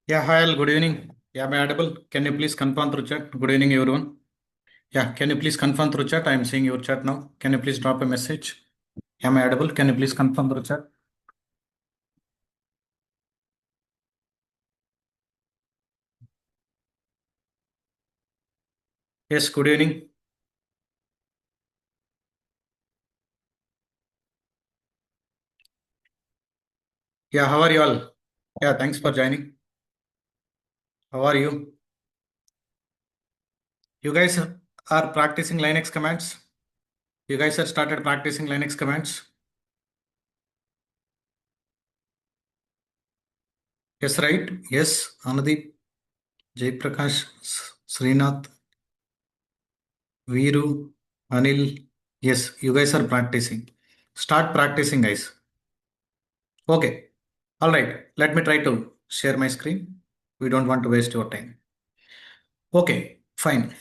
Yeah, hi, all. Good evening. Yeah, am I audible? Can you please confirm through chat? Good evening, everyone. Yeah, can you please confirm through chat? I am seeing your chat now. Can you please drop a message? Am I audible? Can you please confirm through chat? Yes, good evening. Yeah, how are you all? Yeah, thanks for joining. How are you? You guys are practicing Linux commands? You guys have started practicing Linux commands? Yes, right? Yes, Anadeep, Jaiprakash, Srinath, Veeru, Anil. Yes, you guys are practicing. Start practicing, guys. Okay. All right. Let me try to share my screen. We don't want to waste your time. Okay. Fine.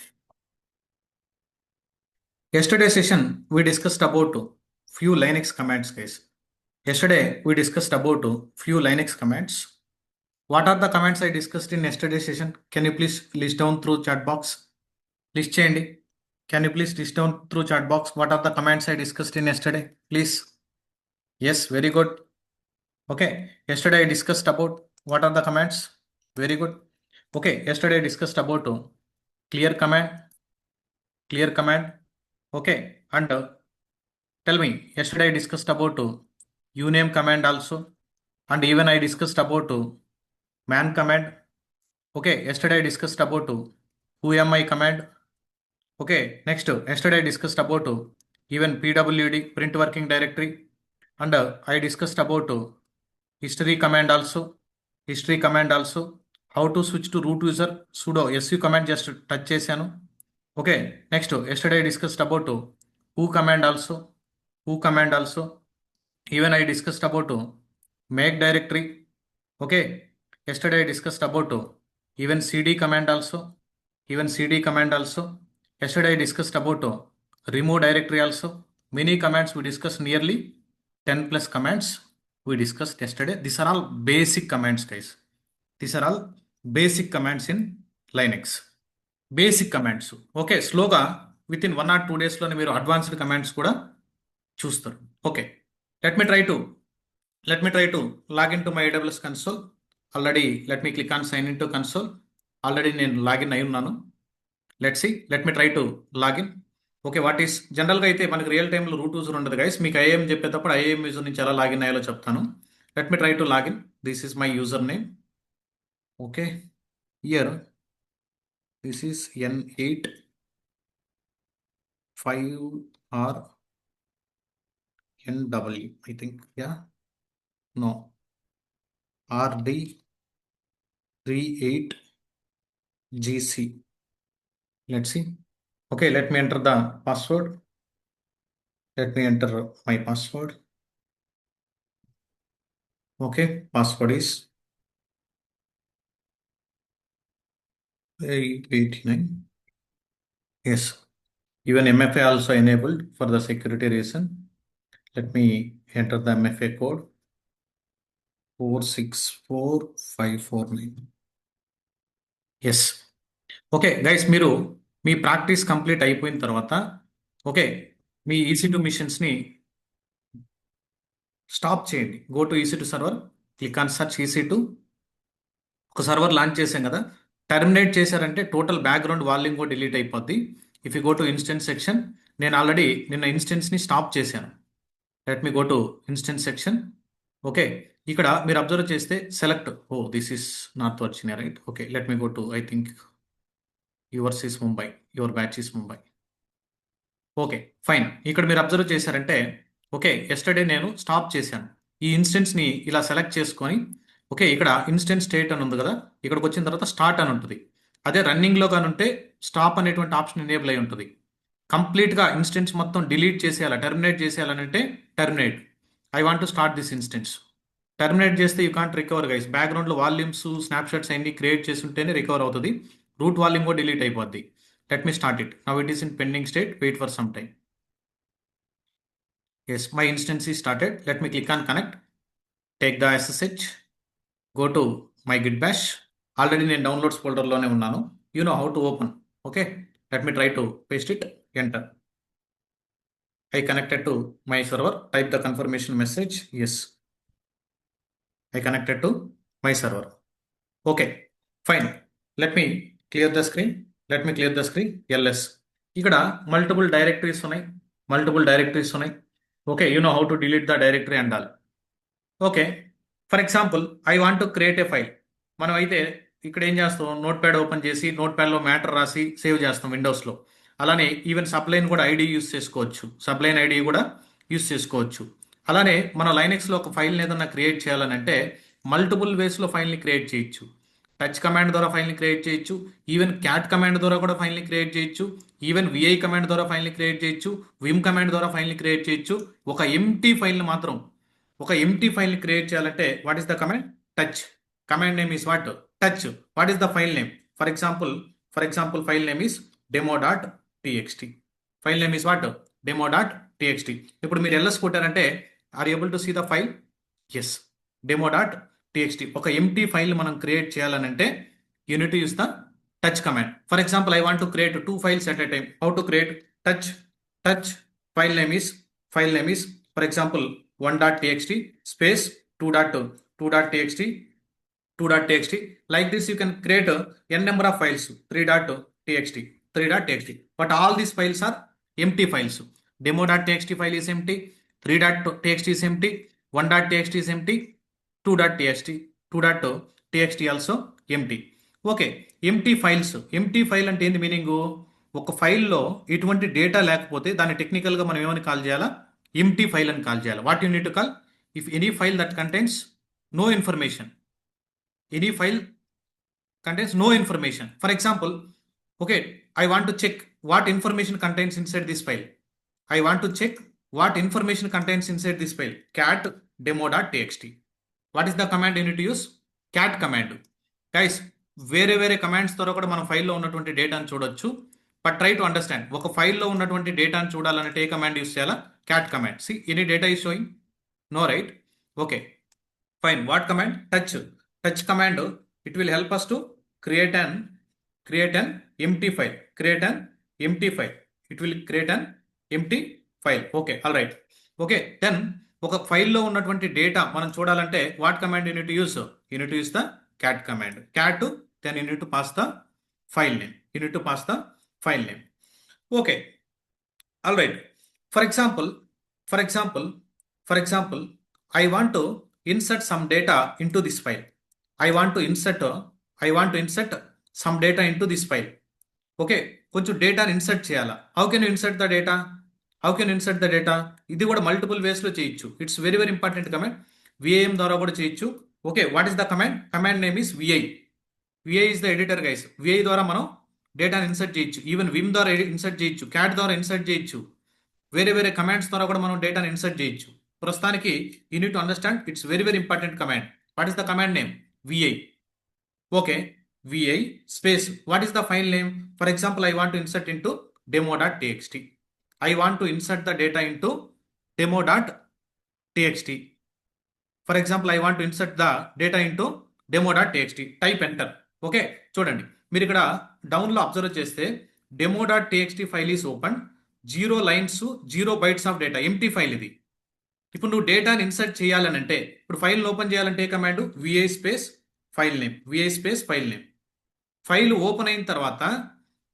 Yesterday session, we discussed about few Linux commands, guys. Yesterday, we discussed about few Linux commands. What are the commands I discussed in yesterday session? Can you please list down through chat box? List చేయండి. Can you please list down through chat box? What are the commands I discussed in yesterday? Please. Yes, very good. Okay, yesterday I discussed about what are the commands. Very good. Okay, yesterday I discussed about clear command, clear command. Okay, and tell me, yesterday I discussed about uname command also, and even I discussed about man command. Okay, yesterday I discussed about who am I command. Okay, next, yesterday I discussed about even PWD, print working directory, and I discussed about history command also, history command also, how to switch to root user, sudo su command just touch చేశాను. Okay, next, yesterday I discussed about who command also, who command also, even I discussed about make directory. Okay, yesterday I discussed about even cd command also, even cd command also. Yesterday I discussed about remove directory also. Many commands we discussed, nearly 10 plus commands we discussed yesterday. These are all basic commands, guys. These are all basic commands in Linux. Basic commands. Okay, స్లోగా within 1 or 2 days మీరు advanced commands కూడా చూస్తారు. Okay, let me try to login to my AWS console. Already let me click on sign in to console. Already నేను login అయి ఉన్నాను. Let me try to login. Okay, what is జనరల్గా అయితే మనకి real టైంలో root user ఉండదు guys. మీకు IAM చెప్పేటప్పుడు ఐఏఎం యూజర్ నుంచి ఎలా లాగిన్ అయ్యాలో చెప్తాను. Let me try to login. This is my user name. Okay, year this is N8 5R NW, I think. Yeah, no, RD 38 GC. Let's see. Okay, let me enter the password. Let me enter my password. Okay, password is 889. Yes, even MFA also enabled for the security reason. Let me enter the MFA code 464549. Yes. Okay guys, మీరు మీ practice complete అయిపోయిన తర్వాత okay మీ EC2 మిషన్స్ని stop చేయండి. Go to EC2 server, click on search EC2. ఒక server launch చేసాం కదా, టర్మినేట్ చేశారంటే టోటల్ బ్యాక్గ్రౌండ్ వాల్యూమ్ కూడా డిలీట్ అయిపోద్ది. If you go to instance section, నేను ఆల్రెడీ నిన్న ఇన్స్టెన్స్ని స్టాప్ చేశాను. Let me go to instance section. Okay, ఇక్కడ మీరు అబ్జర్వ్ చేస్తే select, oh this is North Virginia, right? Okay, let me go to, I think yours is Mumbai, your batch is Mumbai. Okay, fine. ఇక్కడ మీరు observe చేశారంటే okay, yesterday నేను stop చేశాను. ఈ ఇన్స్టెన్స్ని ఇలా సెలెక్ట్ చేసుకొని ఓకే, ఇక్కడ ఇన్స్టెన్స్ స్టేట్ అని ఉంది కదా, ఇక్కడికి వచ్చిన తర్వాత స్టార్ట్ అని ఉంటుంది. అదే రన్నింగ్లో కానీ ఉంటే స్టాప్ అనేటువంటి ఆప్షన్ ఎనేబుల్ అయి ఉంటుంది. కంప్లీట్గా ఇన్స్టెన్స్ మొత్తం డిలీట్ చేసేయాలి, టర్మినేట్ చేసేయాలని అంటే terminate. I want to start this instance. Terminate చేస్తే యూ కాంట్ రికవర్ గైస్. బ్యాక్గ్రౌండ్లో వాల్యూమ్స్ స్నాప్షాట్స్ అన్ని క్రియేట్ చేసి ఉంటేనే రికవర్ అవుతుంది. రూట్ వాల్యూమ్ కూడా డిలీట్ అయిపోద్ది. Let me start it. Now it is in pending state. Wait for some time. Yes, my instance is started. Let me click on connect. Take the SSH. Go to my Git bash. Already నేను downloads ఫోల్డర్లోనే ఉన్నాను. You know how to open. Okay, let me try to paste it, enter. I connected to my server, type the confirmation message, yes. I connected to my server. Okay, fine. Let me clear the screen. LS. ఇక్కడ multiple directories ఉన్నాయి. Okay, you know how to delete the directory and all. Okay, for example I want to create A file. మనం అయితే ఇక్కడ ఏం చేస్తాం, note pad open చేసి note ప్యాడ్లో matter రాసి save చేస్తాం విండోస్లో. అలానే ఈవెన్ సబ్లైన్ కూడా ఐడి యూస్ చేసుకోవచ్చు. అలానే మన లైనెక్స్లో ఒక ఫైల్ని ఏదన్నా క్రియేట్ చేయాలనంటే మల్టిపుల్ వేస్లో ఫైల్ని క్రియేట్ చేయొచ్చు. టచ్ కమాండ్ ద్వారా ఫైల్ని క్రియేట్ చేయొచ్చు, ఈవెన్ క్యాట్ కమాండ్ ద్వారా కూడా ఫైల్ని క్రియేట్ చేయొచ్చు, ఈవెన్ విఐ కమాండ్ ద్వారా ఫైల్ని క్రియేట్ చేయొచ్చు, విమ్ కమాండ్ ద్వారా ఫైల్ని క్రియేట్ చేయొచ్చు. ఒక ఎంటీ ఫైల్ని మాత్రం క్రియేట్ చేయాలంటే what is the command? Touch. Command name is what? Touch. What is the file name? For example file name is demo.txt. File name is what? demo.txt. ఇప్పుడు మీరు LS కొట్టారంటే are able to see the file? Yes, demo.txt. ఒక empty file మనం create చేయాలనంటే you need to use the touch command. For example I want to create 2 files at a time. How to create? touch. File name is for example 1.txt space 2.txt. Like this you can create n number of files. 3.txt. But all these files are empty files. Demo.txt file is empty, 3.txt is empty, 1.txt is empty, 2.txt also empty. Okay, empty file అంటే ఏంది meaning? ఒక ఫైల్లో ఎటువంటి data లేకపోతే దాన్ని టెక్నికల్గా మనం ఏమని కాల్ చేయాలా? ఎంటీ ఫైల్ అని కాల్ చేయాలి. What you need to call? If any file that contains no information. For example, okay, I want to check what information contains inside this file. Cat demo.txt. What is the command you need to use? Cat command. Guys, వేరే commands ద్వారా కూడా మనం ఫైల్లో ఉన్నటువంటి డేటాను చూడొచ్చు. But try to understand, ఒక ఫైల్లో ఉన్నటువంటి డేటాను చూడాలంటే ఏ కమాండ్ యూస్ చేయాలా? Cat command. See any data is showing? No, right? Okay, fine. What command? Touch command. It will help us to create an empty file. It will create an empty file. Okay, all right. Okay, then ఒక ఫైల్లో ఉన్నటువంటి data మనం చూడాలంటే what command you need to use? You need to use the cat command. Cat, then you need to pass the file name. Okay, all right. For example, I want to insert some data into this file. I want to insert some data into this file. Okay, కొంచెం డేటాని insert చేయాలా? How can you insert the data? ఇది కూడా multiple వేస్లో చేయొచ్చు. It's very important command. VIM ద్వారా కూడా చేయొచ్చు. Okay, what is the command? Command name is VI. VI is the editor guys. విఐ ద్వారా మనం డేటాని ఇన్సర్ట్ చేయొచ్చు. ఈవెన్ విమ్ ద్వారా ఇన్సర్ట్ చేయొచ్చు, క్యాట్ ద్వారా ఇన్సర్ట్ చేయొచ్చు, వేరే కమాండ్స్ ద్వారా కూడా మనం డేటాని ఇన్సర్ట్ చేయొచ్చు. ప్రస్తుతానికి you need to understand, it's very important command. What is the command name? VI. Okay, VI space what is the file name? For example I want to insert into demo.txt. I want to insert the data into demo.txt. For example, I want to insert the data into demo.txt. Type enter. Okay, చూడండి మీరు ఇక్కడ డౌన్లో observe చేస్తే demo.txt file is open. 0 lines 0 bytes of data, empty file ఇది. ఇప్పుడు నువ్వు డేటాని insert చేయాలనంటే, ఇప్పుడు ఫైల్ ఓపెన్ చేయాలంటే command VI space file name. File open అయిన తర్వాత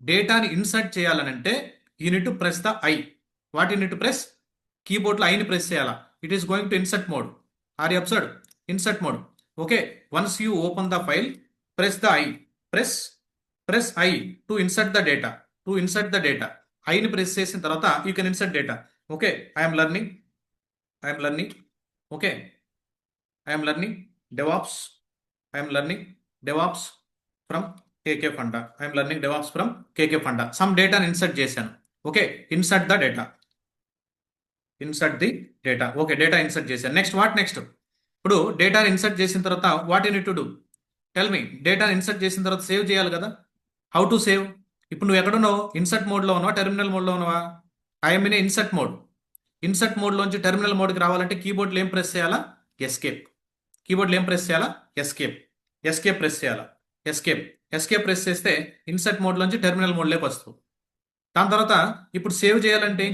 డేటాని ఇన్సర్ట్ చేయాలనంటే you need to press the I. What you need to press? కీబోర్డ్లో ఐని ప్రెస్ చేయాలా? It is going to insert mode. Are you observed? Insert mode. Okay, once you open the file, press the I. Press I to insert the data. ఐని press చేసిన తర్వాత you can insert data. Okay, I'm learning okay, I'm learning DevOps from KK Funda. I'm learning DevOps from KK Funda. Some డేటాని insert చేశాను. Okay, insert the data. Okay, data insert చేశాను. Next ఇప్పుడు డేటాని insert చేసిన తర్వాత what you need to do? Tell me. డేటాని insert చేసిన తర్వాత సేవ్ చేయాలి కదా? How to save? ఇప్పుడు నువ్వు ఎక్కడున్నావు? ఇన్సర్ట్ మోడ్లో ఉన్నావా, టెర్మినల్ మోడ్లో ఉన్నావా? ఐఎమ్ ఇన్ ఇన్సర్ట్ మోడ్లోంచి టెర్మినల్ మోడ్కి రావాలంటే కీబోర్డ్లో ఏం ప్రెస్ చేయాలా? ఎస్కేప్ ప్రెస్ చేయాలా? ఎస్కేప్ ప్రెస్ చేస్తే ఇన్సర్ట్ మోడ్లోంచి టెర్మినల్ మోడ్లోకి వస్తుంది. దాని తర్వాత ఇప్పుడు సేవ్ చేయాలంటే ఏం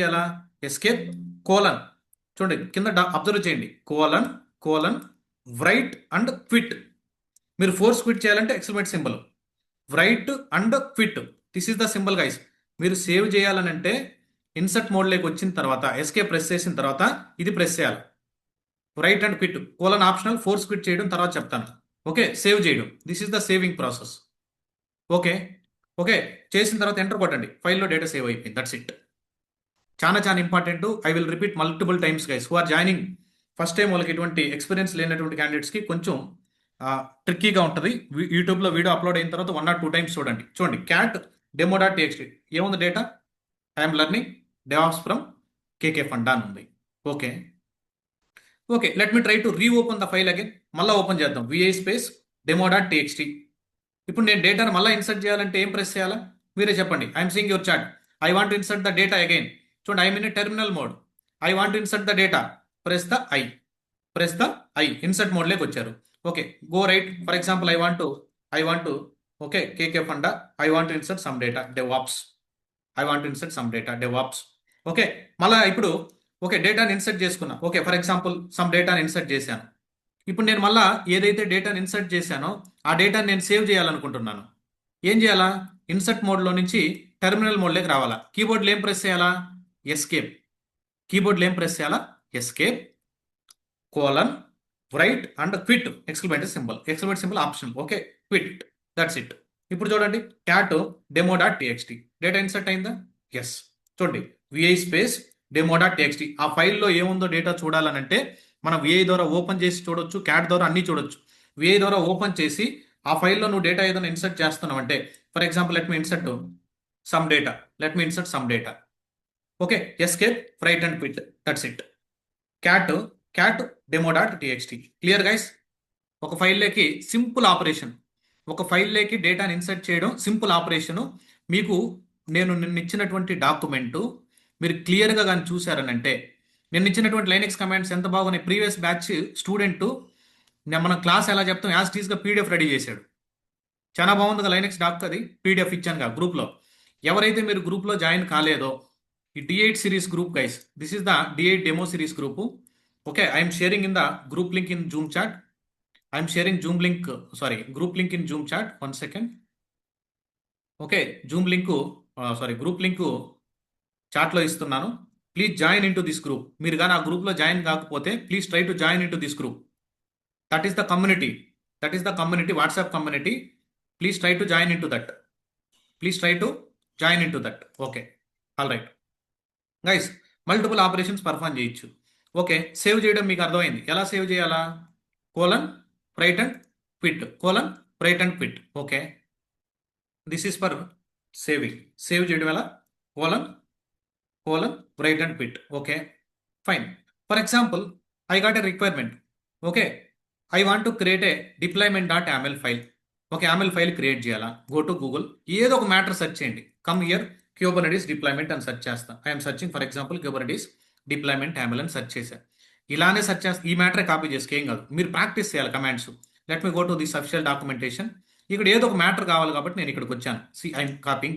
చేయాలా ఎస్కేప్ కోలన్, చూడండి కింద అబ్జర్వ్ చేయండి, కోలన్ రైట్ అండ్ క్విట్. మీరు ఫోర్స్ క్విట్ చేయాలంటే exclamate symbol, write and quit, this is the symbol guys. మీరు సేవ్ చేయాలనంటే ఇన్సర్ట్ మోడ్లోకి వచ్చిన తర్వాత ఎస్కేప్ ప్రెస్ చేసిన తర్వాత ఇది ప్రెస్ చేయాలి, write and quit, colon optional, force quit చేయడం తర్వాత చెప్తాను. ఓకే, సేవ్ చేయడం, this is the saving process. Okay okay చేసిన తర్వాత ఎంటర్ కొట్టండి, ఫైల్లో డేటా సేవ్ అయిపోయింది, దట్స్ ఇట్. చాలా important. I will repeat multiple times guys who are joining first time, వాళ్ళకి ఎటువంటి ఎక్స్పీరియన్స్ లేనటువంటి క్యాండిడేట్స్కి కొంచెం ట్రిక్కీగా ఉంటుంది. యూట్యూబ్లో వీడియో అప్లోడ్ అయిన తర్వాత 1 or 2 times చూడండి. క్యాట్ demo.txt ఏముంది data, I'm learning DevOps from KK Funda అని ఉంది. Okay let me try to reopen the file again. మళ్ళీ ఓపెన్ చేద్దాం, vi స్పేస్ demo.txt. ఇప్పుడు నేను డేటాను మళ్ళీ ఇన్సర్ట్ చేయాలంటే ఏం ప్రెస్ చేయాలా మీరే చెప్పండి. I'm seeing your chat. I want to insert the data again. చూడండి, I'm in terminal mode. I want to insert the data, press the I insert మోడ్లోకి వచ్చారు. Okay, go right. For example I want to okay KK Funda, I want to insert some data DevOps. Okay, మళ్ళీ ఇప్పుడు okay డేటాని insert చేసుకున్నా. Okay, for example some డేటాని insert చేశాను. ఇప్పుడు నేను మళ్ళా ఏదైతే డేటాని ఇన్సర్ట్ చేశానో ఆ డేటాని నేను సేవ్ చేయాలనుకుంటున్నాను. ఏం చేయాలా, ఇన్సర్ట్ మోడ్లో నుంచి టెర్మినల్ మోడ్లోకి రావాలా. కీబోర్డ్లో ఏం ప్రెస్ చేయాలా, escape colon write and quit, exclamatory symbol option. Okay, quit, that's it. ఇప్పుడు చూడండి, క్యాట్ demo.txt డేటా ఇన్సర్ట్ అయిందా? ఎస్. చూడండి, vi స్పేస్ demo.txt. ఆ ఫైల్లో ఏముందో డేటా చూడాలనంటే మనం vi ద్వారా ఓపెన్ చేసి చూడొచ్చు, క్యాట్ ద్వారా అన్ని చూడొచ్చు. vi ద్వారా ఓపెన్ చేసి ఆ ఫైల్లో నువ్వు డేటా ఏదైనా ఇన్సర్ట్ చేస్తున్నావు అంటే, for example let me insert some data. Okay, escape write and quit, that's it. Cat demo.txt. Clear guys? ఒక ఫైల్లోకి సింపుల్ ఆపరేషన్, ఒక ఫైల్లోకి డేటాని ఇన్సర్ట్ చేయడం సింపుల్ ఆపరేషను. మీకు నేను నిన్న ఇచ్చినటువంటి డాక్యుమెంటు మీరు క్లియర్గా కానీ చూశారనంటే, నేను ఇచ్చినటువంటి లైనెక్స్ కమాండ్స్ ఎంత బాగున్నాయి. ప్రీవియస్ బ్యాచ్ స్టూడెంట్ మన క్లాస్ ఎలా చెప్తాం యాజ్ టీజ్గా పీడిఎఫ్ రెడీ చేశాడు. చాలా బాగుంది లైనెక్స్ డాక్, అది పీడిఎఫ్ ఇచ్చాను గ్రూప్లో. ఎవరైతే మీరు గ్రూప్లో జాయిన్ కాలేదో, ఈ D8 series group guys, this is the D8 demo series group. Okay, I'm sharing in the group link in Zoom chat. I'm sharing group link in Zoom chat. 1 second. Okay, Zoom link, group link chat lo istunanu. Please join into this group. Meer gaana group lo join kaakapothe, please try to join into this group. That is the community. WhatsApp community. Please try to join into that. Okay, all right. Guys, multiple operations perform cheyochu. Okay, save cheyadam meeku ardhamaindi. Ela save cheyala? Colon right and quit. Okay, this is for saving. Save చేయడం ఎలా, colon right and quit. Okay, fine. For example, I got a requirement. Okay, I want to create a deployment.yaml file. Okay, YAML file create చేయాలా, go to Google, ఏదో ఒక matter search చేయండి. Come here Kubernetes deployment అని search చేస్తా. I'm searching for example Kubernetes deployment YAML అని search చేశాను. ఇలానే search చేస్తే ఈ మ్యాటరే కాపీ చేసుకు ఏం కాదు, మీరు ప్రాక్టీస్ చేయాలి commands. Let me go to this official documentation. ఇక్కడ ఏదో ఒక మ్యాటర్ కావాలి కాబట్టి నేను ఇక్కడికి వచ్చాను. I'm copying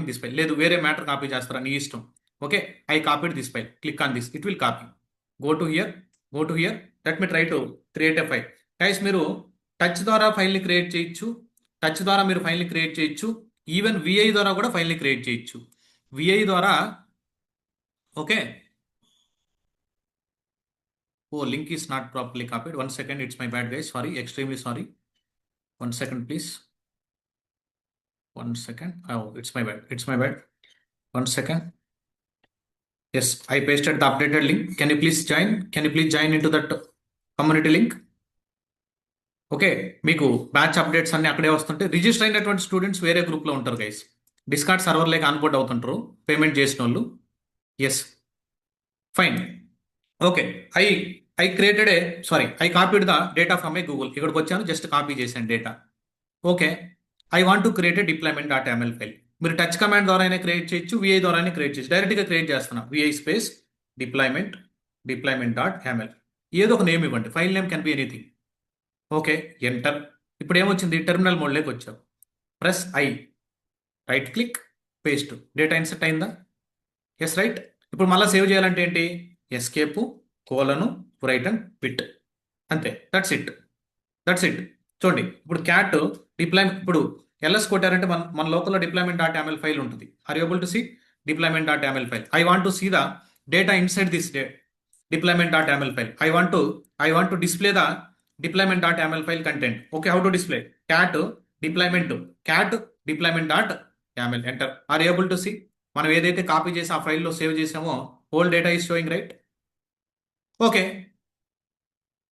this file. లేదు వేరే మ్యాటర్ కాపీ చేస్తారా నీ ఇష్టం. Okay, I copied this file, click on this, it will copy. Go to here, let me try to create a file. Guys, మీరు టచ్ ద్వారా ఫైల్ని క్రియేట్ చేయొచ్చు. ఈవెన్ VI ద్వారా కూడా ఫైల్ని క్రియేట్ చేయొచ్చు. VI ద్వారా okay. Oh, link is not properly copied. 1 second, it's my bad guys. Sorry, extremely sorry. 1 second, please. 1 second. Oh, it's my bad. 1 second. Yes, I pasted the updated link. Can you please join into that community link? Okay, మీకు batch updates అన్ని అక్కడే వస్తుంటే, register అయినటువంటి students వేరే గ్రూప్లో ఉంటారు guys. Discord server లేక onboard అవుతుంటారు పేమెంట్ చేసిన వాళ్ళు. Yes, fine. Okay, I copied the data from a Google. ఇక్కడికి వచ్చాను, జస్ట్ కాపీ చేశాను data. Okay, I want to create a deployment.yaml file. మీరు టచ్ కమాండ్ ద్వారా అయినా క్రియేట్ చేయొచ్చు, VI ద్వారా అయినా క్రియేట్ చేయొచ్చు. డైరెక్ట్గా క్రియేట్ చేస్తున్నా. VI space deployment.yaml. ఏదో ఒక నేమ్ ఇవ్వండి, file name can be anything. Okay, enter. ఇప్పుడు ఏమొచ్చింది? టెర్మినల్ మోడ్లోకి వచ్చావు. Press I, right click, paste. Data insert అయిందా? Yes, right. ఇప్పుడు మళ్ళీ సేవ్ చేయాలంటే ఏంటి? Escape, colon, write and pit. అంతే, దట్స్ ఇట్. That's it. చూడండి, ఇప్పుడు క్యాట్ డిప్లాయ్మెంట్, ఇప్పుడు ఎల్ఎస్ కొట్టారంటే మన లోకల్లో డిప్లాయ్మెంట్ డాట్ యామెల్ ఫైల్ ఉంటుంది. Are able to see deployment dot YAML file? I want to see the data inside this deployment dot yaml file. I want to display the deployment dot yaml file content. Okay, how to display? cat deployment dot yaml. Enter. Are you able to see? మనం ఏదైతే copy చేసి ఆ ఫైల్లో save చేసామో whole data is sowing, right? Okay.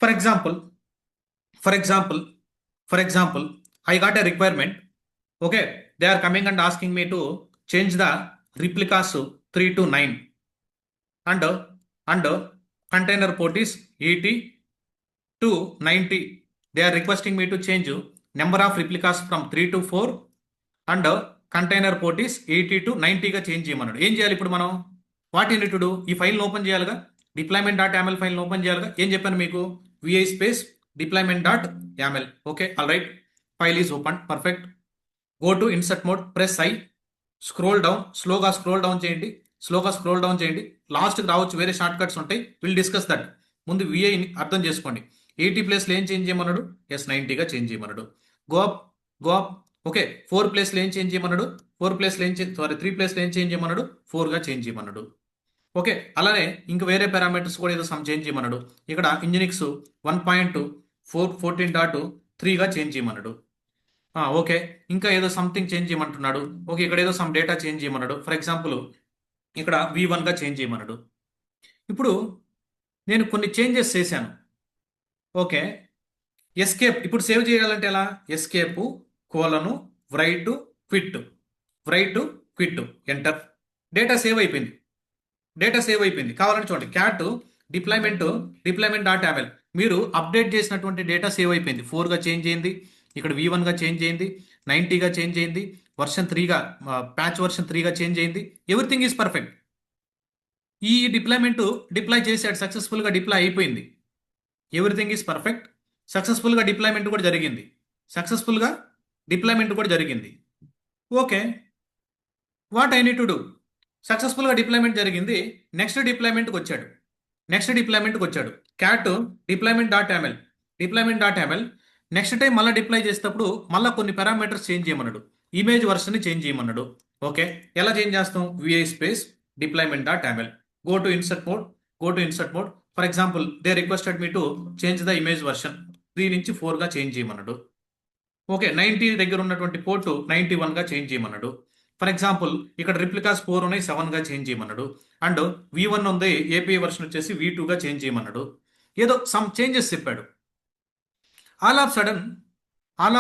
For example I got a requirement. Okay, they are coming and asking me to change the replicas 3 to 9 and container port is ET to 90. They are requesting me to change number of replicas from 3 to 4 and container port is 80 to 90 గా change చేయమన్నాడు. ఏం చేయాలి ఇప్పుడు మనం? What you need to do? ఈ ఫైల్ని open చేయాలిగా, deployment dot YAML ఫైల్ని ఓపెన్ చేయాలిగా. ఏం చెప్పాను మీకు? VI space deployment dot yaml. Okay, all right. File is open, perfect. Go to insert mode, press I, scroll down, స్లోగా స్క్రోల్ డౌన్ చేయండి. లాస్ట్కి రావచ్చు, వేరే షార్ట్ కట్స్ ఉంటాయి. Will discuss that. ముందు విఐని అర్థం చేసుకోండి. 80 ప్లేస్లో ఏం చేంజ్ చేయమన్నాడు? ఎస్, 90గా చేంజ్ చేయమన్నాడు. Go up. ఓకే, 4 ప్లేస్లో ఏం చేంజ్ చేయమన్నాడు? 3 ప్లేస్లో ఏం చేంజ్ చేయమన్నాడు? 4గా చేంజ్ చేయమన్నాడు. ఓకే, అలానే ఇంక వేరే పారామీటర్స్ కూడా ఏదో సమ్ చేంజ్ చేయమన్నాడు. ఇక్కడ ఇంజినిక్స్ 1.14.3గా చేంజ్ చేయమన్నాడు. ఓకే, ఇంకా ఏదో సంథింగ్ చేంజ్ చేయమంటున్నాడు. ఓకే, ఇక్కడ ఏదో సమ్ డేటా చేంజ్ చేయమన్నాడు. ఫర్ ఎగ్జాంపుల్ ఇక్కడ V1గా చేంజ్ చేయమన్నాడు. ఇప్పుడు నేను కొన్ని చేంజెస్ చేశాను. Okay, escape. ఇప్పుడు సేవ్ చేయాలంటే ఎలా? Escape, colon, write quit, enter. Data save అయిపోయింది. కావాలంటే చూడండి, క్యాట్ డిప్లాయ్మెంట్ డాట్ యామెల్. మీరు అప్డేట్ చేసినటువంటి డేటా సేవ్ అయిపోయింది. 4గా చేంజ్ అయింది, ఇక్కడ V1గా చేంజ్ అయింది, 90గా చేంజ్ అయింది, వర్షన్ 3గా ప్యాచ్ వర్షన్ 3గా చేంజ్ అయింది. Everything is perfect. ఈ డిప్లాయ్ చేశాడు, సక్సెస్ఫుల్గా డిప్లాయ్ అయిపోయింది. Everything is perfect. సక్సెస్ఫుల్గా డిప్లాయ్మెంట్ కూడా జరిగింది. Okay, what I need to do? సక్సెస్ఫుల్గా డిప్లాయ్మెంట్ జరిగింది. నెక్స్ట్ డిప్లాయ్మెంట్కి వచ్చాడు. Cat deployment dot yaml. Next time మళ్ళీ డిప్లాయ్ చేసేటప్పుడు మళ్ళీ కొన్ని పారామీటర్స్ చేంజ్ చేయమన్నాడు. ఇమేజ్ వర్షన్ని చేంజ్ చేయమన్నాడు. ఓకే, ఎలా చేంజ్ చేస్తాం? VI space deployment dot yaml. Go to insert mode. For example they requested me to change the image version 3 నుంచి 4గా చేంజ్ చేయమన్నాడు. ఓకే, 90 దగ్గర ఉన్నటువంటి పోర్టు 91గా చేంజ్ చేయమన్నాడు. ఫర్ ఎగ్జాంపుల్ ఇక్కడ రిప్లికాస్ 4 ఉన్నాయి, 7గా చేంజ్ చేయమన్నాడు. అండ్ V1 ఉంది, ఏపీఐ వర్షన్ వచ్చేసి V2గా చేంజ్ చేయమన్నాడు. ఏదో సమ్ చేంజెస్ చెప్పాడు. All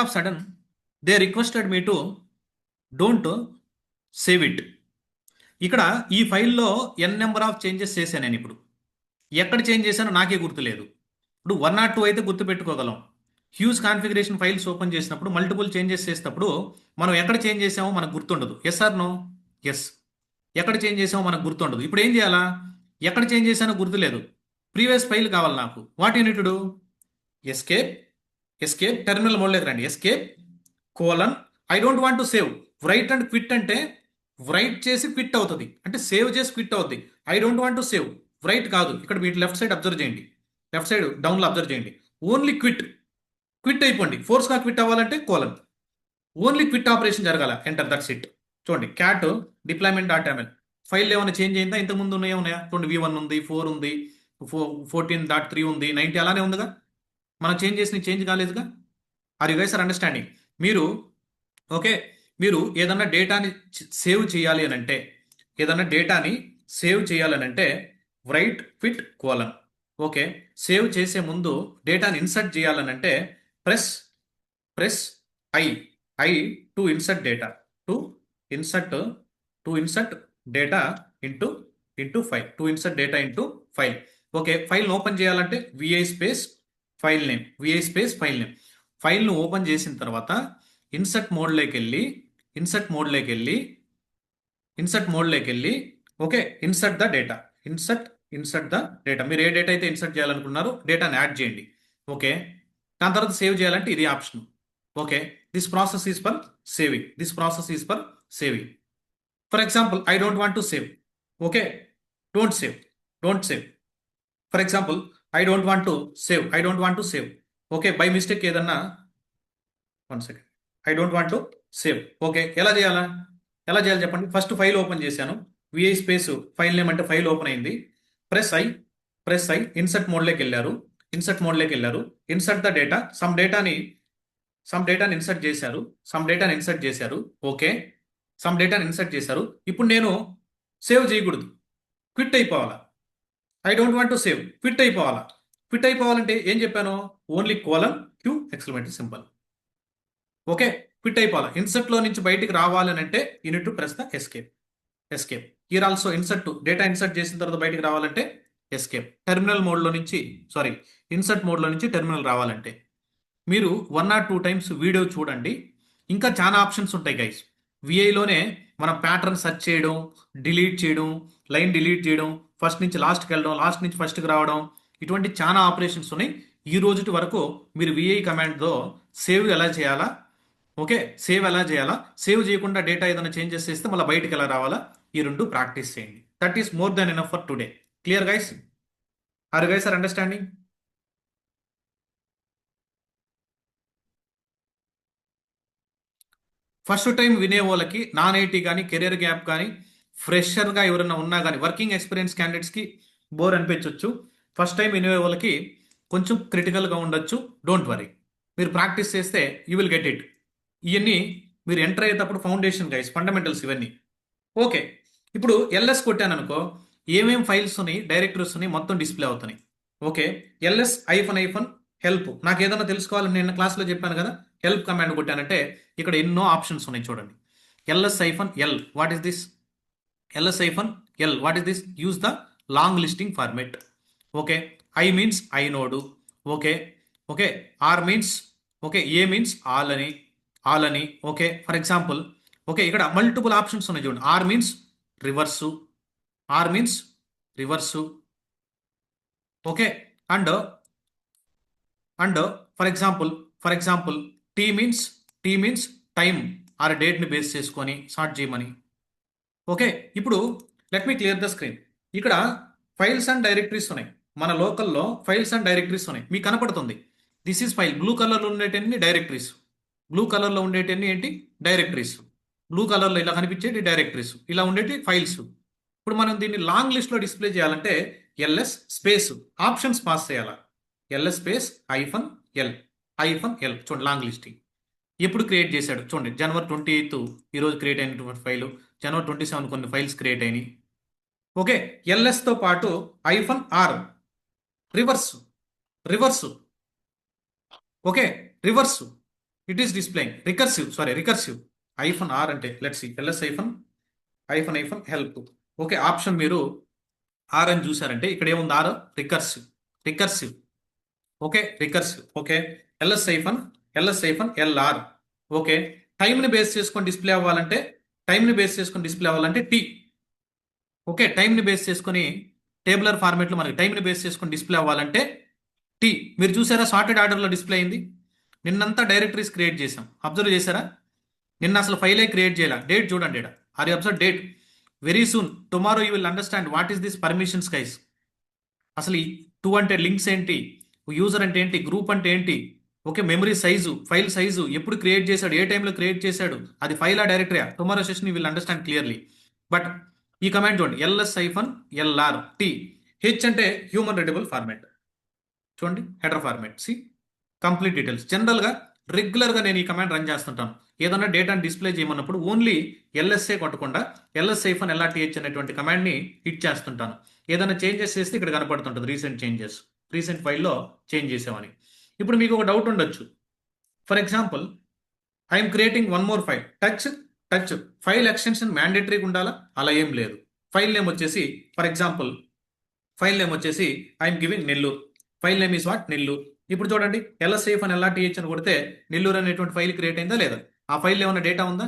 of sudden they requested me to don't save it. ఇక్కడ ఈ ఫైల్లో n నెంబర్ ఆఫ్ చేంజెస్ చేశాను నేను. ఇప్పుడు ఎక్కడ చేంజ్ చేశానో నాకే గుర్తులేదు. ఇప్పుడు 1 or 2 అయితే గుర్తుపెట్టుకోగలం. హ్యూజ్ కాన్ఫిగరేషన్ ఫైల్స్ ఓపెన్ చేసినప్పుడు మల్టిపుల్ చేంజెస్ చేసినప్పుడు మనం ఎక్కడ చేంజ్ చేసామో మనకు గుర్తుండదు. Yes or no? ఎస్. ఎక్కడ చేంజ్ చేసామో మనకు గుర్తుండదు. ఇప్పుడు ఏం చేయాలా? ఎక్కడ చేంజ్ చేశానో గుర్తులేదు, ప్రీవియస్ ఫైల్ కావాలి నాకు. What you need to do? Escape terminal మోడ్లోకి రండి. Escape colon, I don't want to save. Write and quit అంటే రైట్ చేసి క్విట్ అవుతుంది, అంటే సేవ్ చేసి క్విట్ అవుతుంది. I don't want to save, write కాదు. ఇక్కడ వీటి లెఫ్ట్ సైడ్ అబ్జర్వ్ చేయండి, లెఫ్ట్ సైడ్ డౌన్లో అబ్జర్వ్ చేయండి. ఓన్లీ క్విట్ అయిపోండి. ఫోర్స్గా క్విట్ అవ్వాలంటే కోలన్. ఓన్లీ క్విట్ ఆపరేషన్ జరగాల. Enter, that's it. చూడండి, cat deployment dot YAML file ఏమైనా చేంజ్ అయిందా? ఇంతకుముందు ఉన్నాయా? చూడండి, V1 ఉంది, 4 ఉంది, 14.3 ఉంది, 90 అలానే ఉందిగా. మనం చేంజ్ చేంజ్ కాలేదుగా. Are you guys are understanding? మీరు ఏదన్నా డేటాని సేవ్ చేయాలి అని అంటే write quit colon. Okay, save చేసే ముందు డేటాని ఇన్సర్ట్ చేయాలనంటే press I to insert data, to insert data into file. Okay, ఫైల్ని ఓపెన్ చేయాలంటే విఐ స్పేస్ ఫైల్ నేమ్. ఫైల్ను ఓపెన్ చేసిన తర్వాత ఇన్సర్ట్ మోడ్లోకి వెళ్ళి ఓకే, ఇన్సర్ట్ ద డేటా. మీరు ఏ డేటా అయితే ఇన్సర్ట్ చేయాలనుకున్నారో డేటాని యాడ్ చేయండి. ఓకే, దాని తర్వాత సేవ్ చేయాలంటే ఇది option. Okay, this process is for saving, this process is for saving. For example I don't want to save. Okay, don't save, don't save. For example I don't want to save, I don't want to save. Okay, by mistake ఏదన్నా, 1 second, I don't want to save. Okay, ఎలా చేయాలా, ఎలా చేయాలి చెప్పండి. First file open చేశాను, VI space file name అంటే file open అయింది. Press I, press I, insert మోడ్లోకి వెళ్ళారు, ఇన్సర్ట్ మోడ్లోకి వెళ్ళారు. ఇన్సర్ట్ ద డేటా, సమ్ డేటాని ఇన్సర్ట్ చేశారు, సమ్ డేటాని ఇన్సర్ట్ చేశారు. ఓకే, సమ్ డేటాని ఇన్సర్ట్ చేశారు. ఇప్పుడు నేను సేవ్ చేయకూడదు, క్విట్ అయిపోవాలా. I don't want to save, quit అయిపోవాలా. క్విట్ అయిపోవాలంటే ఏం చెప్పాను, only colon Q exclamatory symbol. Okay, quit అయిపోవాలి. ఇన్సర్ట్ లో నుంచి బయటికి రావాలని అంటే you need to press the escape. Escape here also insert, data insert చేసిన తర్వాత బయటికి రావాలంటే ఎస్కేప్. టెర్మినల్ మోడ్లో నుంచి, సారీ, ఇన్సర్ట్ మోడ్లో నుంచి టెర్మినల్ రావాలంటే మీరు 1 or 2 టైమ్స్ వీడియో చూడండి. ఇంకా చాలా ఆప్షన్స్ ఉంటాయి గైస్. విఐలోనే మనం ప్యాటర్న్ సెర్చ్ చేయడం, డిలీట్ చేయడం, లైన్ డిలీట్ చేయడం, ఫస్ట్ నుంచి లాస్ట్కి వెళ్ళడం, లాస్ట్ నుంచి ఫస్ట్కి రావడం, ఇటువంటి చాలా ఆపరేషన్స్ ఉన్నాయి. ఈ రోజుటి వరకు మీరు విఐ కమాండ్తో సేవ్ ఎలా చేయాలా, ఓకే, సేవ్ ఎలా చేయాలా, సేవ్ చేయకుండా డేటా ఏదైనా చేంజెస్ చేస్తే మళ్ళీ బయటకు ఎలా రావాలా, ఈ రెండు ప్రాక్టీస్ చేయండి. That is more than enough for today. Clear guys? Are guys are understanding? First time వినే వాళ్ళకి, నాన్ ఐటీ కానీ, కెరియర్ గ్యాప్ కానీ, ఫ్రెషర్గా ఎవరైనా ఉన్నా కానీ, వర్కింగ్ ఎక్స్పీరియన్స్ క్యాండిడేట్స్కి బోర్ అనిపించవచ్చు. ఫస్ట్ టైం వినే వాళ్ళకి కొంచెం క్రిటికల్గా ఉండొచ్చు. డోంట్ వరీ, మీరు ప్రాక్టీస్ చేస్తే యూ విల్ గెట్ ఇట్. ఇవన్నీ మీరు ఎంటర్ అయ్యేటప్పుడు ఫౌండేషన్ గైస్, ఫండమెంటల్స్ ఇవన్నీ. ఓకే, ఇప్పుడు ఎల్ఎస్ కొట్టాను అనుకో, ఏమేం ఫైల్స్ ఉన్నాయి, డైరెక్టరీస్ ఉన్నాయి, మొత్తం డిస్ప్లే అవుతున్నాయి. ఓకే, ఎల్ఎస్ ఐఫన్ హెల్ప్, నాకు ఏదైనా తెలుసుకోవాలని నేను క్లాస్లో చెప్పాను కదా, హెల్ప్ కమాండ్ కొట్టానంటే ఇక్కడ ఎన్నో ఆప్షన్స్ ఉన్నాయి చూడండి. LS-L, what is this? LS-L, what is this? Use the long listing format. Okay, I means I node. Okay, okay, R means, okay, A means all అని, ఆల్ అని. ఓకే, ఫర్ ఎగ్జాంపుల్, ఓకే, ఇక్కడ multiple options ఉన్నాయి చూడండి. R means reverse, R means reverse. Okay, and for example T means time or డేట్ని base చేసుకొని sort చేయమని. Okay, ఇప్పుడు let me clear the screen. ఇక్కడ ఫైల్స్ అండ్ డైరెక్టరీస్ ఉన్నాయి, మన లోకల్లో ఫైల్స్ అండ్ డైరెక్టరీస్ ఉన్నాయి, మీకు కనపడుతుంది. This is file. బ్లూ కలర్లో ఉండేటన్ని డైరెక్టరీస్, బ్లూ కలర్లో ఉండేటన్ని ఏంటి, డైరెక్టరీస్. బ్లూ కలర్లో ఇలా కనిపించేటి డైరెక్టరీస్, ఇలా ఉండేటి ఫైల్స్. ఇప్పుడు మనం దీన్ని లాంగ్ లిస్ట్లో డిస్ప్లే చేయాలంటే ఎల్ఎస్ స్పేస్ ఆప్షన్స్ పాస్ చేయాలా. ఎల్ఎస్ స్పేస్ -L, -L, చూడండి లాంగ్ లిస్టింగ్. ఎప్పుడు క్రియేట్ చేశాడు చూడండి, January 28 ఈరోజు క్రియేట్ అయినటువంటి ఫైలు, January 27 కొన్ని ఫైల్స్ క్రియేట్ అయినాయి. ఓకే, ఎల్ఎస్తో పాటు -R, reverse, reverse. Okay, reverse, it is displaying recursive, sorry recursive. -R అంటే let's see, LS help. Okay, option మీరు ఆర్ అని చూసారంటే ఇక్కడ ఏముంది, R recursive, recursive. Okay, recursive. Okay, LS-LR. Okay, టైంని బేస్ చేసుకొని డిస్ప్లే అవ్వాలంటే, టీ. ఓకే, టైంని బేస్ చేసుకొని టేబులర్ ఫార్మేట్లో మనకి టైంని బేస్ చేసుకొని డిస్ప్లే అవ్వాలంటే టీ. మీరు చూసారా సార్టెడ్ ఆర్డర్లో డిస్ప్లే అయింది. నిన్నంతా డైరెక్టరీస్ క్రియేట్ చేసాం, అబ్జర్వ్ చేశారా? నిన్న అసలు ఫైలే క్రియేట్ చేయాల. డేట్ చూడండి ఇక్కడ, are you observe date? Very soon tomorrow you will understand what is this permissions guys. అసలు ఈ 2 అంటే లింక్స్ ఏంటి, యూజర్ అంటే ఏంటి, గ్రూప్ అంటే ఏంటి, okay, memory size, file size, ఎప్పుడు క్రియేట్ చేశాడు, ఏ టైంలో క్రియేట్ చేశాడు, అది ఫైలా డైరెక్టరీయా, tomorrow session you will understand clearly. But ఈ కమాండ్ చూడండి, LS-LR T. హెచ్ అంటే హ్యూమన్ రీడబుల్ ఫార్మాట్, చూడండి header format. See complete details. జనరల్గా రెగ్యులర్గా నేను ఈ కమాండ్ రన్ చేస్తుంటాను. ఏదైనా డేటాను డిస్ప్లే చేయమన్నప్పుడు ఓన్లీ LSA కొట్టకుండా LS-LRTH అనేటువంటి కమాండ్ని హిట్ చేస్తుంటాను. ఏదైనా చేంజెస్ చేస్తే ఇక్కడ కనపడుతుంటుంది రీసెంట్ ఫైల్లో చేంజ్ చేసామని. ఇప్పుడు మీకు ఒక డౌట్ ఉండొచ్చు. For example I'm creating one more file, touch file extension మ్యాండేటరీగా ఉండాలా? అలా ఏం లేదు. ఫైల్ నేమ్ వచ్చేసి, ఫర్ ఎగ్జాంపుల్ ఫైల్ నేమ్ వచ్చేసి I'm giving Nellore. File name is what, Nellore. ఇప్పుడు చూడండి, LS-LRTH అని కొడితే నెల్లూరు అనేటువంటి ఫైల్ క్రియేట్ అయిందా లేదా? ఆ ఫైల్లో ఏమైనా డేటా ఉందా?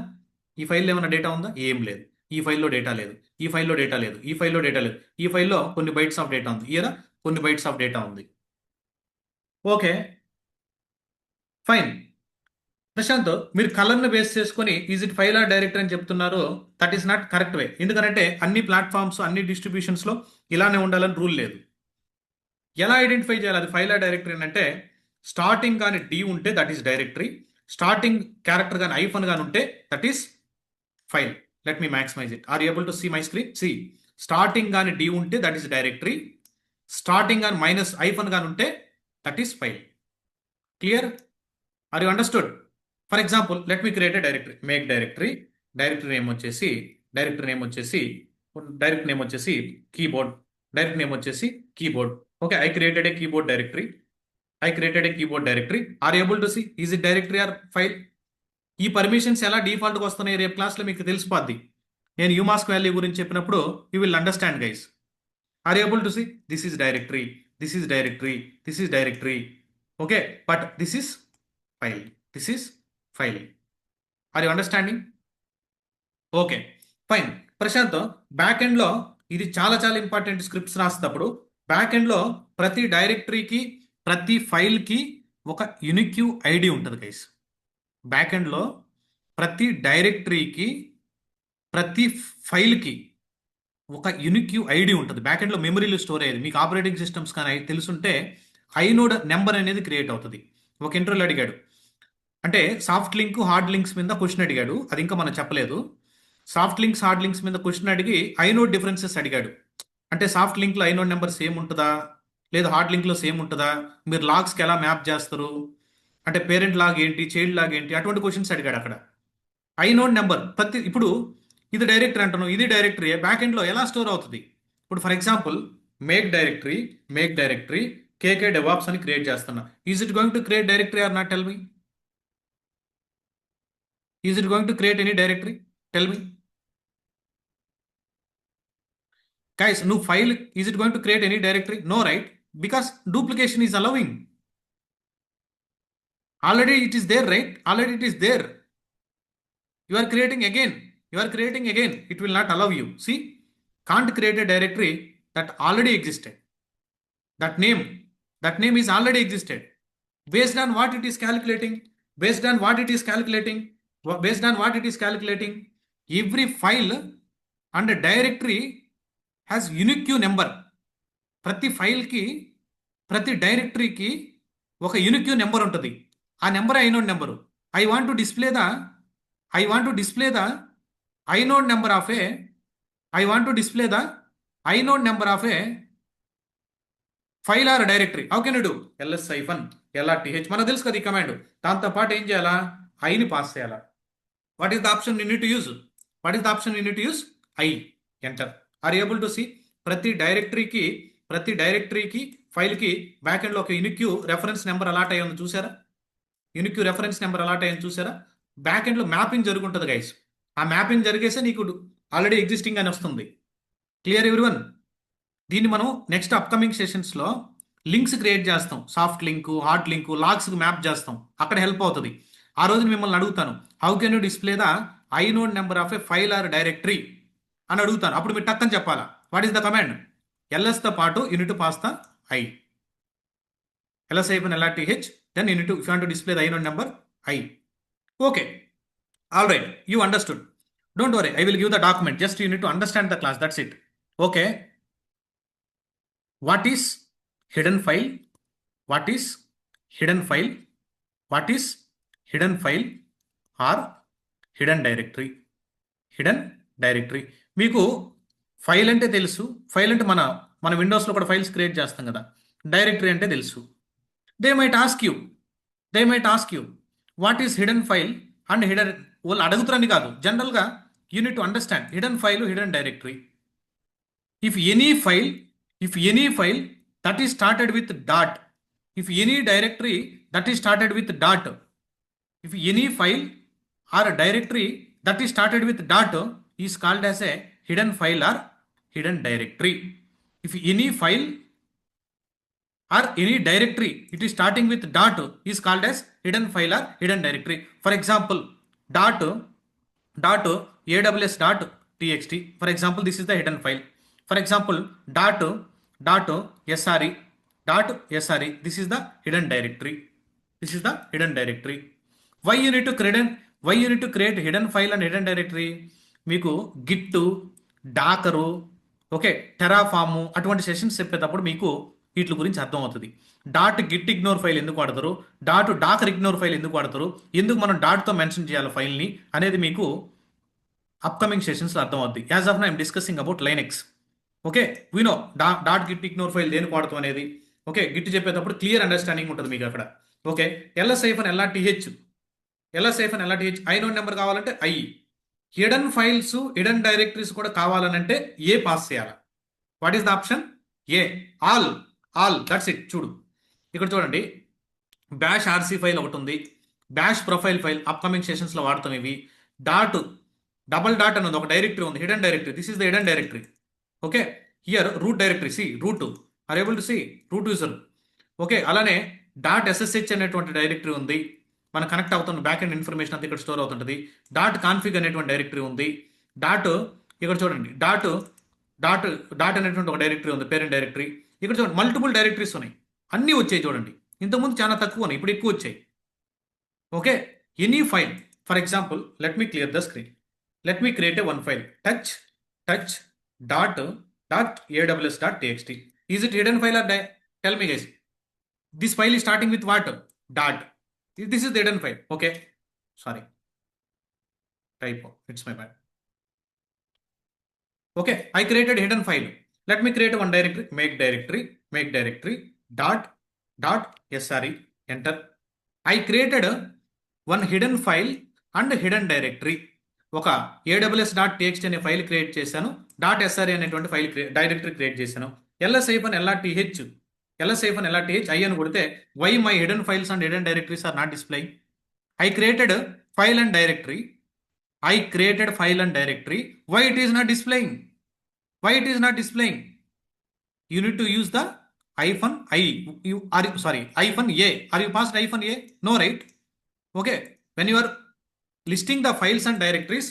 ఈ ఫైల్లో ఏమైనా డేటా ఉందా? ఏం లేదు. ఈ ఫైల్లో డేటా లేదు, ఈ ఫైల్లో డేటా లేదు, ఈ ఫైల్లో డేటా లేదు. ఈ ఫైల్లో కొన్ని బైట్స్ ఆఫ్ డేటా ఉంది, ఇయరా కొన్ని బైట్స్ ఆఫ్ డేటా ఉంది. Okay, fine. ప్రశాంత్, మీరు కలర్ను బేస్ చేసుకొని is it file or directory అని చెప్తున్నారు. That is not correct way. ఎందుకంటే అన్ని ప్లాట్ఫామ్స్ అన్ని డిస్ట్రిబ్యూషన్స్లో ఇలానే ఉండాలని రూల్ లేదు. ఎలా ఐడెంటిఫై చేయాలి అది ఫైల్ ఆర్ డైరెక్టరీ అంటే స్టార్టింగ్ కానీ డి ఉంటే that is directory, starting character కానీ ఐఫన్ కానీ ఉంటే that is file. Let me maximize it. Are able to see my screen? See, starting కానీ డి ఉంటే దట్ ఈస్ డైరెక్టరీ, స్టార్టింగ్ కానీ minus hyphen కానీ ఉంటే that is file. Clear? Are you understood? For example let me create a directory. Make directory. Directory name వచ్చేసి keyboard. Directory name వచ్చేసి keyboard. Okay, I created a keyboard directory. Are able to see is it directory or file? ఈ permissions ఎలా డిఫాల్ట్గా వస్తున్నాయి రేపు క్లాస్లో మీకు తెలిసిపోద్ది. నేను యూమాస్క్ వాల్యూ గురించి చెప్పినప్పుడు you will understand guys. Are able to see this is directory, this is directory, this is directory. Okay, but this is file, this is file. Are you understanding? Okay, fine. Prashant, back ఎండ్లో ఇది చాలా చాలా important. Scripts రాసేటప్పుడు back ఎండ్లో ప్రతి డైరెక్టరీకి ప్రతి ఫైల్కి ఒక unique ID ఉంటుంది గైస్. బ్యాక్ ఎండ్లో ప్రతి డైరెక్టరీకి ప్రతి ఫైల్కి ఒక యూనిక్యూ ఐడి ఉంటుంది. బ్యాక్ ఎండ్లో మెమరీలో స్టోర్ అయ్యేది. మీకు ఆపరేటింగ్ సిస్టమ్స్ కానీ తెలుసుంటే ఐనోడ్ నెంబర్ అనేది క్రియేట్ అవుతుంది. ఒక ఇంటర్వ్యూలో అడిగాడు, అంటే సాఫ్ట్ లింక్ హార్డ్ లింక్స్ మీద క్వశ్చన్ అడిగాడు. అది ఇంకా మనం చెప్పలేదు. సాఫ్ట్ లింక్స్ హార్డ్ లింక్స్ మీద క్వశ్చన్ అడిగి ఐనోడ్ డిఫరెన్సెస్ అడిగాడు. అంటే సాఫ్ట్ లింక్లో ఐనోడ్ నెంబర్ సేమ్ ఉంటుందా, లేదా హార్డ్ లింక్లో సేమ్ ఉంటుందా, మీరు లాగ్స్కి ఎలా మ్యాప్ చేస్తారు, అంటే పేరెంట్ లాగ్ ఏంటి, చైల్డ్ లాగ్ ఏంటి, అటువంటి క్వశ్చన్స్ అడిగాడు అక్కడ. ఐనోడ్ నెంబర్ ఇప్పుడు ఇది డైరెక్టరీ అంటాను, ఇది డైరెక్టరీ బ్యాక్ ఎండ్లో ఎలా స్టోర్ అవుతుంది? ఇప్పుడు for example make directory KK DevOps అని క్రియేట్ చేస్తున్నా. Is it going to create directory or not? Tell me. Is it going to create any directory? Tell me. Guys, no file, is it going to create any directory? No, right? Because duplication is allowing. Already it is there, right? Already it is there. You are creating again. It will not allow you. See, can't create a directory that already existed. That name is already existed. Based on what it is calculating? Every file and a directory has unique number. ప్రతి ఫైల్కి ప్రతి డైరెక్టరీకి ఒక unique number ఉంటుంది. ఆ number inode number. I want to display the inode number of a file or directory. How can you do? ls-lrth మనకు తెలుసు కదా ఈ command. దాంతో పాటు ఏం చేయాలా? ఐని పాస్ చేయాలా. What is the option you need to use? I. Enter. Are able to see ప్రతి డైరెక్టరీకి ఫైల్కి బ్యాక్ ఎండ్లో ఒక యూనిక్ రెఫరెన్స్ నెంబర్ అలాట్ అయ్యింది చూసారా? బ్యాక్ ఎండ్లో మ్యాపింగ్ జరుగుంటుంది గైస్. ఆ మ్యాపింగ్ జరిగేసే నీకు ఆల్రెడీ ఎగ్జిస్టింగ్ అని వస్తుంది. Clear everyone? దీన్ని మనం నెక్స్ట్ అప్కమింగ్ సెషన్స్లో లింక్స్ క్రియేట్ చేస్తాం. సాఫ్ట్ లింక్, హార్డ్ లింక్, లాగ్స్కి మ్యాప్ చేస్తాం. అక్కడ హెల్ప్ అవుతుంది. ఆ రోజు మిమ్మల్ని అడుగుతాను, how can you display the inode number of a file or directory అని అడుగుతాను. అప్పుడు మీరు టక్కని చెప్పాలా. What is the command? ls-తో పాటు you need pass the I. ls-lrth, then you need to, if you want to display the inode number, I. Okay, all right, you understood. Don't worry, I will give the document. Just you need to understand the class. That's it. Okay. What is hidden file? What is hidden file or hidden directory? మీకు file అంటే తెలుసు. File అంటే మన విండోస్లో కూడా files create చేస్తాం కదా. Directory అంటే తెలుసు. They might ask you what is hidden file and hidden. వాళ్ళు అడుగుతారని కాదు, జనరల్గా you need to understand hidden file, hidden directory. If any file that is started with dot, if any directory that is started with dot, if any file or a directory that is started with dot is called as a hidden file or hidden directory. If any file or any directory it is starting with dot is called as hidden file or hidden directory. For example, dot aws.txt. For example, this is the hidden file. For example, sre. This is the hidden directory. This is the hidden directory. Why you need to create hidden file and hidden directory? మీకు Git, Docker, okay, టెరాఫాము అటువంటి sessions చెప్పేటప్పుడు మీకు వీటి గురించి అర్థం అవుతుంది. Dot Git ignore file ఎందుకు వాడతారు, డాకర్ ఇగ్నోర్ ఫైల్ ఎందుకు వాడతారు, ఎందుకు మనం డాట్తో మెన్షన్ చేయాలి ఫైల్ని అనేది మీకు అప్కమింగ్ సెషన్స్లో అర్థం అవుతుంది. As of now I'm discussing about Linux. Okay, we know dot Git ignore file దేనికి వాడతాం అనేది. ఓకే, గిట్ చెప్పేటప్పుడు క్లియర్ అండర్స్టాండింగ్ ఉంటుంది మీకు అక్కడ. ఓకే, LS-LRTH ఐనోడ్ నెంబర్ కావాలంటే I, hidden files hidden directories కూడా కావాలనంటే ఏ పాస్ చేయాలి. What is the option? A. All that's it. చూడు ఇక్కడ చూడండి, బ్యాష్ ఆర్సీ ఫైల్ ఒకటి ఉంది, బ్యాష్ ప్రొఫైల్ ఫైల్ అప్కమింగ్ సెషన్స్లో వాడతాం. ఇవి డబల్ డాట్ అనేది ఒక డైరెక్టరీ ఉంది, hidden directory. This is the hidden directory. Okay, here root directory, see root, are able to see root user. Okay, అలానే .ssh అనేటువంటి directory ఉంది, మన కనెక్ట్ అవుతున్న బ్యాక్ ఎండ్ ఇన్ఫర్మేషన్ అంతా ఇక్కడ స్టోర్ అవుతుంటుంది. .config అనేటువంటి డైరెక్టరీ ఉంది. ఇక్కడ చూడండి డాట్ అనేటువంటి ఒక డైరెక్టరీ ఉంది, పేరెంట్ డైరెక్టరీ. ఇక్కడ చూడండి మల్టిపుల్ డైరెక్టరీస్ ఉన్నాయి, అన్నీ వచ్చాయి చూడండి. ఇంతకుముందు చాలా తక్కువ ఉన్నాయి, ఇప్పుడు ఎక్కువ వచ్చాయి. Okay, any file, for example let me clear the screen. Let me create a one file, touch .aws.txt. Is it hidden file or tell me guys? This file is starting with what? Dot. This is the hidden file. Okay, sorry, typo, it's my bad. Okay, I created hidden file. Let me create one directory, make directory .sre, enter. I created one hidden file and hidden directory. ఒక aws.txt అనే file create చేశాను, .sre అనేటువంటి file directory create చేశాను. LS-LRTH I అని కొడితే why my hidden files and hidden directories are not displaying? I created file and directory. Why it is not displaying? You need to use the -i. -a. Are you passed -a? No, right? Okay, when you are listing the files and directories,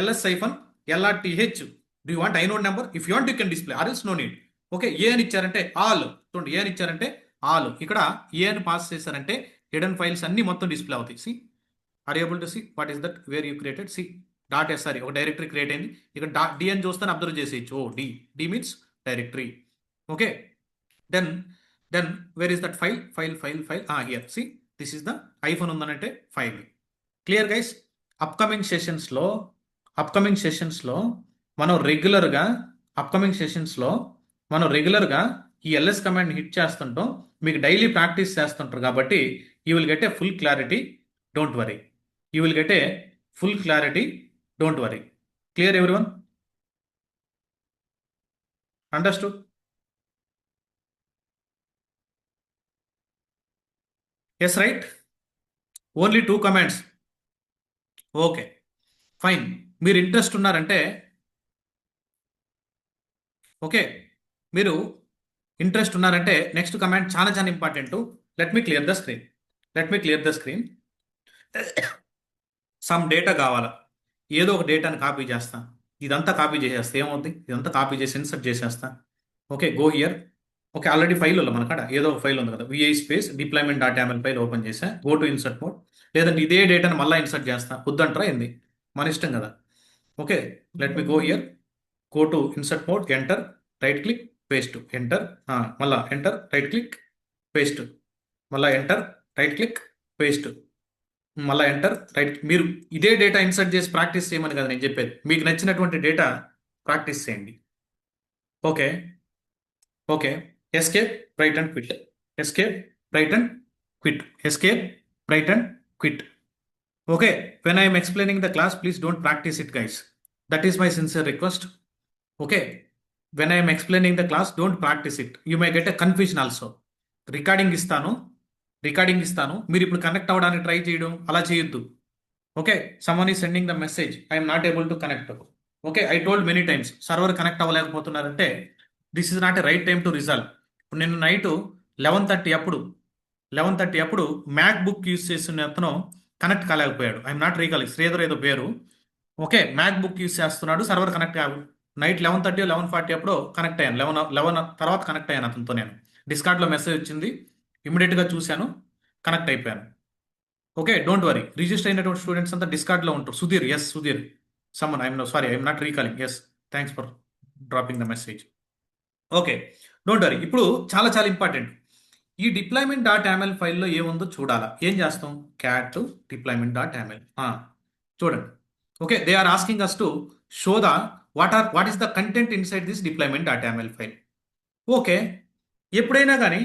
LS-LRTH, do you want inode number? If you want, you can display, or else no need. Okay, A అని ఇచ్చారంటే all. చూడండి, ఏ అని ఇచ్చారంటే all. ఇక్కడ ఏ అని pass చేశారంటే hidden files అన్ని మొత్తం డిస్ప్లే అవుతాయి. See, are able to see what is that where you created. See .sre ఒక డైరెక్టరీ క్రియేట్ అయింది. ఇక్కడ డి అని చూస్తాను, అబ్జర్వ్ చేసేయచ్చు. Oh D means directory. Okay, then where is that file. Here see, this is the hyphen ఉందనంటే file. Clear guys? Upcoming సెషన్స్లో మనం రెగ్యులర్గా ఈ ఎల్ఎస్ కమాండ్ హిట్ చేస్తుంటాం, మీకు డైలీ ప్రాక్టీస్ చేస్తుంటారు. కాబట్టి you will get a full clarity, don't worry. Clear everyone? Understood? Yes, right. Only 2 commands. Okay, fine. మీరు ఇంట్రెస్ట్ ఉన్నారంటే నెక్స్ట్ కమాండ్ చాలా important. Let me clear the screen. Some data కావాలా, ఏదో ఒక డేటాని కాపీ చేస్తా. ఇదంతా కాపీ చేసేస్తా, ఏమవుతుంది? ఇదంతా కాపీ చేసి ఇన్సర్ట్ చేసేస్తా. Okay, go here. Okay, already file ఉంది మన కాడ, ఏదో ఒక ఫైల్ ఉంది కదా, VI space deployment.yaml file open చేసా. Go to insert mode. లేదంటే ఇదే డేటాని మళ్ళీ ఇన్సర్ట్ చేస్తా, వద్దంటారా ఏంది? మన ఇష్టం కదా. Okay, let me go here, go to insert mode, enter, right click, paste, enter, మళ్ళా ఎంటర్, రైట్ క్లిక్, పేస్ట్, మళ్ళీ ఎంటర్, రైట్ క్లిక్, పేస్ట్, మళ్ళీ ఎంటర్, రైట్. మీరు ఇదే డేటా ఇన్సర్ట్ చేసి ప్రాక్టీస్ చేయమని కదా నేను చెప్పేది. మీకు నచ్చినటువంటి డేటా ప్రాక్టీస్ చేయండి. Okay, escape, write and quit. Okay, when I am explaining the class, please don't practice it, guys. That is my sincere request. Okay, when I am explaining the class, don't practice it. You may get a confusion also. Recording ఇస్తాను, మీరు ఇప్పుడు connect అవ్వడానికి try చేయడం అలా చేయొద్దు. Okay, someone is sending the message, I am not able to connect. Okay, I told many times, server connect అవ్వలేకపోతున్నారంటే this is not a right time to resolve. ఇప్పుడు నేను నైట్ 11:30 అప్పుడు మ్యాక్ బుక్ యూజ్ చేస్తున్న అతను connect కాలేకపోయాడు. I'm not recall, Sridhar ఏదో పేరు. Okay, MacBook use చేస్తున్నాడు, సర్వర్ కనెక్ట్ కాదు. నైట్ 11:30 11:40 అప్పుడు కనెక్ట్ అయ్యాను. 11 తర్వాత కనెక్ట్ అయ్యాను అతనితో. నేను డిస్కార్డ్లో మెసేజ్ వచ్చింది, ఇమీడియట్గా చూశాను, కనెక్ట్ అయిపోయాను. Okay, don't worry. రిజిస్టర్ అయినటువంటి స్టూడెంట్స్ అంతా డిస్కార్డ్లో ఉంటారు. సుధీర్, ఎస్ సుధీర్. సమ్మన్ I'm sorry, I'm not recalling. Yes, thanks for dropping the message. Okay, don't worry. ఇప్పుడు చాలా చాలా ఇంపార్టెంట్. ఈ డిప్లాయ్మెంట్ డాట్ యామెల్ ఫైల్లో ఏముందో చూడాలా. ఏం చేస్తాం? క్యాట్ డిప్లాయ్మెంట్ డాట్ యామెల్ చూడండి. Okay, they are asking us to show the what is the content inside this deployment dot YAML file. Okay, ఎప్పుడైనా కానీ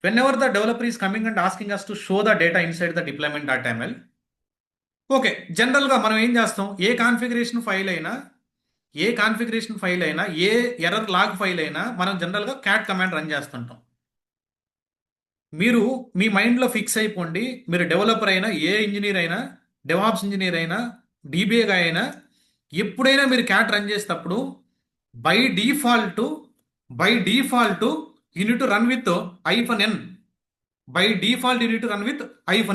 whenever the developer is coming and asking us to show the data inside the deployment.yml, okay, జనరల్గా మనం ఏం చేస్తాం? ఏ configuration file అయినా ఏ error log file అయినా మనం జనరల్గా క్యాట్ కమాండ్ రన్ చేస్తుంటాం. మీరు మీ మైండ్లో ఫిక్స్ అయిపోండి. మీరు డెవలపర్ అయినా, ఏ ఇంజనీర్ అయినా, డెవాప్స్ ఇంజనీర్ అయినా, డీబీఏగా అయినా, ఎప్పుడైనా మీరు క్యాట్ రన్ చేసేటప్పుడు by default you need to run with -n. By default you need to run with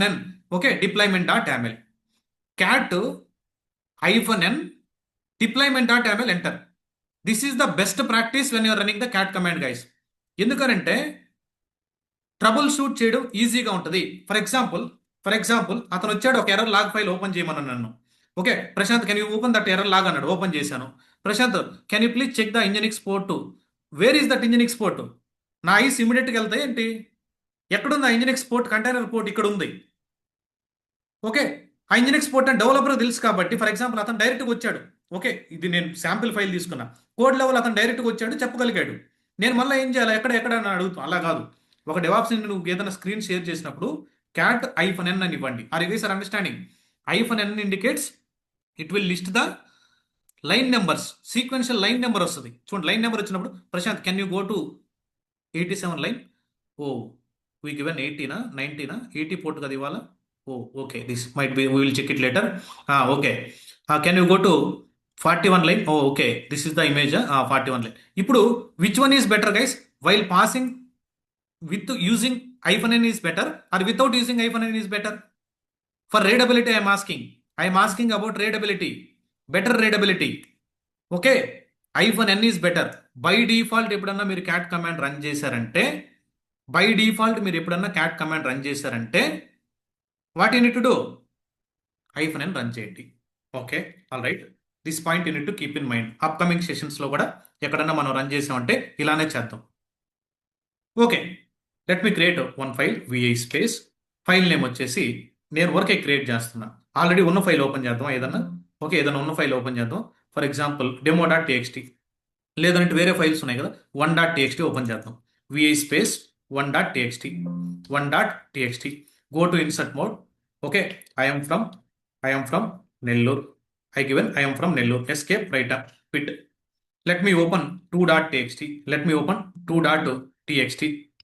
-n. Okay, deployment.yml. cat -n deployment.yml enter. This is the best practice when you are running the cat command, guys. ఎందుకంటే troubleshoot చేయడం ఈజీగా ఉంటుంది. For example అతను వచ్చాడు, ఒక error log file open చేయమన్నాను నన్ను. Okay Prashant, can you open that error log అన్నాడు. ఓపెన్ చేశాను. Prashant, can you please check the nginx port. Where is that nginx port? నా ఐస్ ఇమీడియట్గా వెళ్తాయి ఏంటి? ఎక్కడుంది ఆ ఇంజిన్ ఎక్స్పోర్ట్? కంటైనర్ పోర్ట్ ఇక్కడ ఉంది. ఓకే, ఆ ఇంజిన్ ఎక్స్పోర్ట్ అని డెవలపర్ తెలుసు కాబట్టి, ఫర్ ఎగ్జాంపుల్ అతను డైరెక్ట్గా వచ్చాడు. ఓకే, ఇది నేను శాంపిల్ ఫైల్ తీసుకున్నా. కోడ్ లెవెల్ అతను డైరెక్ట్గా వచ్చాడు, చెప్పగలిగాడు. నేను మళ్ళీ ఏం చేయాలి? ఎక్కడ అని అడుగుతాను. అలా కాదు. ఒక డెవాప్స్ నువ్వు ఏదైనా స్క్రీన్ షేర్ చేసినప్పుడు క్యాట్ -n అని ఇవ్వండి. Are is are understanding? -n indicates it will list the line numbers. Sequential line number వస్తుంది. చూడండి, లైన్ నెంబర్ వచ్చినప్పుడు Prashant, can you go to 87 line. Oh, we given 80 90 80 port కదా ఇవాళ. Oh okay, this might be, we will check it later. ఓకే, can you go to 41 line? Oh okay, this is the image. 41 line. ఇప్పుడు which one is better guys? While passing with using -n is better or without using -n is better? For readability I'm asking about readability, better readability. Okay, -n is better. By default ఎప్పుడన్నా మీరు cat command run చేశారంటే what you need to do? -n run చేయండి. Okay, all right. This point you need to keep in mind. Upcoming సెషన్స్లో కూడా ఎక్కడన్నా మనం run చేసామంటే ఇలానే చేద్దాం. Okay, let me create one file, V I space. File name వచ్చేసి నేను వర్కే క్రియేట్ చేస్తున్నా. ఆల్రెడీ ఉన్న ఫైల్ ఓపెన్ చేద్దాం ఏదన్నా. ఓకే, ఏదైనా ఉన్న ఫైల్ ఓపెన్ చేద్దాం. ఫర్ ఎగ్జాంపుల్ demo.txt, లేదంటే వేరే ఫైల్స్ ఉన్నాయి కదా, 1.txt ఓపెన్ చేద్దాం. V I space 1.txt. Go to insert mode. Okay, I am from Nellore. I am from Nellore. Escape, right up, quit. Let me open 2.txt.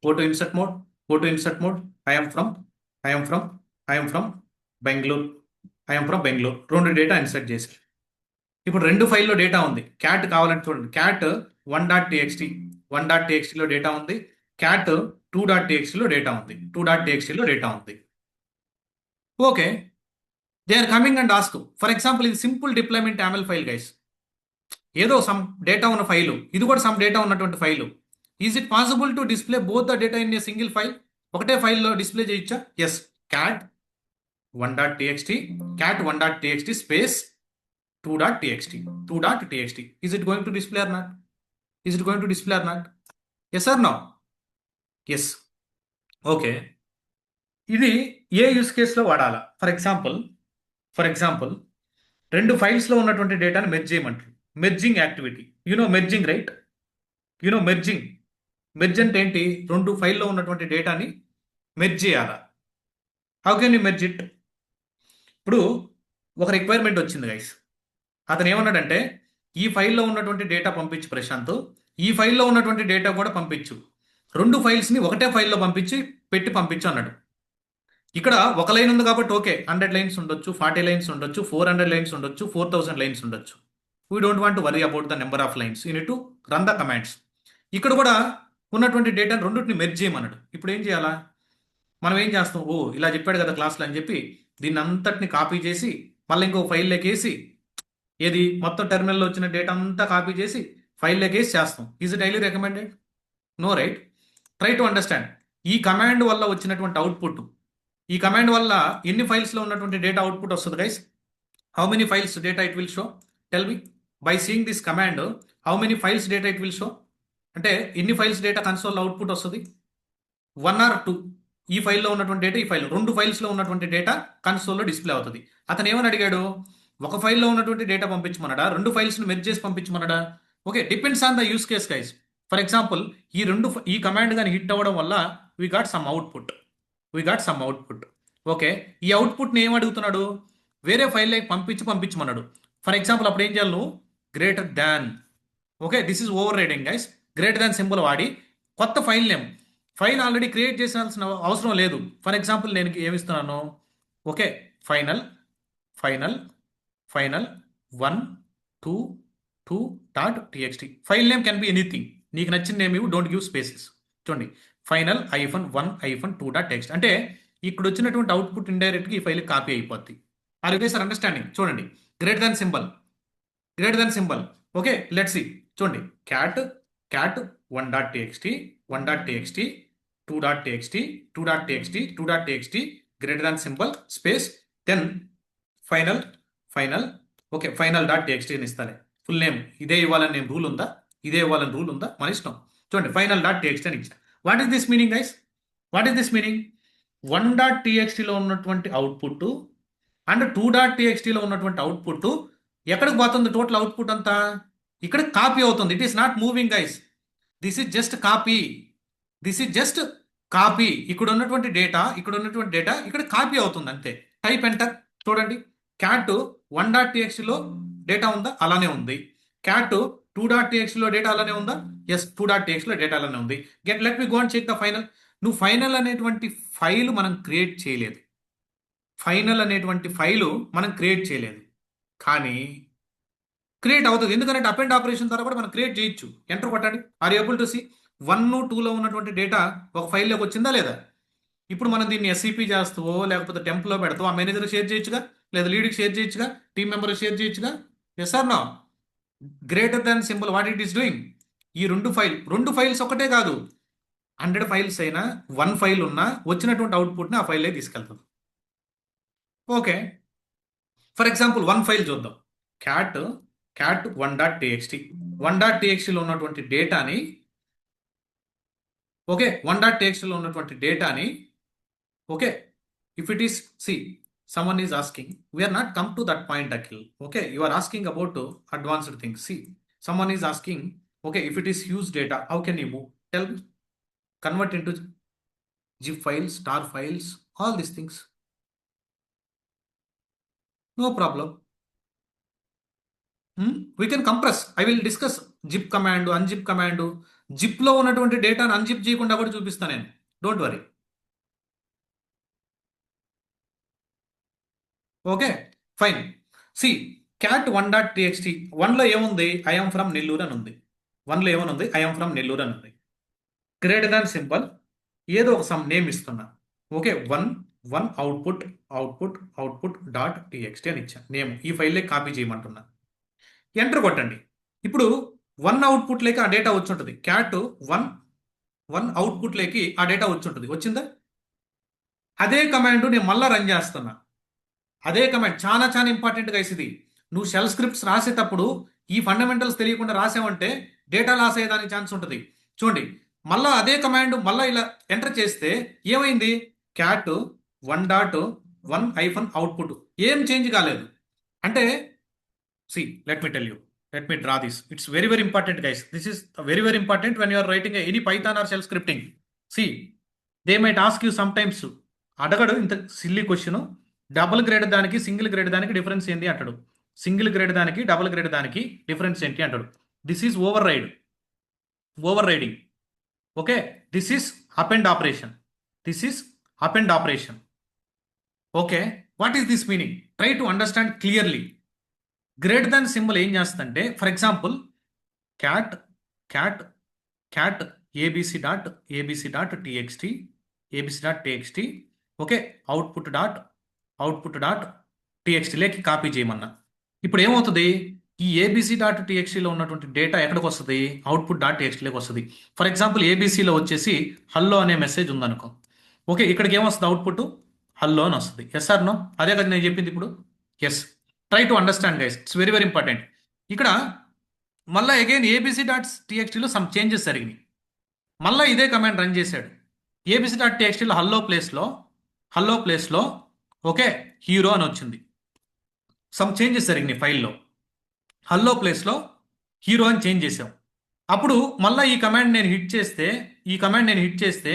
Go to insert mode. I am from Bangalore. రెండు data insert చేసి, ఇప్పుడు రెండు ఫైల్లో data ఉంది. Cat కావాలంటే చూడండి, cat 1.txt లో data ఉంది, క్యాట్ 2.txt లో డేటా ఉంది. Okay, they are coming and ask. For example ఇది simple deployment YAML file guys. ఏదో సమ్ డేటా ఉన్న ఫైలు, ఇది కూడా సమ్ డేటా ఉన్నటువంటి file. Is it possible to display both the data in a single file? ఒకటే ఫైల్లో display చేయొచ్చా? Yes, cat 1.txt space 2.txt. Is it going to display or not? Yes or no? Yes. Okay. ఇది ఏ use కేసులో వాడాలా? For example రెండు ఫైల్స్లో ఉన్నటువంటి డేటాను merge చేయమంటారు. Merging activity. Merging, right? Merge అంటే ఏంటి? రెండు ఫైల్లో ఉన్నటువంటి డేటాని మెర్జ్ చేయాలా? How can you merge it? ఇప్పుడు ఒక రిక్వైర్మెంట్ వచ్చింది గైస్. అతను ఏమన్నాడంటే, ఈ ఫైల్లో ఉన్నటువంటి డేటా పంపించు ప్రశాంత్, ఈ ఫైల్లో ఉన్నటువంటి డేటా కూడా పంపించు, రెండు ఫైల్స్ని ఒకటే ఫైల్లో పంపించు అన్నాడు. ఇక్కడ ఒక లైన్ ఉంది కాబట్టి ఓకే, 100 లైన్స్ ఉండొచ్చు, 40 లైన్స్ ఉండొచ్చు, 400 లైన్స్ ఉండొచ్చు, 4000 లైన్స్ ఉండొచ్చు. We don't want to worry about the number of lines. You need to run the commands. ఇక్కడ కూడా ఉన్నటువంటి డేటాను రెండింటిని మెర్జ్ చేయమన్నాడు. ఇప్పుడు ఏం చేయాలా? మనం ఏం చేస్తాం? ఓ, ఇలా చెప్పాడు కదా క్లాస్లో అని చెప్పి దీన్ని అంతటిని కాపీ చేసి మళ్ళీ ఇంకో ఫైల్లోకి వేసి, ఏది మొత్తం టెర్మినల్లో వచ్చిన డేటా అంతా కాపీ చేసి ఫైల్లోకి వేసి చేస్తాం. Is it highly recommended? No, right? Try to understand. ఈ కమాండ్ వల్ల వచ్చినటువంటి అవుట్పుట్ ఈ కమాండ్ వల్ల ఎన్ని ఫైల్స్లో ఉన్నటువంటి డేటా అవుట్పుట్ వస్తుంది guys? How many files data it will show? Tell me. By seeing this command how many files data it will show? అంటే ఎన్ని ఫైల్స్ డేటా కన్సోల్ అవుట్పుట్ వస్తుంది? 1 or 2. ఈ ఫైల్లో ఉన్నటువంటి డేటా, ఈ ఫైల్ 2 ఫైల్స్లో ఉన్నటువంటి డేటా కన్సోల్లో డిస్ప్లే అవుతుంది. అతను ఏమని అడిగాడు? ఒక ఫైల్లో ఉన్నటువంటి డేటా పంపించమన్నాడా, 2 ఫైల్స్ని మెర్జ్ చేసి పంపించమన్నాడా? Okay, depends on the use case guys. For example, ఈ కమాండ్ కానీ హిట్ అవ్వడం వల్ల we got some output. Okay, ఈ అవుట్పుట్ని ఏం అడుగుతున్నాడు? వేరే ఫైల్లోకి పంపించమన్నాడు. ఫర్ ఎగ్జాంపుల్, అప్పుడు ఏం చేయాలి నువ్వు? Greater than. Okay, this is over riding guys. Greater than symbol వాడి కొత్త ఫైల్ ఆల్రెడీ క్రియేట్ చేయాల్సిన అవసరం లేదు. ఫర్ ఎగ్జాంపుల్, నేను ఏమిస్తున్నాను? Okay, final 1 2 2.txt. File name can be anything. నీకు నచ్చిన నేమ్ ఇవ్వు, డోంట్ గివ్ స్పేసెస్. చూడండి, ఫైనల్ -1-2.txt. అంటే ఇక్కడ వచ్చినటువంటి అవుట్పుట్ ఇండైరెక్ట్గా ఈ ఫైల్ కాపీ అయిపోద్ది. Are you guys are understanding? చూడండి, greater than symbol. Okay, let's see. చూడండి, cat 1.txt 2.txt greater than symbol space then final. Okay, final.txt అని ఇస్తాను. ఫుల్ నేమ్ ఇదే ఇవ్వాలని నేను రూల్ ఉందా? మన ఇష్టం. చూడండి, final.txt అని ఇచ్చా. What is this meaning guys? 1.txtలో ఉన్నటువంటి అవుట్పుట్ అండ్ 2.txtలో ఉన్నటువంటి అవుట్పుట్ ఎక్కడికి పోతుంది? టోటల్ అవుట్పుట్ అంతా ఇక్కడ కాపీ అవుతుంది. It is not moving guys. This is just copy. ఇక్కడ ఉన్నటువంటి డేటా ఇక్కడ కాపీ అవుతుంది అంతే. Type enter. చూడండి, క్యాట్ 1.txtలో డేటా ఉందా? అలానే ఉంది. క్యాట్ 2.txtలో డేటా అలానే ఉందా? ఎస్, 2.txtలో డేటా అలానే ఉంది. Let me go and check the final. నువ్వు ఫైనల్ అనేటువంటి ఫైలు మనం క్రియేట్ చేయలేదు. కానీ క్రియేట్ అవుతుంది. ఎందుకంటే అపెండ్ ఆపరేషన్ ద్వారా కూడా మనం క్రియేట్ చేయొచ్చు. ఎంటర్ కొట్టండి. ఆర్ ఏబుల్ టు సీ 1, 2లో ఉన్నటువంటి డేటా ఒక ఫైల్లోకి వచ్చిందా లేదా? ఇప్పుడు మనం దీన్ని ఎస్సీపీ చేస్తావో లేకపోతే టెంప్లో పెడతావో, ఆ మేనేజర్ షేర్ చేయొచ్చుగా, లేదా లీడ్కి షేర్ చేయొచ్చుగా, టీమ్ మెంబర్ షేర్ చేయొచ్చుగా. Yes or no? Greater than symbol what it is doing? ఈ రెండు ఫైల్స్ ఒకటే కాదు, 100 ఫైల్స్ అయినా 1 ఫైల్ ఉన్నా వచ్చినటువంటి అవుట్పుట్ని ఆ ఫైల్లో తీసుకెళ్తుంది. ఓకే, ఫర్ ఎగ్జాంపుల్ 1 ఫైల్ చూద్దాం. క్యాట్ 1.txtలో ఉన్నటువంటి డేటాని, ఓకే, 1.txtలో ఉన్నటువంటి డేటాని, okay, if it is, see, someone is asking, we are not come to that point, Akhil. Okay, you are asking about advanced things. See, someone is asking, okay, if it is huge data, how can you move? Tell me. Convert into zip files, star files, all these things. No problem. We can compress. I will discuss zip command, unzip command. Zip లో ఉన్నటువంటి డేటాను unzip చేయకుండా కూడా చూపిస్తాను నేను. Don't worry. Okay, fine. See, cat 1.txt 1లో ఏముంది? I'm from Nellore అని ఉంది. 1లో ఏమనుంది? ఐఎమ్ ఫ్రమ్ నెల్లూరు అని ఉంది. గ్రేటర్ దాన్ సింబల్ ఏదో ఒక సమ్ నేమ్ ఇస్తున్నా. ఓకే, 1 output.txt అని ఇచ్చా నేమ్. ఈ ఫైల్లే కాపీ చేయమంటున్నా. ఎంటర్ కొట్టండి. ఇప్పుడు 1 అవుట్పుట్లోకి ఆ డేటా వచ్చి ఉంటుంది. క్యాట్ 1 అవుట్పుట్లోకి ఆ డేటా వచ్చి ఉంటుంది. వచ్చిందా? అదే కమాండ్ నేను మళ్ళీ రన్ చేస్తున్నా. అదే కమాండ్ చాలా చాలా ఇంపార్టెంట్ గైస్. ఇది నువ్వు షెల్ స్క్రిప్ట్స్ రాసేటప్పుడు ఈ ఫండమెంటల్స్ తెలియకుండా రాసావంటే డేటా లాస్ అయ్యేదానికి ఛాన్స్ ఉంటుంది. చూడండి, మళ్ళీ అదే కమాండ్ మళ్ళీ ఇలా ఎంటర్ చేస్తే ఏమైంది? క్యాట్ 1.1 అవుట్పుట్ ఏం చేంజ్ కాలేదు. అంటే see, let me tell you, let me draw this. It's very very important guys. This is very very important when you are writing any Python or shell scripting. See, they might ask you sometimes, అడగడు ఇంత silly question, double grade దానికి single grade దానికి difference ఏంటి అంటాడు. Single grade దానికి double grade దానికి difference ఏంటి అంటాడు. This is over riding. Okay, this is append operation. Okay, what is this meaning? Try to understand clearly. Greater than symbol ఏం చేస్తుందంటే, for example, cat abc.txt okay, output.txt copy చేయమన్నా. ఇప్పుడు ఏమవుతుంది? ఈ abc.txtలో ఉన్నటువంటి డేటా ఎక్కడికి వస్తుంది? output.txtలోకి వస్తుంది. ఫర్ ఎగ్జాంపుల్, ఏబీసీలో వచ్చేసి హల్లో అనే మెసేజ్ ఉందనుకో. ఓకే, ఇక్కడికి ఏమొస్తుంది? అవుట్పుట్ హల్లో అని వస్తుంది. Yes or no? అదే కదా నేను చెప్పింది ఇప్పుడు. Yes. Try to understand guys, it's very very important. ఇక్కడ మళ్ళీ అగైన్ ఏబిసి డాట్ టీఎక్స్టీలో సమ్ చేంజెస్ జరిగినాయి. మళ్ళీ ఇదే కమాండ్ రన్ చేశాడు. ఏబిసి డాట్ టీఎక్స్టీలో హల్లో ప్లేస్లో ఓకే హీరో అని వచ్చింది. సమ్ చేంజెస్ జరిగినాయి ఫైల్లో. హల్లో ప్లేస్లో హీరో అని చేంజ్ చేసాం. అప్పుడు మళ్ళీ ఈ కమాండ్ నేను హిట్ చేస్తే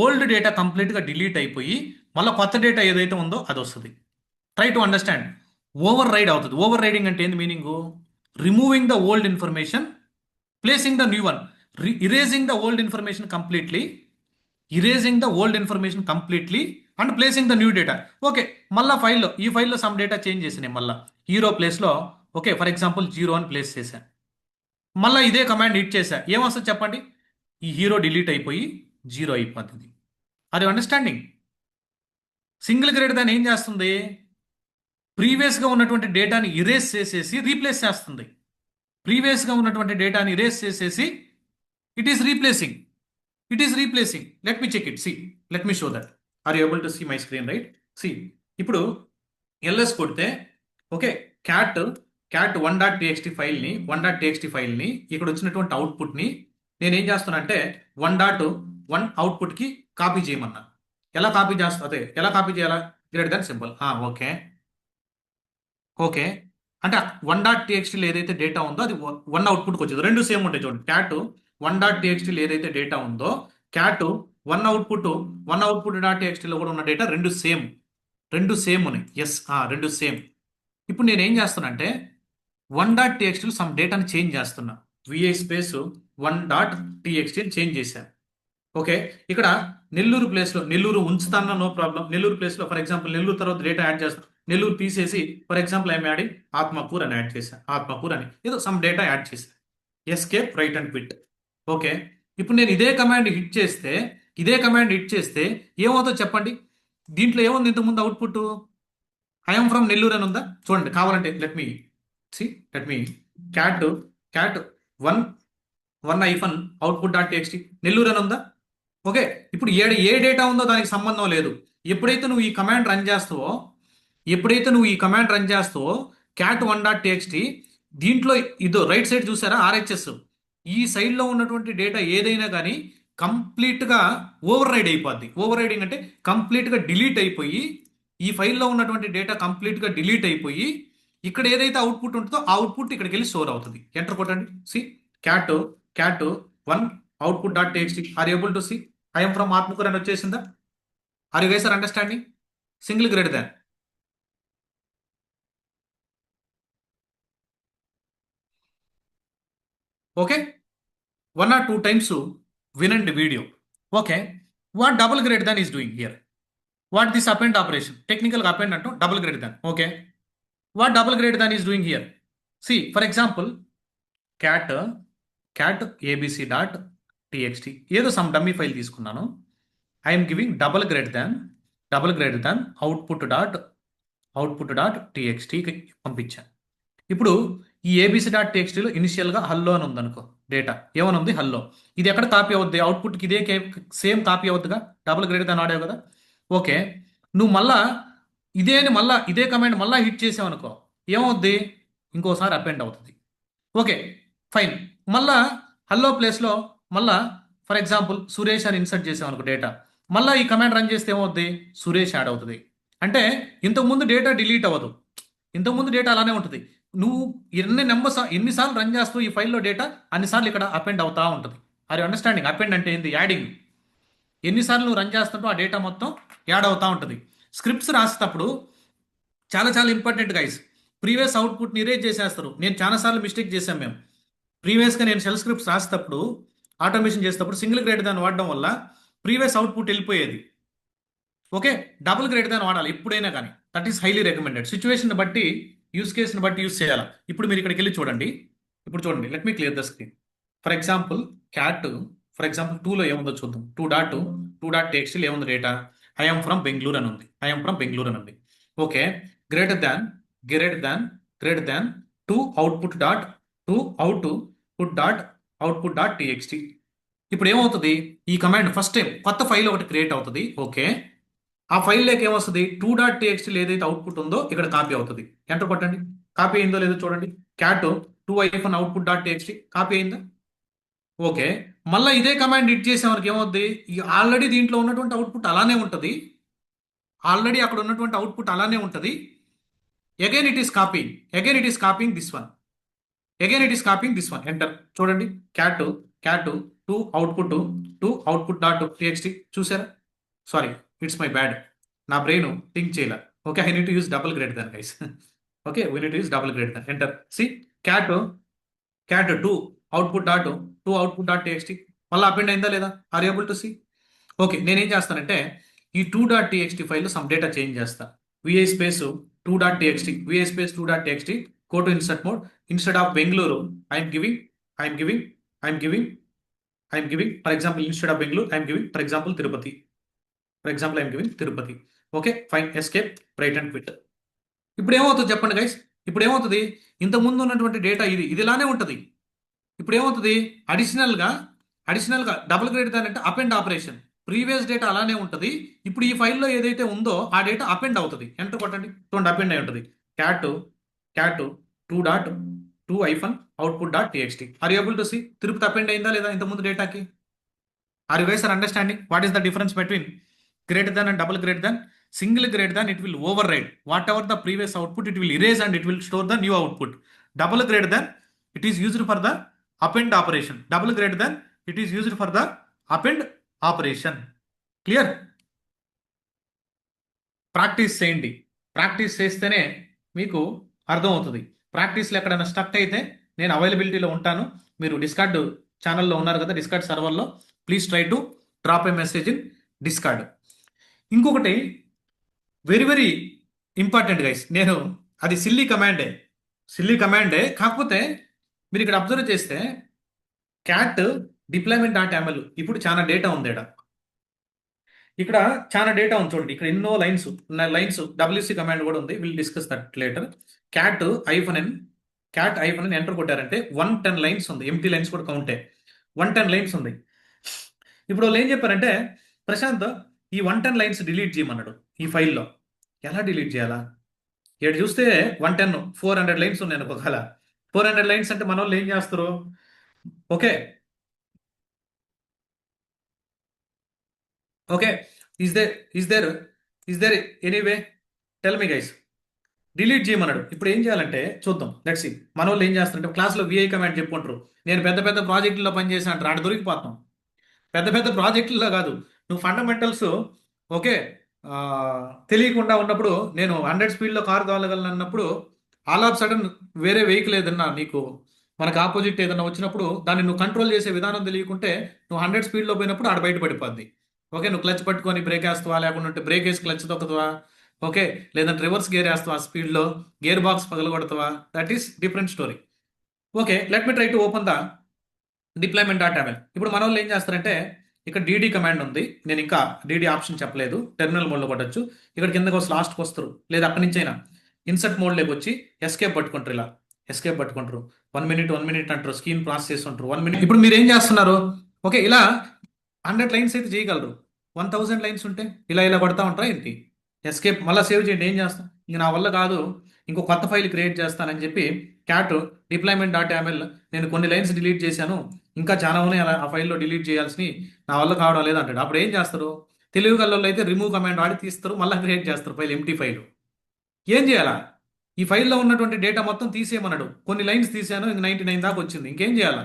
ఓల్డ్ డేటా కంప్లీట్గా డిలీట్ అయిపోయి మళ్ళీ కొత్త డేటా ఏదైతే ఉందో అది వస్తుంది. Try to understand. Override అవుతుంది. ఓవర్ రైడింగ్ అంటే ఏంది meaning? Removing the old information, placing the new one, erasing the old information completely, and placing the new data. Okay, మళ్ళీ ఈ ఫైల్లో సమ్ డేటా చేంజ్ చేసినాయి. మళ్ళీ హీరో ప్లేస్లో okay for example 0 అని ప్లేస్ చేశాను. మళ్ళీ ఇదే కమాండ్ హిట్ చేశా. ఏమొస్తుంది చెప్పండి? ఈ హీరో డిలీట్ అయిపోయి 0 అయిపోతుంది. అది అండర్స్టాండింగ్. సింగిల్ గ్రేడ్ దాన్ని ఏం చేస్తుంది? ప్రీవియస్గా ఉన్నటువంటి డేటాని ఇరేజ్ చేసేసి రీప్లేస్ చేస్తుంది. It is replacing. Let me check it. Let me show that. Are you able to see my screen right? ఇప్పుడు ఎల్ఎస్ కొడితే ఓకే క్యాట్ 1.txt ఫైల్ని ఇక్కడ వచ్చినటువంటి అవుట్పుట్ని నేను ఏం చేస్తున్నా అంటే 1.1 అవుట్పుట్కి కాపీ చేయమన్నా. ఎలా కాపీ చేయాలా? Greater than symbol. ఓకే అంటే 1.txtలో ఏదైతే డేటా ఉందో అది 1 అవుట్పుట్కి వచ్చేది. రెండు సేమ్ ఉంటాయి చూడండి. క్యాట్ 1.txtలో ఏదైతే డేటా ఉందో క్యాట్ 1 అవుట్పుట్ .txtలో కూడా ఉన్న డేటా రెండు సేమ్ ఉన్నాయి. ఎస్, రెండు సేమ్. ఇప్పుడు నేను ఏం చేస్తున్నా అంటే 1.txtలో సమ్ డేటాని చేంజ్ చేస్తున్నా. విఐ స్పేస్ 1.txt చేంజ్ చేశాను. ఓకే, ఇక్కడ నెల్లూరు ఉంచుతానా, నో ప్రాబ్లం. నెల్లూరు ప్లేస్లో ఫర్ ఎగ్జాంపుల్ నెల్లూరు తర్వాత డేటా యాడ్ చేస్తాను. నెల్లూరు తీసేసి for example I'm adding Atmakur అని యాడ్ చేశాను. ఆత్మకూరు అని ఏదో సమ్ డేటా యాడ్ చేశాను. Escape write and quit. Okay, ఇప్పుడు నేను ఇదే కమాండ్ హిట్ చేస్తే ఏమవుతుందో చెప్పండి? దీంట్లో ఏముంది ఇంతకుముందు అవుట్పుట్? ఐఎమ్ ఫ్రమ్ నెల్లూరు అని ఉందా? చూడండి, కావాలంటే let me cat 1 hyphen output .txt Nellore అని ఉందా? ఓకే, ఇప్పుడు ఏ డేటా ఉందో దానికి సంబంధం లేదు. ఎప్పుడైతే నువ్వు ఈ కమాండ్ రన్ చేస్తావో క్యాట్ 1.txt దీంట్లో ఇదో రైట్ సైడ్ చూసారా ఆర్హెచ్ఎస్, ఈ సైడ్లో ఉన్నటువంటి డేటా ఏదైనా కానీ కంప్లీట్గా ఓవర్ రైడ్ అయిపోద్ది. ఓవర్ రైడింగ్ అంటే కంప్లీట్గా డిలీట్ అయిపోయి ఈ ఫైల్లో ఉన్నటువంటి డేటా కంప్లీట్గా డిలీట్ అయిపోయి ఇక్కడ ఏదైతే అవుట్పుట్ ఉంటుందో ఆ అవుట్పుట్ ఇక్కడికి వెళ్ళి స్టోర్ అవుతుంది. ఎంటర్ కొట్టండి. Cat 1 output .txt. Are able to see I'm from Atmakur అని వచ్చేసిందా? Are you guys are understanding? Single greater than. Okay, 1 or 2 times వినండి video. Okay, what double greater than is doing here? What this append operation? టెక్నికల్గా append అంటాం, double greater than. Okay, what double greater than is doing here? For example cat A B C dot T X T ఏదో some dummy file తీసుకున్నాను. I'm giving double greater than output dot టీఎక్స్టీకి పంపించాను. ఇప్పుడు ఈ ABC dot టీఎక్స్టీలో ఇనిషియల్గా hello అని ఉందనుకో, డేటా ఏమని ఉంది? హల్లో. ఇది ఎక్కడ కాపీ అవుద్ది? అవుట్పుట్కి ఇదే సేమ్ కాపీ అవుద్దిగా, డబుల్ గ్రేటర్ దాన్ ఆడావు కదా. ఓకే, నువ్వు ఇదే కమాండ్ మళ్ళీ హిట్ చేసావనుకో ఏమవుద్ది? ఇంకోసారి అపెండ్ అవుతుంది. Okay fine. మళ్ళా హల్లో ప్లేస్లో మళ్ళా ఫర్ ఎగ్జాంపుల్ సురేష్ అని ఇన్సర్ట్ చేసామనుకో డేటా, మళ్ళీ ఈ కమాండ్ రన్ చేస్తే ఏమవుద్ది? సురేష్ యాడ్ అవుతుంది. అంటే ఇంతకుముందు డేటా డిలీట్ అవ్వదు, ఇంతకుముందు డేటా అలానే ఉంటుంది. నువ్వు ఎన్నిసార్లు రన్ చేస్తావు ఈ ఫైల్లో డేటా, అన్నిసార్లు ఇక్కడ అపెండ్ అవుతా ఉంటుంది. Are you understanding? అపెండ్ అంటే ఏంది? యాడింగ్. ఎన్నిసార్లు నువ్వు రన్ చేస్తుంటో ఆ డేటా మొత్తం యాడ్ అవుతా ఉంటుంది. స్క్రిప్ట్స్ రాసేటప్పుడు చాలా చాలా ఇంపార్టెంట్ గైస్. ప్రీవియస్ అవుట్పుట్ని ఇరేజ్ చేసేస్తారు. నేను చాలాసార్లు మిస్టేక్ చేశాను. మేము ప్రీవియస్గా నేను షెల్ స్క్రిప్ట్స్ రాసేటప్పుడు, ఆటోమేషన్ చేసేటప్పుడు సింగిల్ గ్రేటర్ దాన్ని వాడడం వల్ల ప్రీవియస్ అవుట్పుట్ వెళ్ళిపోయేది. ఓకే, డబుల్ గ్రేటర్ దాన్ని వాడాలి ఎప్పుడైనా కానీ. That is highly recommended. Situation బట్టి, యూస్ కేసుని బట్టి యూస్ చేయాలి. ఇప్పుడు మీరు ఇక్కడికి వెళ్ళి చూడండి. Let me clear the screen. For example for example 2లో ఏముందో చూద్దాం. 2.txt ఏముంది డేటా? ఐఎమ్ ఫ్రమ్ బెంగళూరు అని ఉంది. Okay, greater than 2 output dot TXT. ఇప్పుడు ఏమవుతుంది? ఈ కమాండ్ ఫస్ట్ టైం కొత్త ఫైల్ ఒకటి క్రియేట్ అవుతుంది. ఓకే, ఆ ఫైల్ లేక ఏమొస్తుంది, 2.txt ఏదైతే అవుట్పుట్ ఉందో ఇక్కడ కాపీ అవుతుంది. ఎంటర్ కొట్టండి, కాపీ అయిందో లేదో చూడండి. Cat 2 output dot TXT copy అయిందా? ఓకే. మళ్ళీ ఇదే కమాండ్ ఇట్ చేసేవారికి ఏమవుద్ది, ఆల్రెడీ దీంట్లో ఉన్నటువంటి అవుట్పుట్ అలానే ఉంటుంది, ఆల్రెడీ అక్కడ ఉన్నటువంటి అవుట్పుట్ అలానే ఉంటుంది. Again it is copying, again it is copying this one, again it is copying this one. Enter చూడండి, cat cat two output dot TXT చూసారా? సారీ, ఇట్స్ మై బ్యాడ్, నా బ్రెయిన్ థింక్ చేయలే. Okay, I need to use double grade then guys. Okay, we need to use double grade then. Enter see, cat cat two output dot TXT మళ్ళీ append అయిందా లేదా? Are able to C? Okay, నేనేం చేస్తానంటే ఈ 2.txt ఫైల్లో some data change చేస్తా. V I space 2.txt, V I space 2.txt, go to insert mode. Instead of Bengaluru, I am giving, for example, instead of Bengaluru, I am giving, for example, Tirupati. I am giving Tirupati. Okay, fine, escape, write and quit. ఇప్పుడు ఏమవుతుంది చెప్పండి guys? ఇప్పుడు ఏమవుతుంది, ఇంతకుముందు ఉన్నటువంటి data ఇది ఇలానే ఉంటుంది. ఇప్పుడు ఏమవుతుంది, అడిషనల్గా డబుల్ గ్రేడ్ దాని అంటే అపెండ్ ఆపరేషన్. ప్రీవియస్ డేటా అలానే ఉంటుంది, ఇప్పుడు ఈ ఫైల్లో ఏదైతే ఉందో ఆ డేటా అపెండ్ అవుతుంది. ఎంటర్ కొట్టండి, చూడండి అపెండ్ అయి ఉంటుంది. Cat 2 output dot TXT. Are able to see? Tirupati append అయిందా లేదా ఇంతకుముందు డేటాకి? Are you guys are understanding what is the difference between greater than and double greater than? Single greater than, it will override whatever the previous output, it will erase and it will store the new output. Double greater than, it is used for the append operation. Double greater than, it is used for the append operation. Clear? Practice చేయండి, practice చేస్తేనే మీకు అర్థమవుతుంది. ప్రాక్టీస్లో ఎక్కడైనా stuck అయితే నేను అవైలబిలిటీలో ఉంటాను. మీరు డిస్కార్డ్ ఛానల్లో ఉన్నారు కదా, డిస్కార్డ్ సర్వర్లో, please try to drop a message in Discord. ఇంకొకటి వెరీ వెరీ ఇంపార్టెంట్ గైస్, నేను అది సిల్లీ కమాండే కాకపోతే మీరు ఇక్కడ అబ్జర్వ్ చేస్తే క్యాట్ డిప్లాయ్మెంట్ డాట్ ఎంఎల్ ఇప్పుడు చాలా డేటా ఉంది ఇక్కడ చాలా డేటా ఉంది చూడండి. ఇక్కడ ఎన్నో లైన్స్ డబ్ల్యూసి కమాండ్ కూడా ఉంది, will discuss that later. Cat ఐఫన్ ఎంటర్ కొట్టారంటే 110 లైన్స్ ఉంది, ఎంటీ లైన్స్ కూడా కౌంటే 110 లైన్స్ ఉంది. ఇప్పుడు వాళ్ళు ఏం చెప్పారంటే, ప్రశాంత్ ఈ 110 లైన్స్ డిలీట్ చేయమన్నాడు ఈ ఫైల్లో. ఎలా డిలీట్ చేయాలా? ఇక్కడ చూస్తే 110 400 లైన్స్ ఉన్నాయి ఒకవేళ. 400 లైన్స్ అంటే మన వాళ్ళు ఏం చేస్తారు? Okay okay, is there anyway? Tell me guys. Delete చేయమన్నాడు. ఇప్పుడు ఏం చేయాలంటే చూద్దాం, లెట్స్ సీ. మన వాళ్ళు ఏం చేస్తారంటే క్లాస్లో విఐ కమాండ్ చెప్పుకుంటారు, నేను పెద్ద పెద్ద ప్రాజెక్టుల్లో పనిచేసా అంటారు, ఆడ దొరికిపోతాం. పెద్ద పెద్ద ప్రాజెక్టుల్లో కాదు, నువ్వు ఫండమెంటల్స్ ఓకే తెలియకుండా ఉన్నప్పుడు, నేను 100 స్పీడ్లో కారు తోలగలను అన్నప్పుడు, ఆల్ ఆఫ్ సడన్ వేరే వెహికల్ ఏదన్నా నీకు మనకు ఆపోజిట్ ఏదన్నా వచ్చినప్పుడు దాన్ని నువ్వు కంట్రోల్ చేసే విధానం తెలియకుంటే నువ్వు 100 స్పీడ్లో పోయినప్పుడు ఆడ బయట పడిపోద్ది. ఓకే, నువ్వు క్లచ్ పట్టుకొని బ్రేక్ వేస్తావా, లేకుంటే బ్రేక్ వేసి క్లచ్ తొక్కుతావా, ఓకే, లేదంటే రివర్స్ గేర్ వేస్తావా, స్పీడ్లో గేర్ బాక్స్ పగలగొడతావా, that is different story. Okay, let me try to open the deployment dot ML. ఇప్పుడు మన వాళ్ళు ఏం చేస్తారంటే, ఇక్కడ డీడీ కమాండ్ ఉంది, నేను ఇంకా డీడీ ఆప్షన్ చెప్పలేదు, టెర్మినల్ మోడ్లో కొట్టచ్చు. ఇక్కడ కిందకు వస్తే లాస్ట్కి వస్తారు, లేదా అక్కడి నుంచి అయినా ఇన్సర్ట్ మోడ్లోకి వచ్చి ఎస్కేప్ పట్టుకుంటారు, ఇలా ఎస్కేప్ పట్టుకుంటారు. 1 మినిట్ అంటారు, స్క్రీన్ ప్రాసెస్ చేస్తుంటారు 1 మినిట్. ఇప్పుడు మీరు ఏం చేస్తున్నారు? ఓకే, ఇలా 100 లైన్స్ అయితే చేయగలరు, 1000 లైన్స్ ఉంటే ఇలా కొడతా ఉంటారా ఏంటి? ఎస్కేప్ మళ్ళీ సేవ్ చేయండి. ఏం చేస్తాం, ఇంక నా వల్ల కాదు, ఇంకో కొత్త ఫైల్ క్రియేట్ చేస్తానని చెప్పి క్యాట్ డిప్లాయ్మెంట్ డాట్ ఎంఎల్, నేను కొన్ని లైన్స్ డిలీట్ చేశాను, ఇంకా చాలా ఉన్నాయి అలా ఆ ఫైల్లో డిలీట్ చేయాల్సి, నా వల్ల కావడం లేదు అంటాడు. అప్పుడు ఏం చేస్తారు? తెలుగు కళ్ళల్లో అయితే రిమూవ్ కమాండ్ వాడి తీస్తారు, మళ్ళీ క్రియేట్ చేస్తారు ఫైల్, ఎంటీ ఫైల్. ఏం చేయాలా? ఈ ఫైల్లో ఉన్నటువంటి డేటా మొత్తం తీసేయమన్నాడు, కొన్ని లైన్స్ తీసాను, ఇంక 99 దాకా వచ్చింది, ఇంకేం చేయాలా?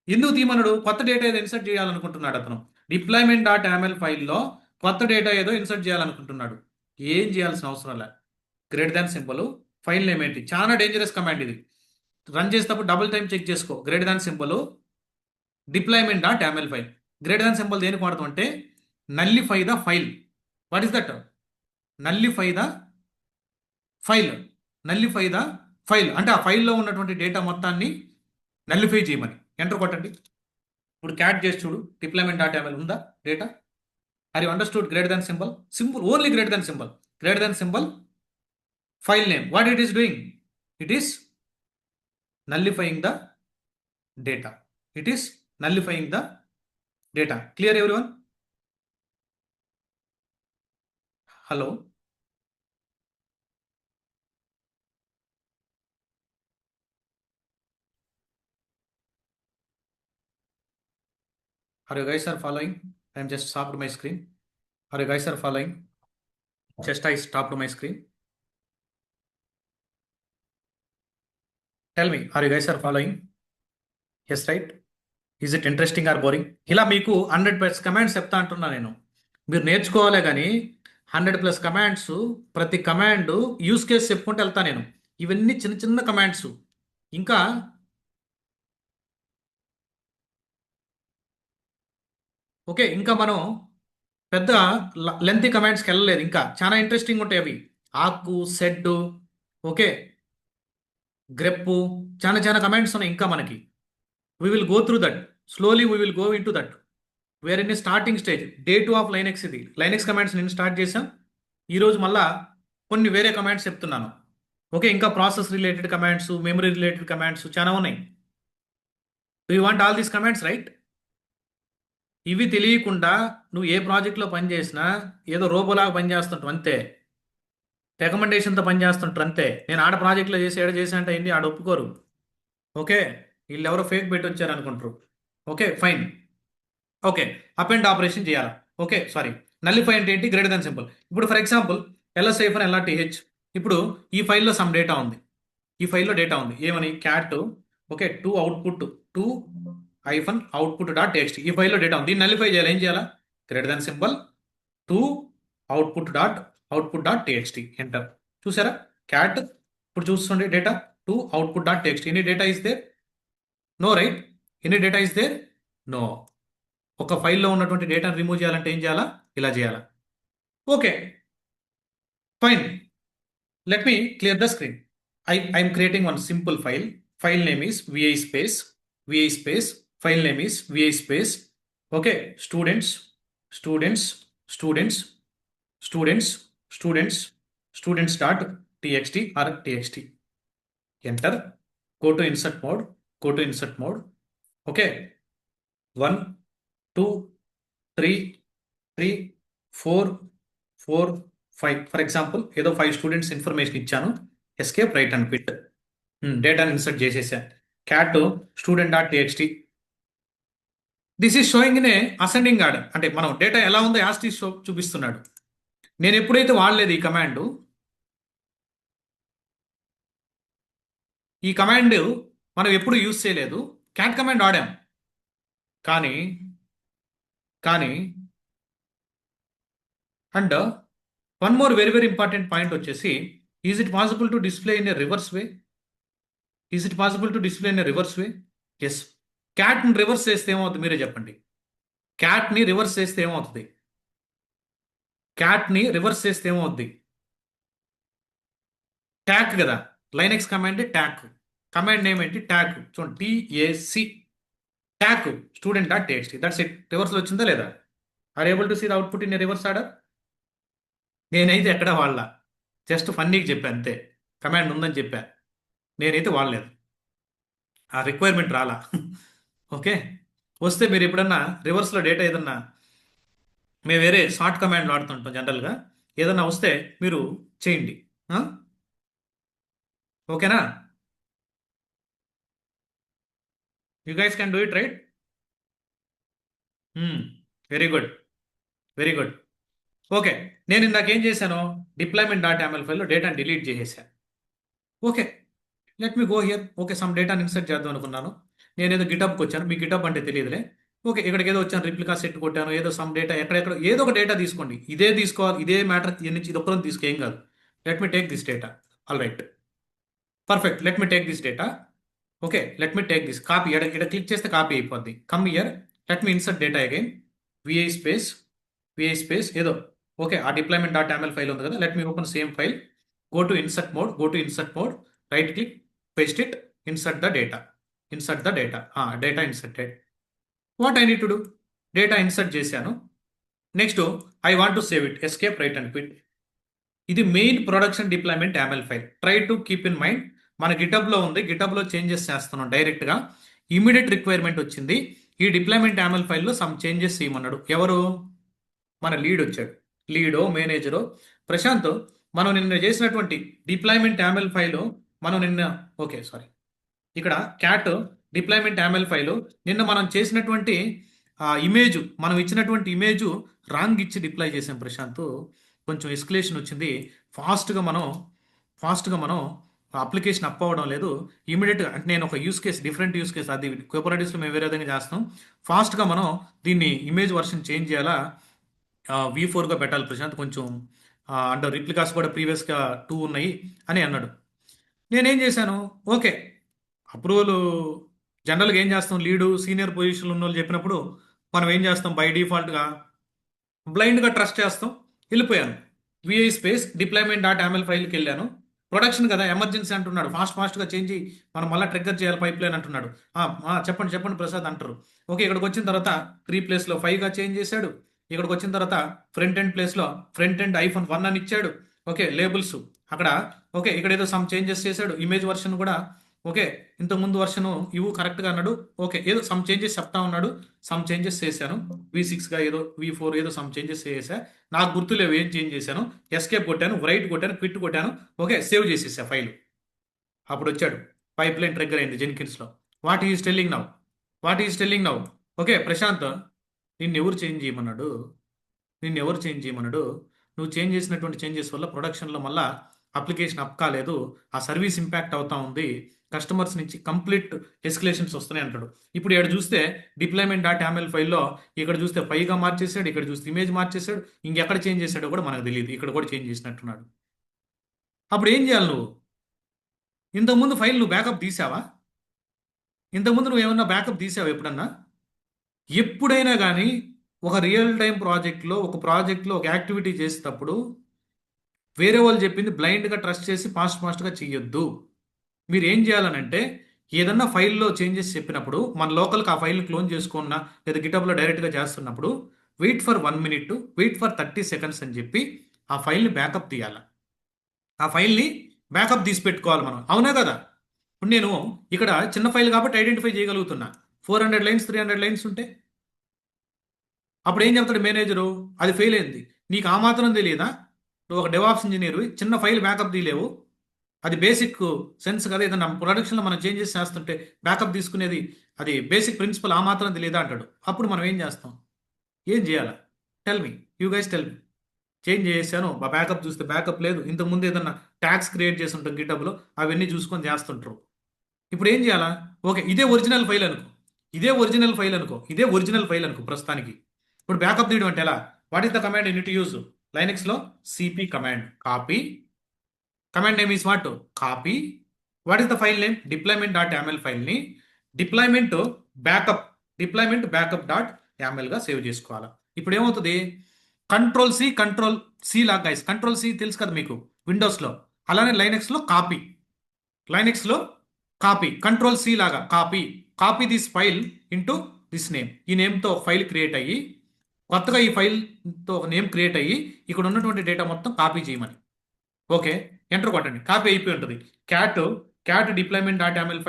ఎందుకు తీయమన్నాడు? కొత్త డేటా ఏదో ఇన్సర్ట్ చేయాలనుకుంటున్నాడు అతను. డిప్లాయ్మెంట్ డాట్ ఎంఎల్ ఫైల్లో కొత్త డేటా ఏదో ఇన్సర్ట్ చేయాలనుకుంటున్నాడు. ఏం చేయాల్సిన అవసరం లే, greater than symbol, file name ఏంటి, చాలా డేంజరస్ కమాండ్ ఇది, రన్ చేసేటప్పుడు డబుల్ టైం చెక్ చేసుకో. Greater than symbol deployment dot ML file. Greater than symbol దేనికి వాడతాం అంటే nullify the file. What is that? Nullify the file అంటే ఆ ఫైల్లో ఉన్నటువంటి డేటా మొత్తాన్ని నల్లిఫై చేయమని. ఎంటర్ కొట్టండి. ఇప్పుడు క్యాట్ చేసి చూడు, డిప్లాయ్మెంట్ డాట్ ఎంఎల్ ఉందా data? Are you understood? Greater than symbol, only greater than symbol file name. What it is doing? It is nullifying the data. Clear everyone? Hello. Are you guys are following? I'm just stopped my screen. Are you guys are following? Just I stopped my screen. Tell me, are you guys are following? Yes, right? Is it interesting or boring? ఇలా మీకు 100+ commands చెప్తా అంటున్నా నేను. మీరు నేర్చుకోవాలే కానీ 100+ commands, ప్రతి command use case చెప్పుకుంటూ వెళ్తా నేను. ఇవన్నీ చిన్న చిన్న కమాండ్స్. ఇంకా ఓకే, ఇంకా మనం పెద్ద లెంతీ కమాండ్స్కి వెళ్ళలేదు. ఇంకా చాలా ఇంట్రెస్టింగ్ ఉంటాయి అవి. ఆకు, సెడ్, ఓకే, గ్రెప్పు, చాలా చాలా కమాండ్స్ ఉన్నాయి ఇంకా మనకి. We will go through that slowly. We will go into that. Where in starting stage. Day 2 of Linux. ఇది లైనెక్స్ కమాండ్స్ నేను స్టార్ట్ చేశాం. ఈరోజు మళ్ళా కొన్ని వేరే కమాండ్స్ చెప్తున్నాను. ఓకే, ఇంకా process related commands, memory related commands చాలా ఉన్నాయి. Do you want all these commands, right? ఇవి తెలియకుండా నువ్వు ఏ ప్రాజెక్ట్లో పనిచేసినా ఏదో రోబోలాగా పనిచేస్తుంటావు అంతే. రికమెండేషన్తో పనిచేస్తుంటారు అంతే. నేను ఆడ ప్రాజెక్ట్లో చేసి ఏడ చేసి అంటే ఏంటి ఆడ ఒప్పుకోరు. ఓకే, వీళ్ళు ఎవరో ఫేక్ పెట్టి వచ్చారు అనుకుంటారు. Okay fine. Okay, up and operation చేయాలి. ఓకే సారీ, నల్లిఫై అంటే ఏంటి? Greater than simple. ఇప్పుడు ఫర్ ఎగ్జాంపుల్ ఎల్ఎస్ఐఫర్ ఎల్ఆర్టీహెచ్. ఇప్పుడు ఈ ఫైల్లో సమ్ డేటా ఉంది. ఈ ఫైల్లో డేటా ఉంది. ఏమని? Cat. Okay, to output, to hyphen output dot text. ఈ ఫైల్లో డేటా ఉంది. దీన్ని నల్లిఫై చేయాలి. ఏం చేయాలా? Greater than simple to output dot T X T. Enter. చూసారా? క్యాట్. ఇప్పుడు చూస్తుండే data to output dot T X T. Any data is there? No, right? Any data is there? No. ఒక ఫైల్లో ఉన్నటువంటి డేటాను రిమూవ్ చేయాలంటే ఏం చేయాలా? ఇలా చేయాలా? Okay fine. Let me clear the screen. I'm creating one simple file. File name is vi space, file name is vi space. Okay, students dot txt or txt. Enter. Go to insert mode. Okay, 1 2 3 4 5. For example ఏదో 5 students information ఇచ్చాను. Escape, write and quit. డేటాను insert చేసేసా. Cat student dot TXT. This is showing in a ascending order. అంటే మనం data ఎలా ఉందో యాస్ట్ is చూపిస్తున్నాడు. నేను ఎప్పుడైతే వాడలేదు ఈ కమాండ్ మనం ఎప్పుడు యూజ్ చేయలేదు. క్యాట్ కమాండ్ వాడాం. కానీ and one more very very important point వచ్చేసి, is it possible to display in a reverse way? Yes. క్యాట్ని రివర్స్ చేస్తే ఏమవుతుంది? మీరే చెప్పండి. క్యాట్ని రివర్స్ చేస్తే ఏమవుతుంది? ట్యాక్ కదా. Linux command tac. Command name ఏంటి? ట్యాక్. చూడండి, TAC. Tac student dot TXT. That's it. రివర్స్లో వచ్చిందా లేదా? Are able to see the output in reverse order? నేనైతే ఎక్కడ వాళ్ళ జస్ట్ ఫన్నీకి చెప్పా అంతే. కమాండ్ ఉందని చెప్పా. నేనైతే వాడలేదు. ఆ రిక్వైర్మెంట్ రాలా. ఓకే, వస్తే మీరు ఎప్పుడన్నా రివర్స్లో డేటా ఏదన్నా, మేము వేరే షార్ట్ కమాండ్ వాడుతుంటాం జనరల్గా, ఏదన్నా వస్తే మీరు చేయండి. ఓకేనా? You guys can do it, right? Very good. Okay, నేను ఇందాక ఏం చేశాను? డిప్లాయ్మెంట్ డాట్ యామల్ ఫైల్లో డేటాను డిలీట్ చేసేసాను. Okay, let me go here. Okay, some డేటాను ఇన్సర్ట్ చేద్దాం అనుకున్నాను. నేను ఏదో గిటప్కి వచ్చాను. మీ గిటప్ అంటే తెలియదులే. ఓకే, ఇక్కడికి ఏదో వచ్చాను, రిప్లికా సెట్ కొట్టాను, ఏదో సమ్ డేటా ఎక్కడెక్కడ ఏదో ఒక డేటా తీసుకోండి. ఇదే తీసుకోవాలి, ఇదే మ్యాటర్ నుంచి ఇది ఒక్కరం తీసుకో, ఏం కాదు. Let me take this data. All right, perfect. Let me take this data. Okay, let me take this. Copy. ఇక్కడ క్లిక్ చేస్తే కాపీ అయిపోద్ది. Come here. Let me insert data again. V I space ఏదో. ఓకే, ఆ deployment dot yaml file ఉంది కదా. Let me open same file. Go to insert mode. Right click, paste it, insert the data. Data inserted. What I need to do? Data insert చేశాను. Next I want to save it. Escape, write and quit. ఇది main production deployment YAML file. Try to keep in mind, మన గిటబ్లో ఉంది. గిటబ్లో changes చేస్తున్నాం డైరెక్ట్గా. Immediate requirement వచ్చింది. ఈ deployment YAML ఫైల్లో సమ్ చేంజెస్ చేయమన్నాడు. ఎవరు? మన లీడ్ వచ్చాడు. లీడో మేనేజరో ప్రశాంత్, మనం నిన్న చేసినటువంటి డిప్లాయ్మెంట్ యామెల్ ఫైల్ మనం నిన్న ఇక్కడ క్యాట్ డిప్లాయ్మెంట్ యామెల్ ఫైల్ నిన్న మనం చేసినటువంటి ఇమేజ్, మనం ఇచ్చినటువంటి ఇమేజ్ రాంగ్ ఇచ్చి డిప్లాయ్ చేసాం ప్రశాంత్. కొంచెం ఎస్కలేషన్ వచ్చింది. ఫాస్ట్గా మనం అప్లికేషన్ అప్ అవ్వడం లేదు. ఇమీడియట్గా అంటే నేను ఒక డిఫరెంట్ యూస్ కేస్, అది కోపరేటివ్స్లో మేము వేరే విధంగా చేస్తాం. ఫాస్ట్గా మనం దీన్ని ఇమేజ్ వర్షన్ చేంజ్ చేయాలా, V4గా పెట్టాలి ప్రశాంత్. కొంచెం అంటే రిప్లికాస్ కూడా ప్రీవియస్గా 2 ఉన్నాయి అని అన్నాడు. నేనేం చేశాను, ఓకే అప్రూవల్ జనరల్గా ఏం చేస్తాం, లీడు సీనియర్ పొజిషన్లో ఉన్న వాళ్ళు చెప్పినప్పుడు మనం ఏం చేస్తాం, బై డిఫాల్ట్గా బ్లైండ్గా ట్రస్ట్ చేస్తాం. వెళ్ళిపోయాను VI space deployment dot YAML ఫైల్కి వెళ్ళాను. ప్రొడక్షన్ కదా, ఎమర్జెన్సీ అంటున్నాడు, ఫాస్ట్గా చేంజ్ మనం మళ్ళీ ట్రిగ్గర్ చేయాలి పైప్ లైన్ అంటున్నాడు. చెప్పండి ప్రసాద్ అంటారు. ఓకే, ఇక్కడికి వచ్చిన తర్వాత 3 ప్లేస్లో 5గా చేంజ్ చేశాడు. ఇక్కడికి వచ్చిన తర్వాత ఫ్రంట్ ఎండ్ ప్లేస్లో ఫ్రంట్ ఎండ్ iPhone 1 అని ఇచ్చాడు. ఓకే, లేబుల్స్ అక్కడ ఓకే, ఇక్కడ ఏదో సమ్ చేంజెస్ చేశాడు. ఇమేజ్ వర్షన్ కూడా ఓకే, ఇంతకుముందు వర్షన్ ఇవ్వు కరెక్ట్గా అన్నాడు. ఓకే, ఏదో సమ్ చేంజెస్ చెప్తా ఉన్నాడు, సమ్ చేంజెస్ చేశాను. V6గా ఏదో V4 ఏదో సమ్ చేంజెస్ చేసా, నాకు గుర్తులేవు ఏం చేంజ్ చేశాను. ఎస్కేప్ కొట్టాను, రైట్ కొట్టాను, క్విట్ కొట్టాను. ఓకే, సేవ్ చేసేసా ఫైల్. అప్పుడు వచ్చాడు పైప్ లైన్ ట్రిగ్గర్ అయింది జెన్కిన్స్లో. What is telling now okay Prashant, నిన్ను ఎవరు చేంజ్ చేయమన్నాడు? నువ్వు చేంజ్ చేసినటువంటి చేంజెస్ వల్ల ప్రొడక్షన్లో మళ్ళా అప్లికేషన్ అప్ కాలేదు, ఆ సర్వీస్ ఇంపాక్ట్ అవుతా ఉంది, కస్టమర్స్ నుంచి కంప్లీట్ ఎస్కలేషన్స్ వస్తున్నాయి అంటాడు. ఇప్పుడు ఇక్కడ చూస్తే డిప్లాయ్మెంట్ డాట్ యామెల్ ఫైల్లో ఇక్కడ చూస్తే 5గా మార్చేసాడు, ఇక్కడ చూస్తే ఇమేజ్ మార్చేసాడు, ఇంకెక్కడ చేంజ్ చేశాడో కూడా మనకు తెలియదు, ఇక్కడ కూడా చేంజ్ చేసినట్టున్నాడు. అప్పుడు ఏం చేయాలి నువ్వు? ఇంతకుముందు ఫైల్ నువ్వు బ్యాకప్ తీసావా? నువ్వు ఏమన్నా బ్యాకప్ తీసావా ఎప్పుడన్నా? ఎప్పుడైనా కానీ ఒక రియల్ టైం ప్రాజెక్ట్లో ఒక యాక్టివిటీ చేసేటప్పుడు వేరే వాళ్ళు చెప్పింది బ్లైండ్గా ట్రస్ట్ చేసి ఫాస్ట్గా చెయ్యొద్దు. మీరు ఏం చేయాలనంటే ఏదన్నా ఫైల్లో చేంజెస్ చెప్పినప్పుడు మన లోకల్కి ఆ ఫైల్ క్లోన్ చేసుకున్నా లేదా గిటబ్లో డైరెక్ట్గా చేస్తున్నప్పుడు wait for 1 minute, wait for 30 seconds అని చెప్పి ఆ ఫైల్ని బ్యాకప్ తీయాలి. ఆ ఫైల్ని బ్యాకప్ తీసి పెట్టుకోవాలి మనం, అవునా కదా? ఇప్పుడు నేను ఇక్కడ చిన్న ఫైల్ కాబట్టి ఐడెంటిఫై చేయగలుగుతున్నా. 400 lines 300 lines ఉంటే అప్పుడు ఏం చెప్తాడు మేనేజరు, అది ఫెయిల్ అయింది. నీకు ఆ మాత్రం తెలియదా? నువ్వు ఒక డెవాప్స్ ఇంజనీర్, చిన్న ఫైల్ బ్యాకప్ తీయలేవు, అది బేసిక్ సెన్స్ కదా. ఏదన్నా ప్రొడక్షన్లో మనం చేంజెస్ చేస్తుంటే బ్యాకప్ తీసుకునేది అది బేసిక్ ప్రిన్సిపల్, ఆ మాత్రం తెలియదా అంటాడు. అప్పుడు మనం ఏం చేస్తాం, ఏం చేయాలా? You guys tell me. Change చేశాను, బ్యాకప్ చూస్తే బ్యాకప్ లేదు. ఇంతకుముందు ఏదన్నా ట్యాగ్స్ క్రియేట్ చేసి ఉంటాం గిటబ్లో, అవన్నీ చూసుకొని చేస్తుంటారు. ఇప్పుడు ఏం చేయాలా? ఓకే, ఇదే ఒరిజినల్ ఫైల్ అనుకో ప్రస్తుతానికి. ఇప్పుడు బ్యాకప్ తీయడం అంటే ఎలా? What is the command you need to use? లైనెక్స్లో CP command, copy, command name is what? Copy. What is the file name? Deployment dot YAML ఫైల్ని డిప్లాయ్మెంట్ బ్యాకప్ డాట్ యామెల్గా సేవ్ చేసుకోవాలి. ఇప్పుడు ఏమవుతుంది, కంట్రోల్ సి లాగా గైస్, కంట్రోల్ సి తెలుసు కదా మీకు విండోస్లో, అలానే లైనెక్స్లో కాపీ, కంట్రోల్ సి లాగా copy this file into this name. ఈ నేమ్తో ఒక ఫైల్ క్రియేట్ అయ్యి, కొత్తగా ఈ ఫైల్తో ఒక నేమ్ క్రియేట్ అయ్యి ఇక్కడ ఉన్నటువంటి డేటా మొత్తం కాపీ చేయమని. ఓకే, ఎంటర్ కొట్టండి, కాపీ అయిపోయి ఉంటుంది. Cat deployment dot YAML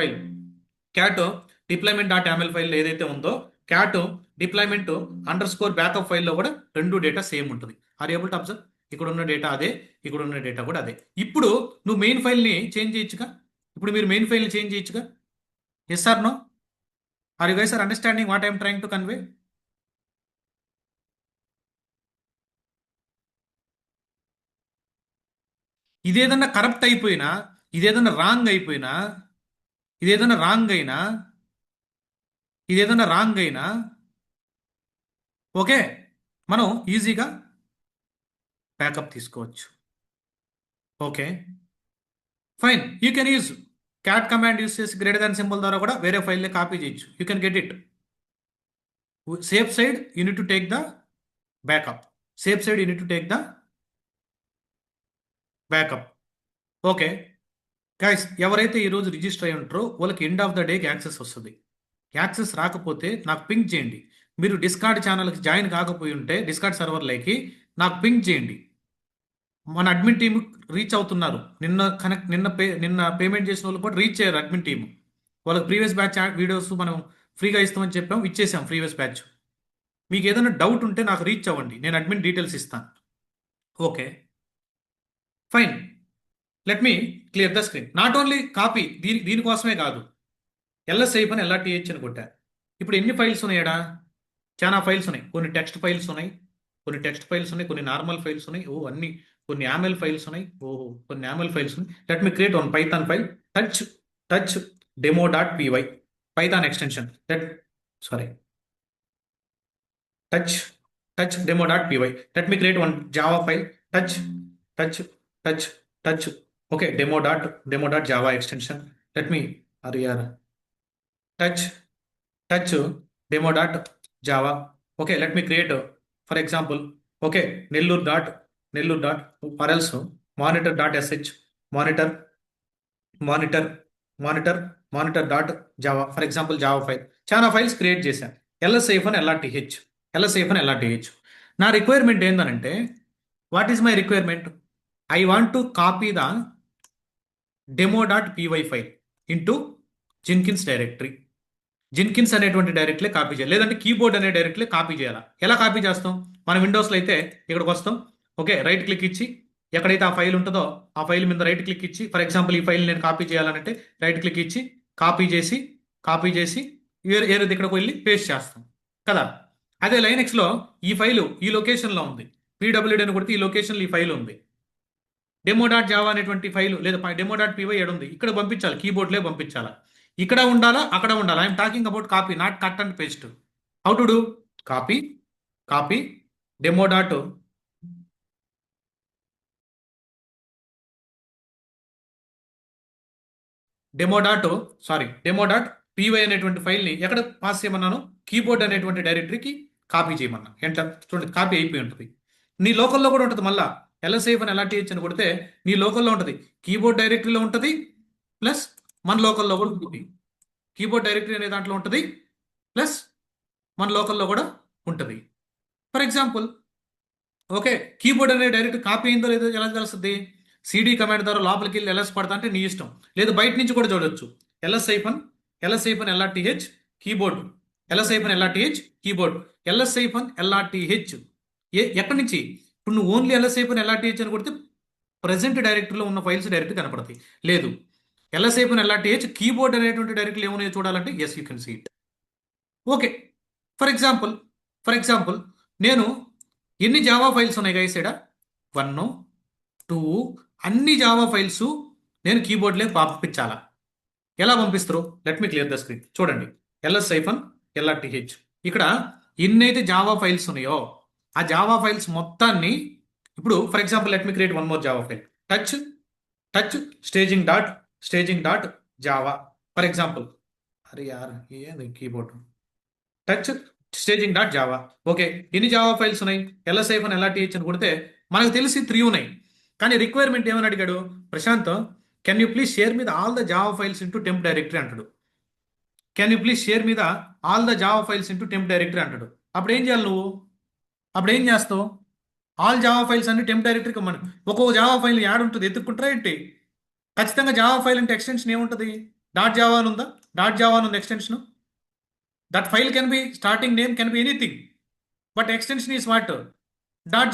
file ఏదైతే ఉందో క్యాట్ డిప్లాయ్మెంట్ అండర్స్కోర్ బ్యాకప్ ఫైల్లో కూడా 2 డేటా సేమ్ ఉంటుంది. Are able to observe? ఇక్కడ ఉన్న డేటా అదే, ఇక్కడ ఉన్న డేటా కూడా అదే. ఇప్పుడు నువ్వు మెయిన్ ఫైల్ని చేంజ్ చేయొచ్చుగా. Yes or no? Are you guys are understanding what I'm trying to convey? ఇదేదన్నా కరప్ట్ అయిపోయినా, ఇదేదన్నా రాంగ్ అయినా ఓకే, మనం ఈజీగా బ్యాకప్ తీసుకోవచ్చు. Okay fine, you can use cat command use చేసి గ్రేటర్ దాన్ సింబల్ ద్వారా కూడా వేరే ఫైల్ని కాపీ చేయొచ్చు. You can get it. Safe side you need to take the backup. Okay guys, ఎవరైతే ఈరోజు రిజిస్టర్ అయి ఉంటారో వాళ్ళకి ఎండ్ ఆఫ్ ద డేకి యాక్సెస్ వస్తుంది. యాక్సెస్ రాకపోతే నాకు పింక్ చేయండి. మీరు డిస్కార్డ్ ఛానల్కి జాయిన్ కాకపోయి ఉంటే డిస్కార్డ్ సర్వర్లోకి నాకు పింక్ చేయండి. మన అడ్మిన్ టీమ్ రీచ్ అవుతున్నారు. నిన్న పేమెంట్ చేసిన వాళ్ళు కూడా రీచ్ అయ్యారు అడ్మిన్ టీమ్. వాళ్ళకి ప్రీవియస్ బ్యాచ్ వీడియోస్ మనం ఫ్రీగా ఇస్తామని చెప్పాం, ఇచ్చేసాం ప్రీవియస్ బ్యాచ్. మీకు ఏదైనా డౌట్ ఉంటే నాకు రీచ్ అవ్వండి, నేను అడ్మిన్ డీటెయిల్స్ ఇస్తాను. Okay fine, let me clear the screen. Not only copy, దీనికోసమే కాదు, ఎల్ఎస్ఐ పని ఎల్ఆర్టీహెచ్ అని కొట్టా. ఇప్పుడు ఎన్ని ఫైల్స్ ఉన్నాయడా? చాలా ఫైల్స్ ఉన్నాయి. కొన్ని టెక్స్ట్ ఫైల్స్ ఉన్నాయి, కొన్ని నార్మల్ ఫైల్స్ ఉన్నాయి, అన్ని కొన్ని యామెల్ ఫైల్స్ ఉన్నాయి, కొన్ని యామెల్ ఫైల్స్ ఉన్నాయి. Let me create one Python file, touch demo dot py, Python extension. touch demo.py. Let me create one Java file, touch. Okay, demo.java extension. Let me touch demo.java. Okay, let me create, for example, okay, Nellore dot or else monitor.sh, monitor dot java, for example, Java file. చాలా files create చేశాను. LSIF and LRTH. నా requirement ఏంటంటే, what is my requirement? I want to copy the demo.py file into Jenkins directory. Jenkins అనేటువంటి directly copy చేయాలి, లేదంటే keyboard అనే directly copy చేయాలా? ఎలా కాపీ చేస్తాం? మన విండోస్లో అయితే ఇక్కడికి వస్తాం, ఓకే, రైట్ క్లిక్ ఇచ్చి ఎక్కడైతే ఆ ఫైల్ ఉంటుందో ఆ ఫైల్ మీద రైట్ క్లిక్ ఇచ్చి, ఫర్ ఎగ్జాంపుల్ ఈ ఫైల్ నేను కాపీ చేయాలంటే రైట్ క్లిక్ ఇచ్చి కాపీ చేసి ఏదో ఇక్కడికి వెళ్ళి పేస్ట్ చేస్తాం కదా. అదే లైనెక్స్లో ఈ ఫైలు ఈ లొకేషన్లో ఉంది, పీడబ్ల్యూడీ అని కొడితే ఈ లొకేషన్లో ఈ ఫైల్ ఉంది. demo.java అనేటువంటి ఫైలు లేదా demo.py ఉంది, ఇక్కడ పంపించాలి, కీబోర్డ్లే పంపించాలా? ఇక్కడ ఉండాలా, అక్కడ ఉండాలా? I'm talking about copy, not cut and paste. How to do? Copy demo.py అనేటువంటి ఫైల్ని ఎక్కడ పాస్ చేయమన్నాను? కీబోర్డ్ అనేటువంటి డైరెక్టరీకి కాపీ చేయమన్నా. ఎంటర్, చూడండి, కాపీ అయిపోయి ఉంటుంది. నీ లోకల్లో కూడా ఉంటుంది. మళ్ళా LSIF అని LRTH అని కొడితే నీ లోకల్లో ఉంటుంది, కీబోర్డ్ డైరెక్టరీలో ఉంటుంది, ప్లస్ మన లోకల్లో కూడా ఉంటుంది. కీబోర్డ్ డైరెక్టరీ అనే దాంట్లో ఉంటుంది, ప్లస్ మన లోకల్లో కూడా ఉంటుంది. ఫర్ ఎగ్జాంపుల్, ఓకే, కీబోర్డ్ అనే డైరెక్ట్ కాపీ అయిందో లేదో ఎలా తెలుస్తుంది? CD కమాండ్ ద్వారా లోపలికి వెళ్ళి LS పడతా అంటే నీ ఇష్టం, లేదు బయట నుంచి కూడా చూడొచ్చు. LSIF and LRTH keyboard, LSIF and LRTH keyboard, LSIF and LRTH ఎక్కడి నుంచి? ఇప్పుడు నువ్వు ఓన్లీ LSIF and LRTH అని కొడితే ప్రజెంట్ డైరెక్టరీలో ఉన్న ఫైల్స్ డైరెక్ట్ కనపడతాయి. లేదు, LSIF and LRTH కీబోర్డ్ అనేటువంటి డైరెక్టరీలో ఏమున్నాయో చూడాలంటే yes, you can see it. Okay, for example నేను ఎన్ని జావా ఫైల్స్ ఉన్నాయి గైస్ ఇక్కడ? 1, 2, అన్ని జావా ఫైల్స్ నేను కీబోర్డ్లోకి పంపించాలా? ఎలా పంపిస్తారు? Let me clear the screen. చూడండి, LSIF and LRTH ఇక్కడ ఎన్నైతే జావా ఫైల్స్ ఉన్నాయో ఆ జావా ఫైల్స్ మొత్తాన్ని ఇప్పుడు, for example, let me create one more Java file, touch staging dot Java, for example. అరే యార్, ఏంది keyboard? Touch staging dot Java. Okay, ఎన్ని జావా ఫైల్స్ ఉన్నాయి? LSIF and LRTH అని కొడితే మనకు తెలిసి 3 ఉన్నాయి. కానీ రిక్వైర్మెంట్ ఏమని అడిగాడు? Prashant, can you please share మీద all the Java files into temp directory అంటాడు. అప్పుడు ఏం చేయాలి నువ్వు? అప్పుడు ఏం చేస్తావు? ఆల్ జావా ఫైల్స్ అన్ని టెంప్ డైరెక్టరీకి మనం ఒక్కో జావా ఫైల్ యాడ్ ఉంటుంది, ఎత్తుక్కుంటారా ఏంటి? ఖచ్చితంగా జావా ఫైల్ అంటే ఎక్స్టెన్షన్ ఏముంటుంది? .java అని ఉందా? .java అని ఉంది extension. That file can be starting name can be anything, but extension is what?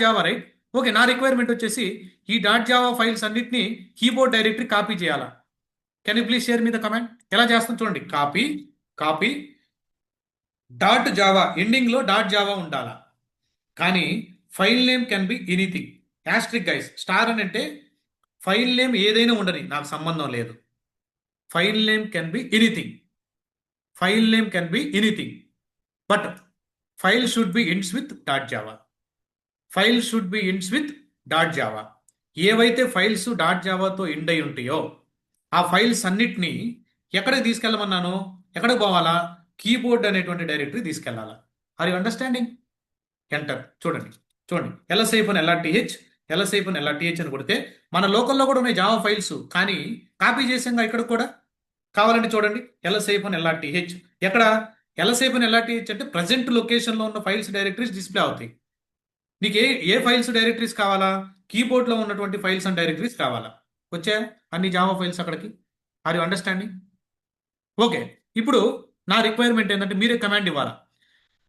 .java, right? Okay, నా రిక్వైర్మెంట్ వచ్చేసి ఈ .java ఫైల్స్ అన్నిటిని కీబోర్డ్ డైరెక్టరీ కాపీ చేయాలా? Can you please share me the command? ఎలా చేస్తాం చూడండి. కాపీ .java, ఎండింగ్లో .java ఉండాలా? కానీ file name can be anything. Asterisk guys, star అని అంటే ఫైల్ నేమ్ ఏదైనా ఉండని, నాకు సంబంధం లేదు. File name can be anything, but file should be ends with .java. ఏవైతే ఫైల్స్ .javaతో ఎండ్ అయి ఉంటాయో ఆ ఫైల్స్ అన్నిటినీ ఎక్కడికి తీసుకెళ్ళమన్నాను? ఎక్కడికి పోవాలా? కీబోర్డ్ అనేటువంటి డైరెక్టరీ తీసుకెళ్ళాలా? Are you understanding? ఎంటర్, చూడండి, LSIF and LRTH అని కొడితే మన లోకల్లో కూడా ఉన్నాయి జావా ఫైల్స్, కానీ కాపీ చేసాం ఇక్కడ కూడా. కావాలంటే చూడండి, LSIF and LRTH ఎక్కడ? LSIF and LRTH అంటే ప్రజెంట్ లొకేషన్లో ఉన్న ఫైల్స్ డైరెక్టరీస్ డిస్ప్లే అవుతాయి. నీకు ఏ ఫైల్స్ డైరెక్టరీస్ కావాలా? కీబోర్డ్లో ఉన్నటువంటి ఫైల్స్ అండ్ డైరెక్టరీస్ కావాలా? వచ్చే అన్ని జావా ఫైల్స్ అక్కడికి. Are you understanding? ఓకే, ఇప్పుడు నా రిక్వైర్మెంట్ ఏంటంటే మీరే కమాండ్ ఇవ్వాలా.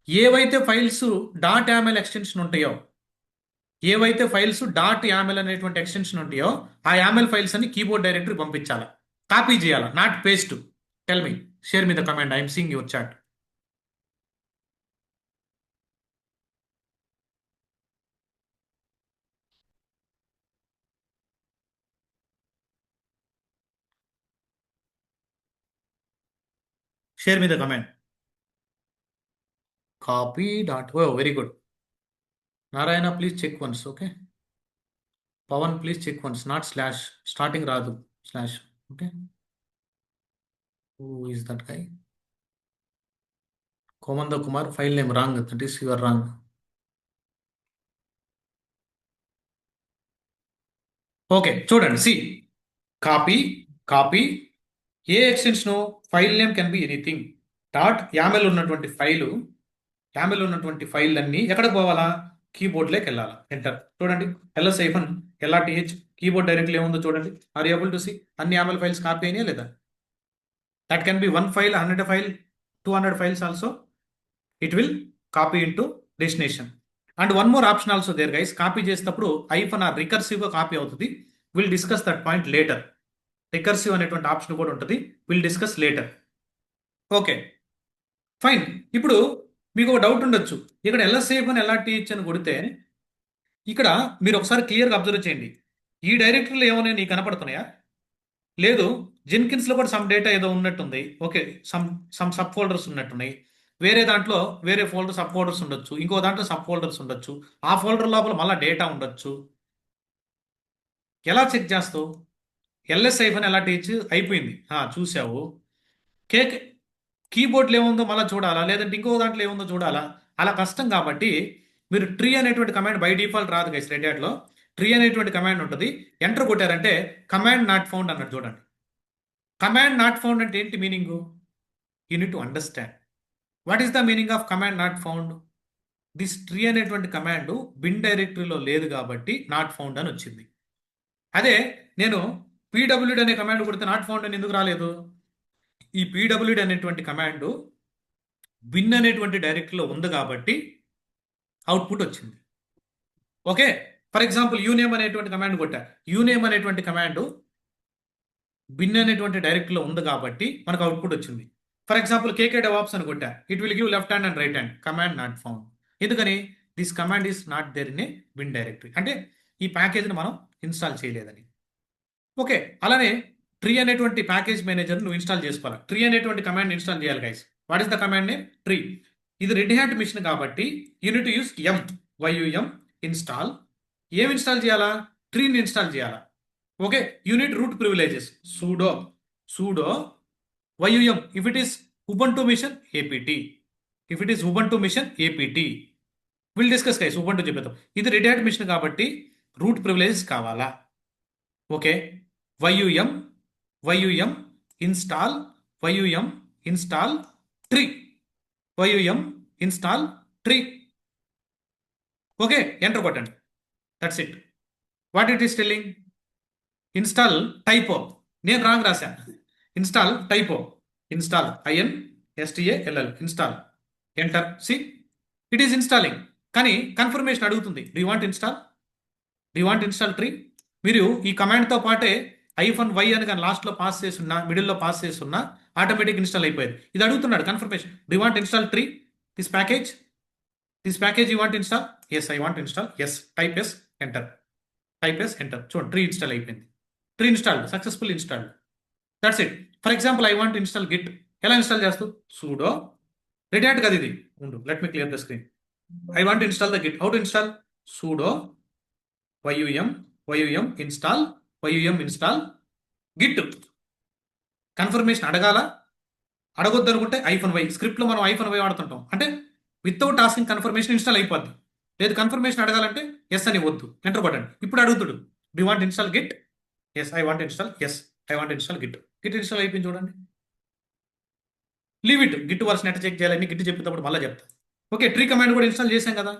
ఏవైతే ఫైల్స్ .yaml ఎక్స్టెన్షన్ ఉంటాయో ఏవైతే ఫైల్స్ డాట్ యామెల్ అనేటువంటి ఎక్స్టెన్షన్ ఉంటాయో ఆ యామెల్ ఫైల్స్ అని కీబోర్డ్ డైరెక్టరీ పంపించాలి, కాపీ చేయాలి, not paste. Tell me, share me the comment, I'm seeing your chat. Share me the comment. Copy dot, oh very good. Narayana please check once, okay. Pavan please check once, not slash, starting రాదు slash, okay. Who is that guy? కోమంద Kumar, file name wrong, that is your wrong. Okay చూడండి, C, copy, copy, a extension, file name can be anything. Dot yaml ఉన్నటువంటి file, yaml ఉన్నటువంటి file అన్ని ఎక్కడికి పోవాలా? కీబోర్డ్లోకి వెళ్ళాలా. ఎంటర్ చూడండి, L S hyphen L R T H keyboard directly ఏముందో చూడండి. ఆర్ ఏబుల్ టు సి అన్ని యామెల్ ఫైల్స్ కాపీ అయినాయా లేదా? That can be 1 file, 100 file, 200 files also. It will copy into destination. And one more option also there guys, copy చేసేటప్పుడు hyphen R రికర్సివ్గా copy అవుతుంది. Will discuss that point later. Recursive అనేటువంటి option కూడా ఉంటుంది, will discuss later. Okay fine. ఇప్పుడు మీకు ఒక doubt ఉండొచ్చు, ఇక్కడ ఎల్ఎస్ఏఫ్ అని ఎల్ఆర్టీహెచ్ అని కొడితే ఇక్కడ మీరు ఒకసారి క్లియర్గా అబ్జర్వ్ చేయండి, ఈ డైరెక్టరీలో ఏమైనా నీకు కనపడుతున్నాయా? లేదు. జెన్కిన్స్లో కూడా సమ్ డేటా ఏదో ఉన్నట్టుంది, ఓకే. సమ్ సబ్ ఫోల్డర్స్ ఉన్నట్టున్నాయి. వేరే దాంట్లో వేరే ఫోల్డర్ సబ్ ఫోల్డర్స్ ఉండొచ్చు, ఇంకో దాంట్లో సబ్ ఫోల్డర్స్ ఉండొచ్చు, ఆ ఫోల్డర్ లోపల మళ్ళీ డేటా ఉండొచ్చు. ఎలా చెక్ చేస్తావు? ఎల్ఎస్ ఐఫన్ ఎల్ఆర్టీహెచ్ అయిపోయింది, చూసావు. కేక్ కీబోర్డ్లో ఏముందో మళ్ళీ చూడాలా, లేదంటే ఇంకో దాంట్లో ఏముందో చూడాలా? అలా కష్టం కాబట్టి మీరు ట్రీ అనేటువంటి కమాండ్ బై డిఫాల్ట్ రాదు గైస్. రెడ్ హ్యాట్లో ట్రీ అనేటువంటి కమాండ్ ఉంటుంది. ఎంటర్ కొట్టారంటే కమాండ్ నాట్ ఫౌండ్ అన్నట్టు చూడండి. కమాండ్ నాట్ ఫౌండ్ అంటే ఏంటి meaning? You need to understand what is the meaning of command not found. This tree అనేటువంటి కమాండ్ బిన్ డైరెక్టరీలో లేదు కాబట్టి నాట్ ఫౌండ్ అని వచ్చింది. అదే నేను పీడబ్ల్యూడి అనే కమాండ్ కొడితే నాట్ ఫౌండ్ అని ఎందుకు రాలేదు? ఈ పీడబ్ల్యూడి అనేటువంటి కమాండ్ బిన్ అనేటువంటి డైరెక్టరీలో ఉంది కాబట్టి అవుట్పుట్ వచ్చింది. ఓకే, ఫర్ ఎగ్జాంపుల్ యూనేమ్ అనేటువంటి కమాండ్ కొట్టా, యూనేమ్ అనేటువంటి కమాండ్ బిన్ అనేటువంటి డైరెక్టరీలో ఉంది కాబట్టి మనకు అవుట్పుట్ వచ్చింది. ఫర్ ఎగ్జాంపుల్ కేకే డెవాప్స్ అని కొట్టా, it will give left hand and right hand, command not found. ఎందుకని? This command is not there in a bin directory, అంటే ఈ ప్యాకేజ్ని మనం ఇన్స్టాల్ చేయలేదని. ఓకే, అలానే ట్రీ అనేటువంటి ప్యాకేజ్ మేనేజర్ నువ్వు ఇన్స్టాల్ చేసుకోవాలి. ట్రీ అనేటువంటి కమాండ్ ఇన్స్టాల్ చేయాలి guys. What is the command name? Tree. ఇది రెడ్ హ్యాట్ మిషన్ కాబట్టి యూనిట్ యూస్ YUM ఇన్స్టాల్. ఏం ఇన్స్టాల్ చేయాలా? ట్రీని ఇన్స్టాల్ చేయాలా. Okay, you need root privileges sudo YUM if it is Ubuntu mission apt. If it is Ubuntu mission apt, will discuss guys. Ubuntu చెప్పేద్దాం. ఇది red hat machine కాబట్టి root privileges కావాలా. Okay, YUM install tree. YUM install tree. Okay, enter కొట్టండి. That's it. What it is telling? Install typo. నేను wrong రాశాను. Install typo, install INSTALL, install. Enter. See, it is installing. కానీ confirmation అడుగుతుంది, do want install tree. మీరు ఈ కమాండ్తో పాటే -y అని కానీ లాస్ట్లో పాస్ చేస్తున్నా, మిడిల్లో పాస్ చేస్తున్నా ఆటోమేటిక్ ఇన్స్టాల్ అయిపోయేది. ఇది అడుగుతున్నాడు confirmation, do want install tree, this package you want install. Yes, I want install. Yes, type yes, enter. చూడండి, ట్రీ ఇన్స్టాల్ అయిపోయింది. Tree installed, successful installed. That's it. For example I want install git. ఎలా install చేస్తూ? sudo, red hat కదా ఇది, ఉండు, let me clear the screen. I want install the git. How to install? sudo YUM install git. Confirmation అడగాల, అడగొద్దు అనుకుంటే -y. స్క్రిప్ట్లో మనం -y వాడుతుంటాం, అంటే వితౌట్ ఆస్కింగ్ కన్ఫర్మేషన్ ఇన్స్టాల్ అయిపోద్ది. లేదు, కన్ఫర్మేషన్ అడగాలంటే ఎస్ అని వద్దు, ఎంటర్ కొట్టండి. ఇప్పుడు అడుగుతుడు, do want install git. Yes, I want install. Yes, I want install git. Git install అయిపోయింది చూడండి. Leave it. గిట్ వర్షన్ ఎట్లా చెక్ చేయాలని గిట్ చెప్పేటప్పుడు మళ్ళీ చెప్తా. ఓకే, ట్రీ కమాండ్ కూడా ఇన్స్టాల్ చేశాం కదా.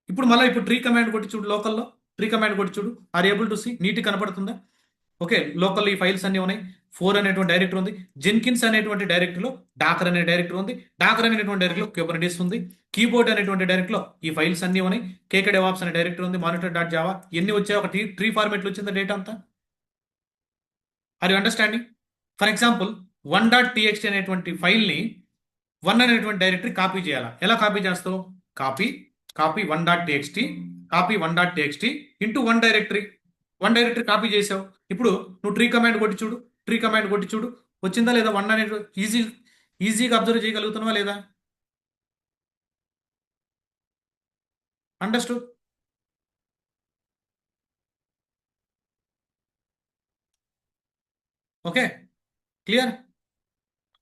ఇప్పుడు ట్రీ కమాండ్ కొట్టి చూడు, లోకల్లో ట్రీ కమాండ్ కొట్టి చూడు. Are able to see, neat కనపడుతుందా? ఓకే, లోకల్ ఈ ఫైల్స్ అన్నీ ఉన్నాయి. 4 అనేటువంటి డైరెక్టరీ ఉంది. జెన్కిన్స్ అనేటువంటి డైరెక్టరీలో డాకర్ అనే డైరెక్టరీ ఉంది. డాకర్ అనేటువంటి డైరెక్టరీలో క్యూబర్నెటిస్ ఉంది. కీబోర్డ్ అనేటువంటి డైరెక్టరీలో ఈ ఫైల్స్ అన్ని ఉన్నాయి. కేకే డెవాప్స్ అనే డైరెక్టరీ ఉంది. మానిటర్ డాట్ జావా ఎన్ని వచ్చాయి, ఒక ట్రీ ఫార్మేట్లో వచ్చింది డేటా అంతా. Are you understanding? For example 1.txt అనేటువంటి ఫైల్ని 1 అనేటువంటి డైరెక్టరీ కాపీ చేయాలా? ఎలా కాపీ చేస్తావు? Copy 1.txt copy 1.txt into 1 directory copy చేసావు. ఇప్పుడు నువ్వు ట్రీ కమాండ్ కొట్టి చూడు, వచ్చిందా లేదా? 1 అనేది ఈజీగా అబ్జర్వ్ చేయగలుగుతున్నావా లేదా? Understood? Okay, clear?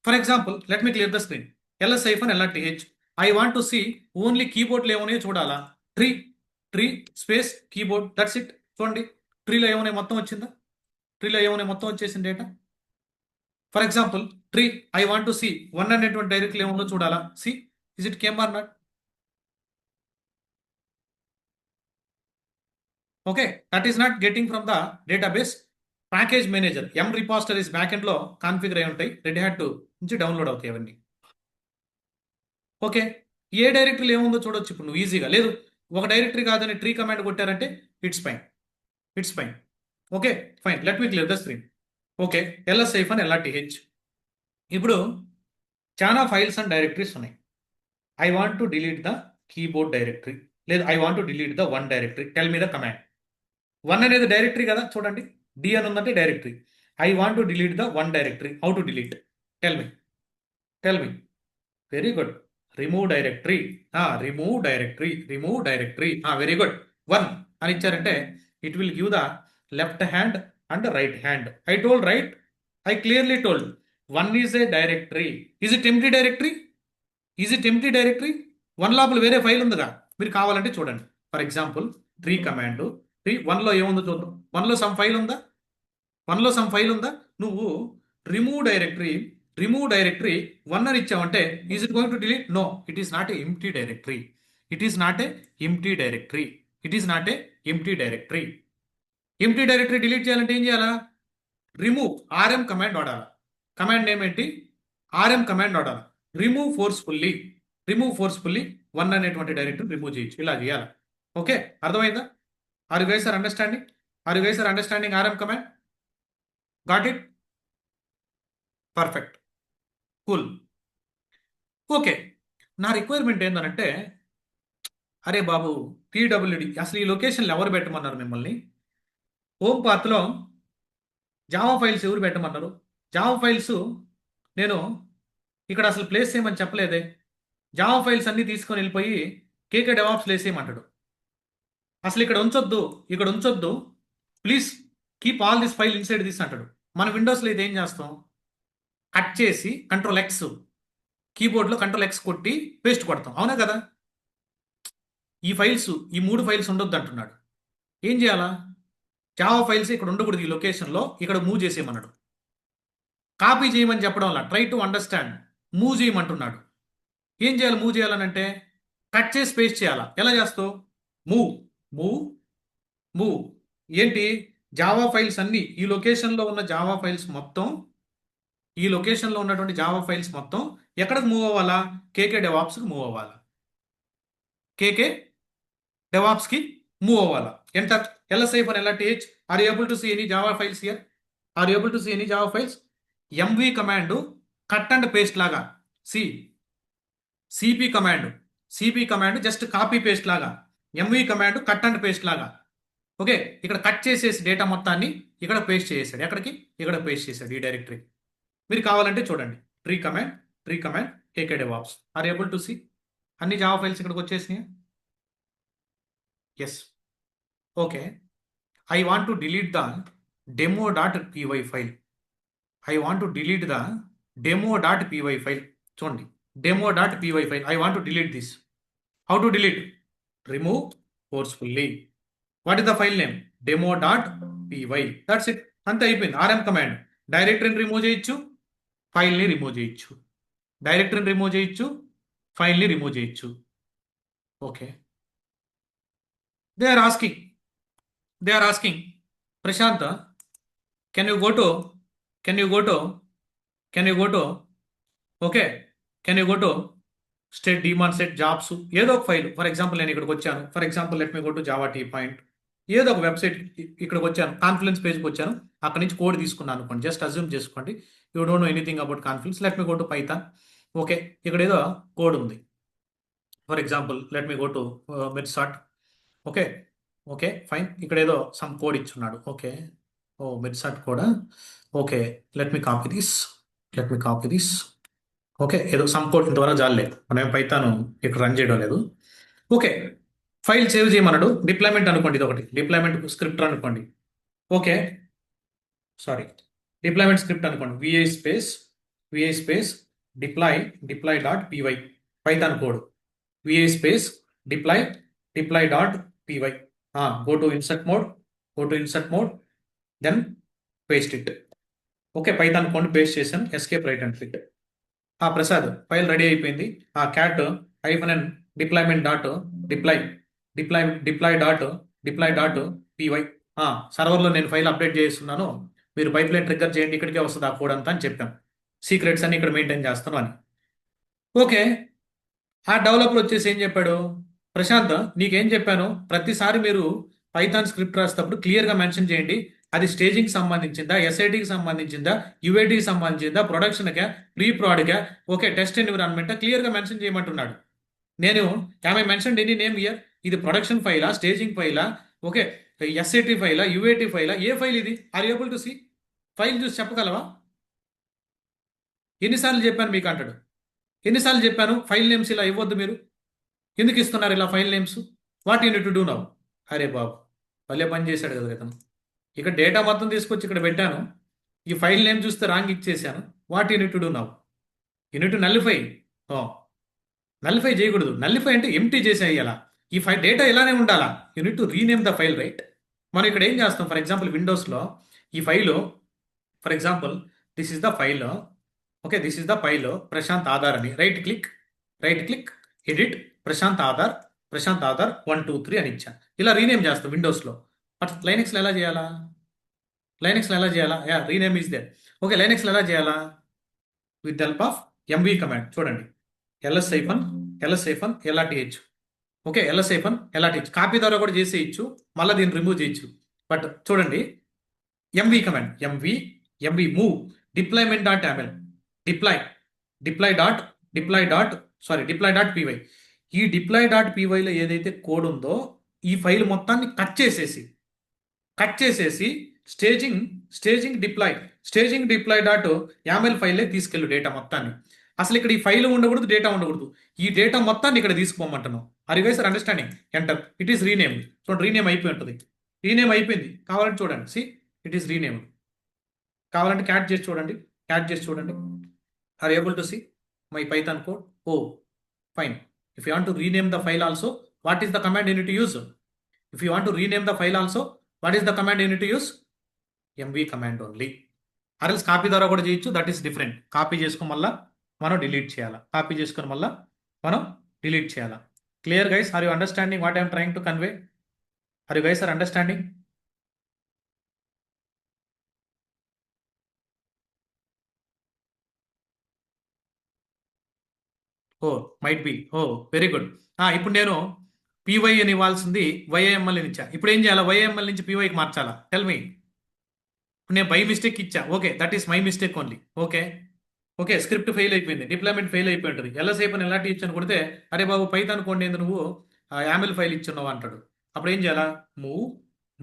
For example let me clear the screen. ls-lrth I want to see only కీబోర్డ్లో ఏమన్నాయో చూడాలా? Tree space keyboard, that's it. చూడండి, ట్రీలో ఏమన్నా మొత్తం వచ్చిందా? ట్రీలో ఏమన్నా మొత్తం వచ్చేసింది డేటా. For example tree I want to see 1 అనేటువంటి డైరెక్ట్లో ఏముందో చూడాలా? See is it came or not? Okay, that is not getting from the database. Package manager ఎం రిపాజిటరీస్ బ్యాక్ ఎండ్ లో కాన్ఫిగర్ అయి ఉంటాయి. రెడ్ హ్యాట్ నుంచి డౌన్లోడ్ అవుతాయి అవన్నీ. ఓకే, ఏ డైరెక్టరీలో ఏముందో చూడొచ్చు ఇప్పుడు నువ్వు ఈజీగా. లేదు, ఒక డైరెక్టరీ కాదని ట్రీ కమాండ్ కొట్టారంటే it's fine. Okay, fine. Let me clear the screen. Okay, ls-lrth. ఇప్పుడు చాలా ఫైల్స్ అండ్ డైరెక్టరీస్ ఉన్నాయి. I want to delete the keyboard directory, లేదు I want to delete the 1 directory. Tell me the command. 1 అనేది directory కదా, చూడండి D అని ఉందంటే directory. I want to delete the 1 directory. How to delete? Tell me. Very good. Remove directory. Very good. 1 అని ఇచ్చారంటే it will give the left hand and right hand. I told right, I clearly told 1 is a directory. Is it empty directory? 1 లోపల వేరే file ఉందిగా, మీరు కావాలంటే చూడండి. For example tree command, tree 1లో ఏముందో చూద్దాం. 1లో సమ్ ఫైల్ ఉందా? నువ్వు రిమూవ్ డైరెక్టరీ 1 అని ఇచ్చావంటే is it going to delete? No, it is not a empty directory. Empty directory delete చేయాలంటే ఏం చేయాలా? రిమూవ్ ఆర్ఎం కమాండ్ వాడాలి. కమాండ్ నేమ్ ఏంటి? ఆర్ఎం కమాండ్ వాడాలి. రిమూవ్ ఫోర్స్ఫుల్లీ 1 అనేటువంటి డైరెక్టరీ రిమూవ్ చేయొచ్చు. ఇలా చేయాలి. ఓకే, అర్థమైందా? Are you guys are understanding RM command? Got it? Perfect, cool. Okay, నా రిక్వైర్మెంట్ ఏంటంటే, అరే బాబు పీడబ్ల్యూడి అసలు ఈ లొకేషన్లు ఎవరు పెట్టమన్నారు మిమ్మల్ని? హోమ్ పాత్లో జావా ఫైల్స్ ఎవరు పెట్టమన్నారు? జావా ఫైల్స్ నేను ఇక్కడ అసలు ప్లేస్ చేయమని చెప్పలేదే. జావా ఫైల్స్ అన్ని తీసుకొని వెళ్ళిపోయి కేకే డెవాప్స్ వేసేయమంటాడు. అసలు ఇక్కడ ఉంచొద్దు, please keep all this file inside this అంటాడు. మన విండోస్లో ఇది ఏం చేస్తాం? కట్ చేసి Ctrl+X, కీబోర్డ్లో Ctrl+X కొట్టి పేస్ట్ కొడతాం, అవునా కదా? ఈ 3 ఫైల్స్ ఉండొద్దు అంటున్నాడు. ఏం చేయాలా? జావా ఫైల్స్ ఇక్కడ ఉండకూడదు, ఈ లొకేషన్లో ఇక్కడ మూవ్ చేసేయమన్నాడు. కాపీ చేయమని చెప్పడం వల్ల ట్రై టు అండర్స్టాండ్, మూవ్ చేయమంటున్నాడు. ఏం చేయాలి? మూవ్ చేయాలనంటే కట్ చేసి పేస్ట్ చేయాలా? ఎలా చేస్తావు? మూవ్. ఏంటి? జావా ఫైల్స్ అన్ని ఈ లొకేషన్లో ఉన్న జావా ఫైల్స్ మొత్తం, ఈ లొకేషన్లో ఉన్నటువంటి జావా ఫైల్స్ మొత్తం ఎక్కడికి మూవ్ అవ్వాలా? కేకే డెవాప్స్కి మూవ్ అవ్వాలా. కేకే డెవాప్స్కి మూవ్ అవ్వాలా. Enter ls-lrth. Are you able to see any Java files here? M V command cut and paste లాగా, C P command just copy paste లాగా, M V command cut and paste లాగా. ఓకే, ఇక్కడ కట్ చేసేసి డేటా మొత్తాన్ని ఇక్కడ పేస్ట్ చేసాడు. ఎక్కడికి? ఇక్కడ పేస్ట్ చేశాడు ఈ డైరెక్టరీ. మీరు కావాలంటే చూడండి, tree command K K devops. Are able to see అన్ని జావా ఫైల్స్ ఇక్కడికి వచ్చేసినాయి. Yes. Okay, I want to delete the demo.py file. చూడండి, demo.py file. I want to delete this. How to delete? Remove forcefully. What is the file name? demo.py. That's it, అంతే అయిపోయింది. RM command డైరెక్టరీని remove చేయొచ్చు, ఫైల్ని remove చేయొచ్చు. Okay, they are asking, Prashant, can you go to can you go to can you go to okay can you go to state daemon set jobs ఏదో ఒక file. For example నేను ఇక్కడికి వచ్చాను. For example let me go to Java T point. ఏదో ఒక website ఇక్కడికి వచ్చాను, confidence పేజ్కి వచ్చాను, అక్కడ నుంచి కోడ్ తీసుకున్నాను అనుకోండి. జస్ట్ అజ్యూమ్ చేసుకోండి, you don't know anything about confidence. Let me go to Python. Okay, ఇక్కడ ఏదో కోడ్ ఉంది. For example let me go to మెర్సాట్. ఓకే ఓకే ఫైన్, ఇక్కడ ఏదో సమ్ కోడ్ ఇచ్చున్నాడు. ఓకే, ఓ మెర్సాట్ కూడా. Okay, let me copy this, let me copy this. Okay, ఏదో సమ్ కోడ్ ఇంతవరకు జాలేదు, మనం పైథాన్ ఇక్కడ రన్ చేయడం లేదు. ఓకే, ఫైల్ సేవ్ చేయమన్నాడు. డిప్లాయ్మెంట్ అనుకోండి, ఇది ఒకటి డిప్లాయ్మెంట్ స్క్రిప్ట్ అనుకోండి. ఓకే, సారీ, డిప్లాయ్మెంట్ స్క్రిప్ట్ అనుకోండి. V I space deploy dot P Y Python code. V I space deploy dot P Y. Go to insert mode, then paste it. Okay, Python code paste చేశాను, escape write and click. Prasad, file ready అయిపోయింది. Cat -n deployment dot deploy dot P Y. సర్వర్లో నేను file update చేస్తున్నాను, మీరు pipe line trigger చేయండి, ఇక్కడికే వస్తుంది ఆ కోడ్ అంతా అని చెప్పాను. సీక్రెట్స్ అన్ని ఇక్కడ మెయింటైన్ చేస్తాను అని. ఓకే, ఆ డెవలపర్ వచ్చేసి ఏం చెప్పాడు, ప్రశాంత్ నీకేం చెప్పాను, ప్రతిసారి మీరు పైథాన్ స్క్రిప్ట్ రాసేటప్పుడు క్లియర్గా మెన్షన్ చేయండి, అది స్టేజింగ్ సంబంధించిందా, ఎస్ఐటికి సంబంధించిందా, యుఐటికి సంబంధించిందా, ప్రొడక్షన్కా, ప్రీ ప్రాడ్కా, ఓకే టెస్ట్ ఎన్విరాన్మెంట్ క్లియర్గా మెన్షన్ చేయమంటున్నాడు. నేను I mention any name here, ఇది ప్రొడక్షన్ ఫైలా, స్టేజింగ్ ఫైలా, ఓకే ఎస్ఐటి ఫైలా, యుఐటి ఫైలా, ఏ ఫైల్ ఇది, are able to see, file చూసి చెప్పగలవా? ఎన్నిసార్లు చెప్పాను మీకు అంటాడు. ఎన్నిసార్లు చెప్పాను ఫైల్ నేమ్స్ ఇలా ఇవ్వద్దు, మీరు ఎందుకు ఇస్తున్నారు ఇలా file names, what you need to do now. అరే బాబు, భలే పని చేశాడు కదా ఇతను. ఇక్కడ డేటా మొత్తం తీసుకొచ్చి ఇక్కడ పెట్టాను, ఈ ఫైల్ నేమ్ చూస్తే రాంగ్ ఇచ్చేసాను, what you need to do now, you need to nullify. Nullify చేయకూడదు, నల్లిఫై అంటే ఎంటీ చేసేయాలా, ఈ ఫైల్ డేటా ఇలానే ఉండాలా, you need to rename the file, right. మనం ఇక్కడ ఏం చేస్తాం, ఫర్ ఎగ్జాంపుల్ విండోస్లో ఈ file, for example this is the file, okay this is the file Prashant Aadhaar అని right click edit Prashant Aadhaar 1 2 3 అని ఇచ్చా. ఇలా రీనేమ్ చేస్తాం విండోస్లో. బట్ లైనెక్స్లో ఎలా చేయాలా, రీనేమ్ ఈస్ దేర్. ఓకే, లైనెక్స్లో ఎలా చేయాలా, with help of M V command. చూడండి, ls-lrth. ఓకే, ls-lrth కాపీ ద్వారా కూడా చేసేయచ్చు, మళ్ళీ దీన్ని రిమూవ్ చేయొచ్చు. బట్ చూడండి, M V command, M V move deployment dot yaml, deploy dot P Y. ఈ డిప్లాయ్ డాట్ పివైలో ఏదైతే కోడ్ ఉందో ఈ ఫైల్ మొత్తాన్ని కట్ చేసేసి స్టేజింగ్ డిప్లాయ్ డాట్ యామెల్ ఫైలే తీసుకెళ్ళు డేటా మొత్తాన్ని. అసలు ఇక్కడ ఈ ఫైల్ ఉండకూడదు, డేటా ఉండకూడదు, ఈ డేటా మొత్తాన్ని ఇక్కడ తీసుకోమంటున్నాం. Are you guys are understanding? Enter. It is rename. చూడండి, రీనేమ్ అయిపోయి ఉంటుంది, రీనేమ్ అయిపోయింది. కావాలంటే చూడండి, సి ఇట్ ఈస్ రీనేమ్. కావాలంటే క్యాట్ చేసి చూడండి, are able to see my Python code. Oh fine. If you want to rename the file also, what is the command you need to use? If you want to rename the file also, what is the command you need to use? MV command only. Or else copy ద్వారా కూడా చేయొచ్చు, that is different. Copy చేసుకుని మళ్ళా మనం delete చేయాలా. Clear guys? Are you understanding what I'm trying to convey? Are you guys are understanding? Might be. Very good. ఇప్పుడు నేను PY అని ఇవ్వాల్సింది వైఐఎంఎల్ అని ఇచ్చా. ఇప్పుడు ఏం చేయాలా, వైఐఎంఎల్ నుంచి పివైకి మార్చాలా? Tell me. ఇప్పుడు నేను బై మిస్టేక్ ఇచ్చా, okay that is my mistake only. Okay script fail అయిపోయింది, డిప్లాయ్మెంట్ ఫెయిల్ అయిపోయి ఉంటుంది. ఎల్ఎస్ఐ పని ఎలాంటి ఇచ్చాను కొడితే, అరే బాబు పైథాన్ కోడ్ ఏంది నువ్వు యామెల్ ఫైల్ ఇచ్చున్నావు అంటాడు. అప్పుడు ఏం చేయాలా,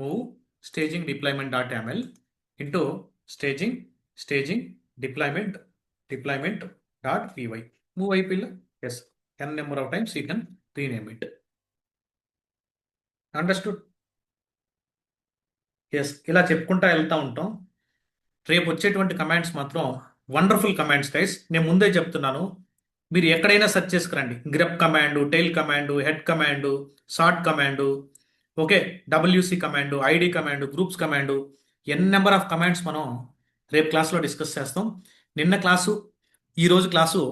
move staging deployment dot YAML into staging deployment dot P Y. Move అయిపోయిందా? Yes, n number of times you can rename it. Understood? Yes, ఇలా చెప్పుకుంటా వెళ్తూ ఉంటాం. రేపు వచ్చేటువంటి కమాండ్స్ మాత్రం వండర్ఫుల్ కమాండ్స్ గైస్. నేను ముందే చెప్తున్నాను, మీరు ఎక్కడైనా సెర్చ్ చేసుకురండి, grep command, tail command, head command, sort command, okay WC command, I D command, groups command, n number of commands మనం రేపు క్లాస్లో డిస్కస్ చేస్తాం. నిన్న క్లాసు, ఈరోజు క్లాసు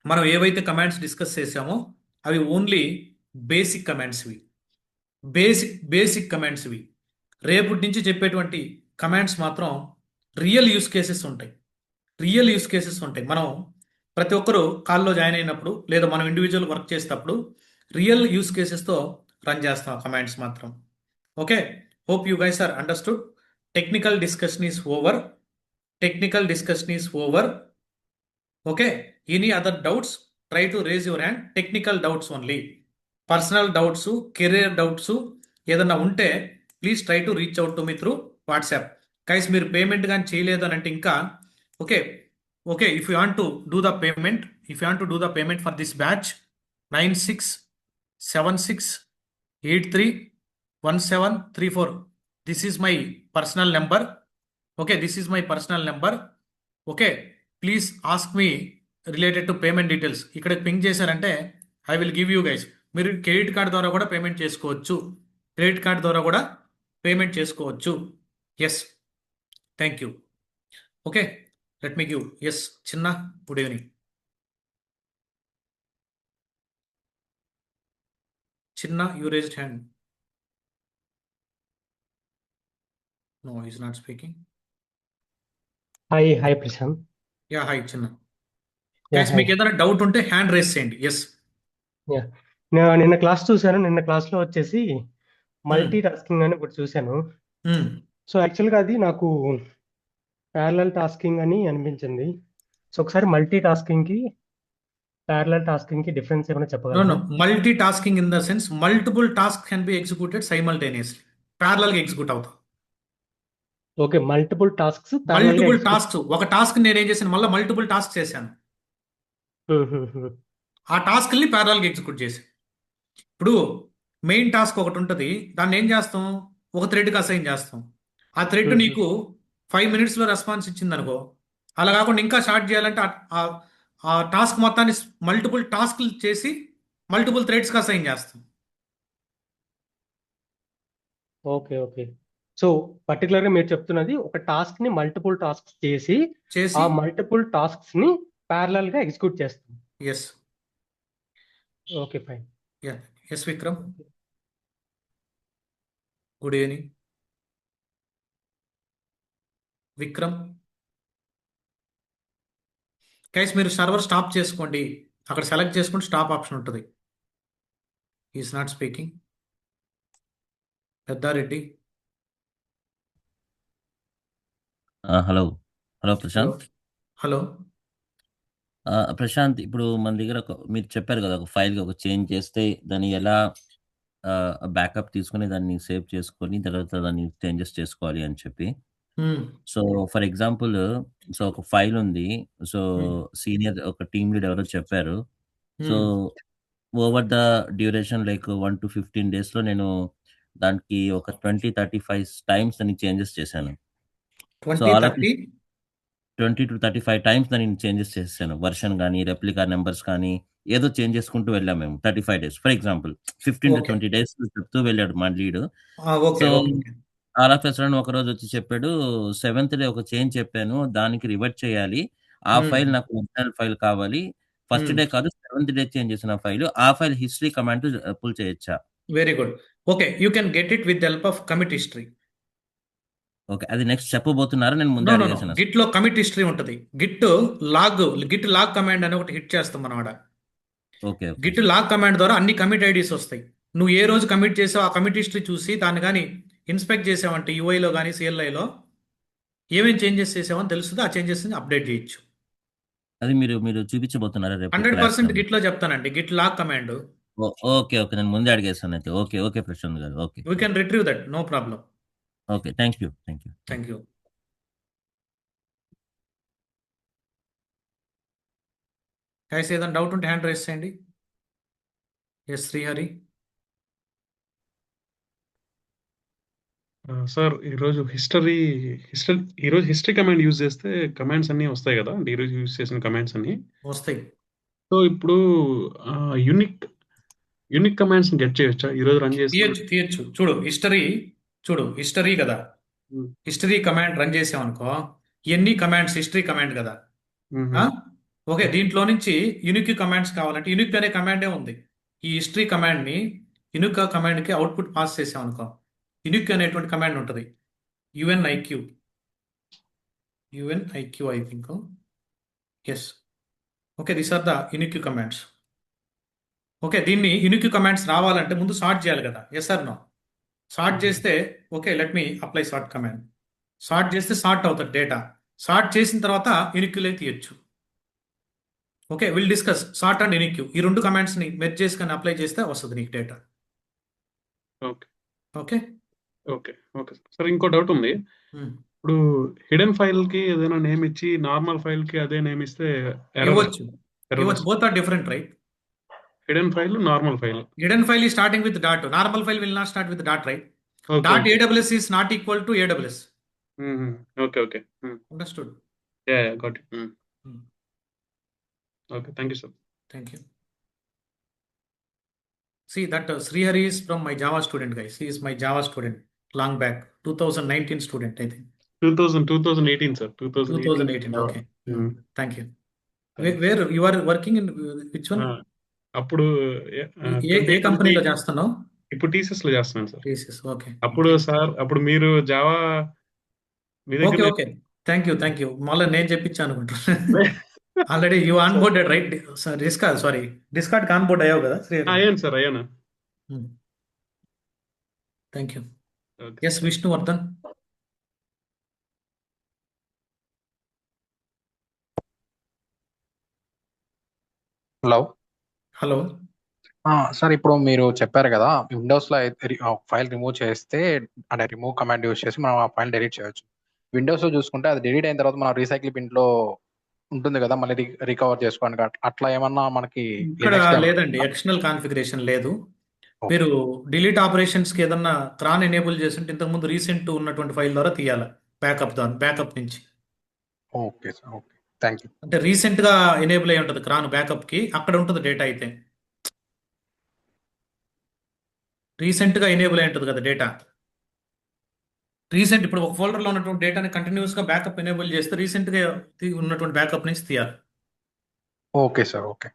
మనం ఏవైతే కమాండ్స్ డిస్కస్ చేసామో అవి ఓన్లీ బేసిక్ కమాండ్స్వి. రేపటి నుంచి చెప్పేటువంటి కమాండ్స్ మాత్రం రియల్ యూస్ కేసెస్ ఉంటాయి. మనం ప్రతి ఒక్కరు కాల్లో జాయిన్ అయినప్పుడు లేదా మనం ఇండివిజువల్ వర్క్ చేసేటప్పుడు రియల్ యూస్ కేసెస్తో రన్ చేస్తాం కమాండ్స్ మాత్రం. Okay, hope you guys are understood. Technical discussion is over. Okay, any other doubts try to raise your hand. Technical doubts only. Personal doubts, career doubts ఏదన్నా ఉంటే please try to reach out to me through WhatsApp. Guys మీరు payment కానీ చేయలేదు అని అంటే ఇంకా okay, if you want to do the payment, for this batch 9676831734. This is my personal number. Okay, please ask me related to payment details. ఇక్కడ ping చేశారంటే I will give you guys. మీరు credit card ద్వారా కూడా payment చేసుకోవచ్చు. Yes, thank you. Okay, let me give. Yes Chinna, good evening. Chinna, you raised hand. No, is not speaking. Hi Prashant. Ya, hi Chinna. Ya guys hi. మీకు ఏదైనా doubt ఉంటే hand raise చేయండి. Yes. Ya నేను నిన్న class చూశాను. నిన్న క్లాస్లో వచ్చేసి మల్టీ టాస్కింగ్ అని ఒకటి చూశాను. సో యాక్చువల్గా అది నాకు ప్యారలల్ టాస్కింగ్ అని అనిపించింది. సో ఒకసారి మల్టీ టాస్కింగ్ కి ప్యారలల్ టాస్కింగ్ కి డిఫరెన్స్ ఏమైనా No, చెప్పగలరా? Multi tasking in the sense multiple task can be executed simultaneously. Parallel గా ఎగ్జిక్యూట్ అవుతాం. ఓకే, మల్టిపుల్ టాస్క్స్ ప్యారలల్ గా మల్టిపుల్ ఎగ్జిక్యూట్. టాస్క్, ఒక టాస్క్ నేనేం చేశాను, మళ్ళీ మల్టిపుల్ టాస్క్ చేశాను. ఆ టాస్క్ ని ప్యారలల్ గా ఎగ్జిక్యూట్ చేశాను. ఇప్పుడు మెయిన్ టాస్క్ ఒకటి ఉంటుంది, దాన్ని ఏం చేస్తాం, ఒక థ్రెడ్కి అసైన్ చేస్తాం. ఆ థ్రెడ్ నీకు 5 minutes లో రెస్పాన్స్ ఇచ్చింది అనుకో. అలా కాకుండా ఇంకా షార్ట్ చేయాలంటే ఆ టాస్క్ మొత్తాన్ని మల్టిపుల్ టాస్క్లు చేసి మల్టిపుల్ థ్రెడ్స్కి అసైన్ చేస్తాం. Okay okay. సో పర్టికులర్ గా మీరు చెప్తున్నది ఒక టాస్క్ ని మల్టిపుల్ టాస్క్స్ చేసి ఆ మల్టిపుల్ టాస్క్స్ ని ప్యారలల్ గా ఎగ్జిక్యూట్ చేస్తాం. Yes. Okay fine. Yeah, yes Vikram, good evening. Vikram, guys మీరు సర్వర్ స్టాప్ చేసుకోండి. అక్కడ సెలెక్ట్ చేసుకుంటే స్టాప్ ఆప్షన్ ఉంటుంది. Is not speaking. Peddareddy. Hello Prashant. Hello. Prashant, ఇప్పుడు మన దగ్గర మీరు చెప్పారు కదా, ఒక ఫైల్ ఒక చేంజ్ చేస్తే దాన్ని ఎలా బ్యాకప్ తీసుకొని దాన్ని సేవ్ చేసుకొని తర్వాత దాన్ని చేంజెస్ చేసుకోవాలి అని చెప్పి. సో ఫర్ ఎగ్జాంపుల్, సో ఒక ఫైల్ ఉంది. సో సీనియర్ ఒక టీమ్ లీడ్ ఎవరో చెప్పారు. So over the duration like 1 to 15 days లో నేను దానికి ఒక 20-35 times దాన్ని చేంజెస్ చేశాను. సో అలా 20 to 35 times దాన్ని చేంజెస్ చేశాను. వర్షన్ కానీ, రెప్లికా నెంబర్స్ కానీ ఏదో చేంజ్ చేసుకుంటూ వెళ్ళాం మేము 35 days. For example 15 to 20 days చెప్తూ వెళ్ళాడు మా లీడ్. సో అలా ప్రసరణ ఒక రోజు వచ్చి చెప్పాడు, 7th డే ఒక చేంజ్ చెప్పాను, దానికి రివర్ట్ చేయాలి. ఆ ఫైల్ నాకు ఒరిజినల్ ఫైల్ కావాలి. ఫస్ట్ డే కాదు, 7th డే చేంజ్ చేసిన ఫైల్. ఆ ఫైల్ హిస్టరీ కమాండ్ పుల్ చేయొచ్చా? Very good. Okay, you can get it with help of commit history. Okay, అది నెక్స్ట్ చెప్పబోతున్నారా? నేను ముందే అడిగేసాను. గిట్ లో కమిట్ హిస్టరీ ఉంటుంది. గిట్ లాగ్ కమాండ్ అని ఒకటి హిట్ చేస్తాం మనం. ఓకే, గిట్ లాగ్ కమాండ్ ద్వారా అన్ని కమిట్ ఐడీస్ వస్తాయి. నువ్వు ఏ రోజు కమిట్ చేసావు ఆ కమిట్ హిస్టరీ చూసి దాన్ని కానీ ఇన్స్పెక్ట్ చేసావంటే యూఐలో కానీ సిఎల్ఐలో ఏమేమి చేంజెస్ చేసావని తెలుస్తుంది. ఆ చేంజెస్ అప్డేట్ చేయొచ్చు. అది మీరు చూపించబోతున్నారా? 100% గిట్ లో చెప్తానండి. Git log command. ఓకే, నేను ముందే అడిగేస్తాను అయితే. Okay Prashant garu. Okay, we can retrieve that, no problem. Okay, thank you. Guys ఏదైనా డౌట్ ఉంటే హ్యాండ్ రైస్ చేయండి. ఎస్ శ్రీహరి. సార్ ఈరోజు హిస్టరీ కమాండ్ యూజ్ చేస్తే కమాండ్స్ అన్ని వస్తాయి కదా, అంటే ఈరోజు యూజ్ చేసిన కమాండ్స్ అన్ని వస్తాయి. సో ఇప్పుడు యూనిక్ కమాండ్స్ గెట్ చేయొచ్చా ఈరోజు రన్ చేసి? తీయచ్చు. హిస్టరీ కదా, హిస్టరీ కమాండ్ రన్ చేసామనుకో, ఎన్ని కమాండ్స్ హిస్టరీ కమాండ్ కదా. ఓకే, దీంట్లో నుంచి యునిక్ కమాండ్స్ కావాలంటే యునిక్ అనే కమాండే ఉంది. ఈ హిస్టరీ కమాండ్ ని యునిక్ కమాండ్ కి అవుట్పుట్ పాస్ చేసామనుకో, యునిక్ అనేటువంటి కమాండ్ ఉంటుంది. UNIQ. UNIQ, I think. Yes. Okay, these are the unique commands. Okay, దీన్ని యూనిక్ కమాండ్స్ రావాలంటే ముందు సార్ట్ చేయాలి కదా. Yes or no? సార్ట్ చేస్తే okay, let me apply sort command. Sort చేస్తే సార్ట్ అవుతుంది డేటా. సార్ట్ చేసిన తర్వాత యూనిక్యూలే తీయచ్చు. Okay, will discuss sort and unique. ఈ రెండు కమాండ్స్ ని మెర్జ్ చేసుకొని అప్లై చేస్తే వస్తుంది నీకు data. Okay okay okay okay sir, ఇంకో డౌట్ ఉంది. ఇప్పుడు హిడెన్ ఫైల్ కి ఏదైనా నేమ్ ఇచ్చి నార్మల్ ఫైల్ కి అదే నేమ్ ఇస్తే ఇవ్వచ్చు. Both are different, right? Hidden file, normal file. Hidden file is starting with dot. Normal file will not start with dot, right? Dot AWS is not equal to AWS. Okay. Understood? Yeah, got it. Okay, thank you, sir. Thank you. See that Srihari is from my Java student, guys. He is my Java student long back, 2019 student, I think. 2018, sir. 2018. Okay. Thank you. Where you are working in which one? అప్పుడు ఏ కంపెనీలో చేస్తున్నావు? ఇప్పుడు TCS లో చేస్తున్నాను sir. TCS, okay. అప్పుడు మీరు జావా మీ దగ్గర. ఓకే. Thank you. మళ్ళీ నేను చెప్పించాను అనుకుంటున్నాను. Already you onboarded, right? Discord onboard అయ్యావు కదా? అయ్యాను సార్, అయ్యాను. Thank you. Yes, Vishnuvardhan. Hello sir, ఇప్పుడు మీరు చెప్పారు కదా విండోస్ లో ఫైల్ రిమూవ్ చేస్తే అంటే రిమూవ్ కమాండ్ యూజ్ చేసి మనం ఆ ఫైల్ డిలీట్ చేయొచ్చు. విండోస్ లో చూసుకుంటే అది డిలీట్ అయిన తర్వాత మనం రీసైకిల్ బిన్ లో ఉంటుంది కదా, మళ్ళీ రికవర్ చేసుకోవడానికి అట్లా ఏమన్నా మనకి ఇక్కడ లేదండి, ఎక్స్టర్నల్ కాన్ఫిగరేషన్ లేదు. మీరు డిలీట్ ఆపరేషన్స్ కి ఏదన్నా క్రాన్ ఎనేబుల్ చేస్తుంటే ఇంతకు ముందు రీసెంట్ ఉన్నటువంటి ఫైల్ ద్వారా తీయాలి, బ్యాకప్ నుంచి. Okay sir, okay, thank you. అంటే రీసెంట్ గా ఎనేబుల్ అయి ఉంటుంది క్రాన్ బ్యాకప్ కి, అక్కడ ఉంటుంది డేటా. అయితే రీసెంట్ గా ఎనేబుల్ అయి ఉంటుంది కదా డేటా. రీసెంట్ ఇప్పుడు ఒక ఫోల్డర్ లో ఉన్నటువంటి డేటాని కంటిన్యూస్ గా బ్యాకప్ ఎనేబుల్ చేస్తే రీసెంట్ గా ఉన్నటువంటి బ్యాకప్ నుంచి తీయాలి. Okay sir, okay.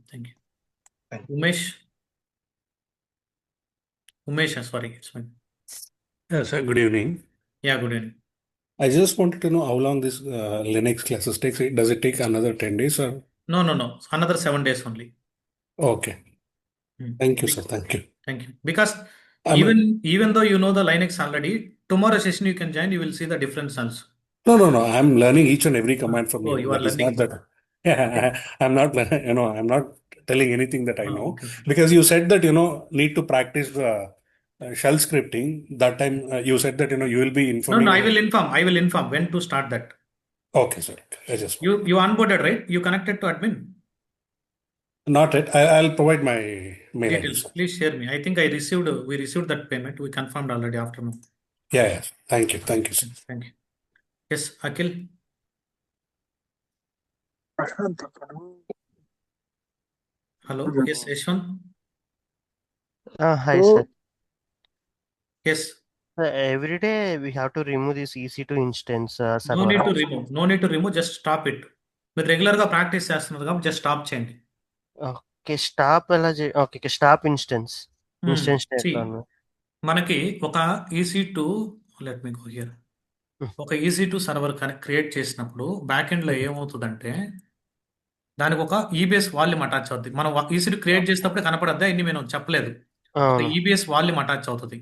Thank you. Thank you. Umesh, sorry, it's fine. Yeah, sir, good evening. Yeah, good evening. I just wanted to know how long this Linux classes takes. Does it take another 10 days or? No. Another 7 days only. Okay. Thank you, sir. Thank you. Thank you. Because I'm- even though you know the Linux already, tomorrow session you can join, you will see the difference also. No. I'm learning each and every command from Oh, you. you are That is learning. not that. Yeah, I'm not, I'm not telling anything that I know. Okay. Because you said that, need to practice the shell scripting. That time you said that, you will be informing. No, I will inform when to start that. Okay, sir. I just. You onboarded, right? You connected to admin? Not yet. I'll provide my mail ID, Details. sir. Please share me. I think we received that payment. We confirmed already afternoon. Yeah. Thank you, sir. Thank you. Yes, Akhil. Hello. Yes, Yashwant. Hi, sir. Yes. Every day we have to remove this EC2 instance No server. need to remove. Just stop it. మీరు regular గా practice చేస్తున్నారు కాబట్టి just stop చేయండి. Okay, stop ఎలా okay, stop instance. Instance See, ఎట్లా? మనకి ఒక EC2, let me go here. ఒక EC2 సర్వర్ క్రియేట్ చేసినప్పుడు బ్యాక్ ఎండ్ లో ఏమవుతుందంటే దానికి ఒక ఈబిఎస్ వాల్యూమ్ అటాచ్ అవుతుంది. మనం EC2 క్రియేట్ చేసినప్పుడు కనపడద్దా, ఇన్ని మేము చెప్పలేదు. ఒక ఈబిఎస్ వాల్యూమ్ అటాచ్ అవుతుంది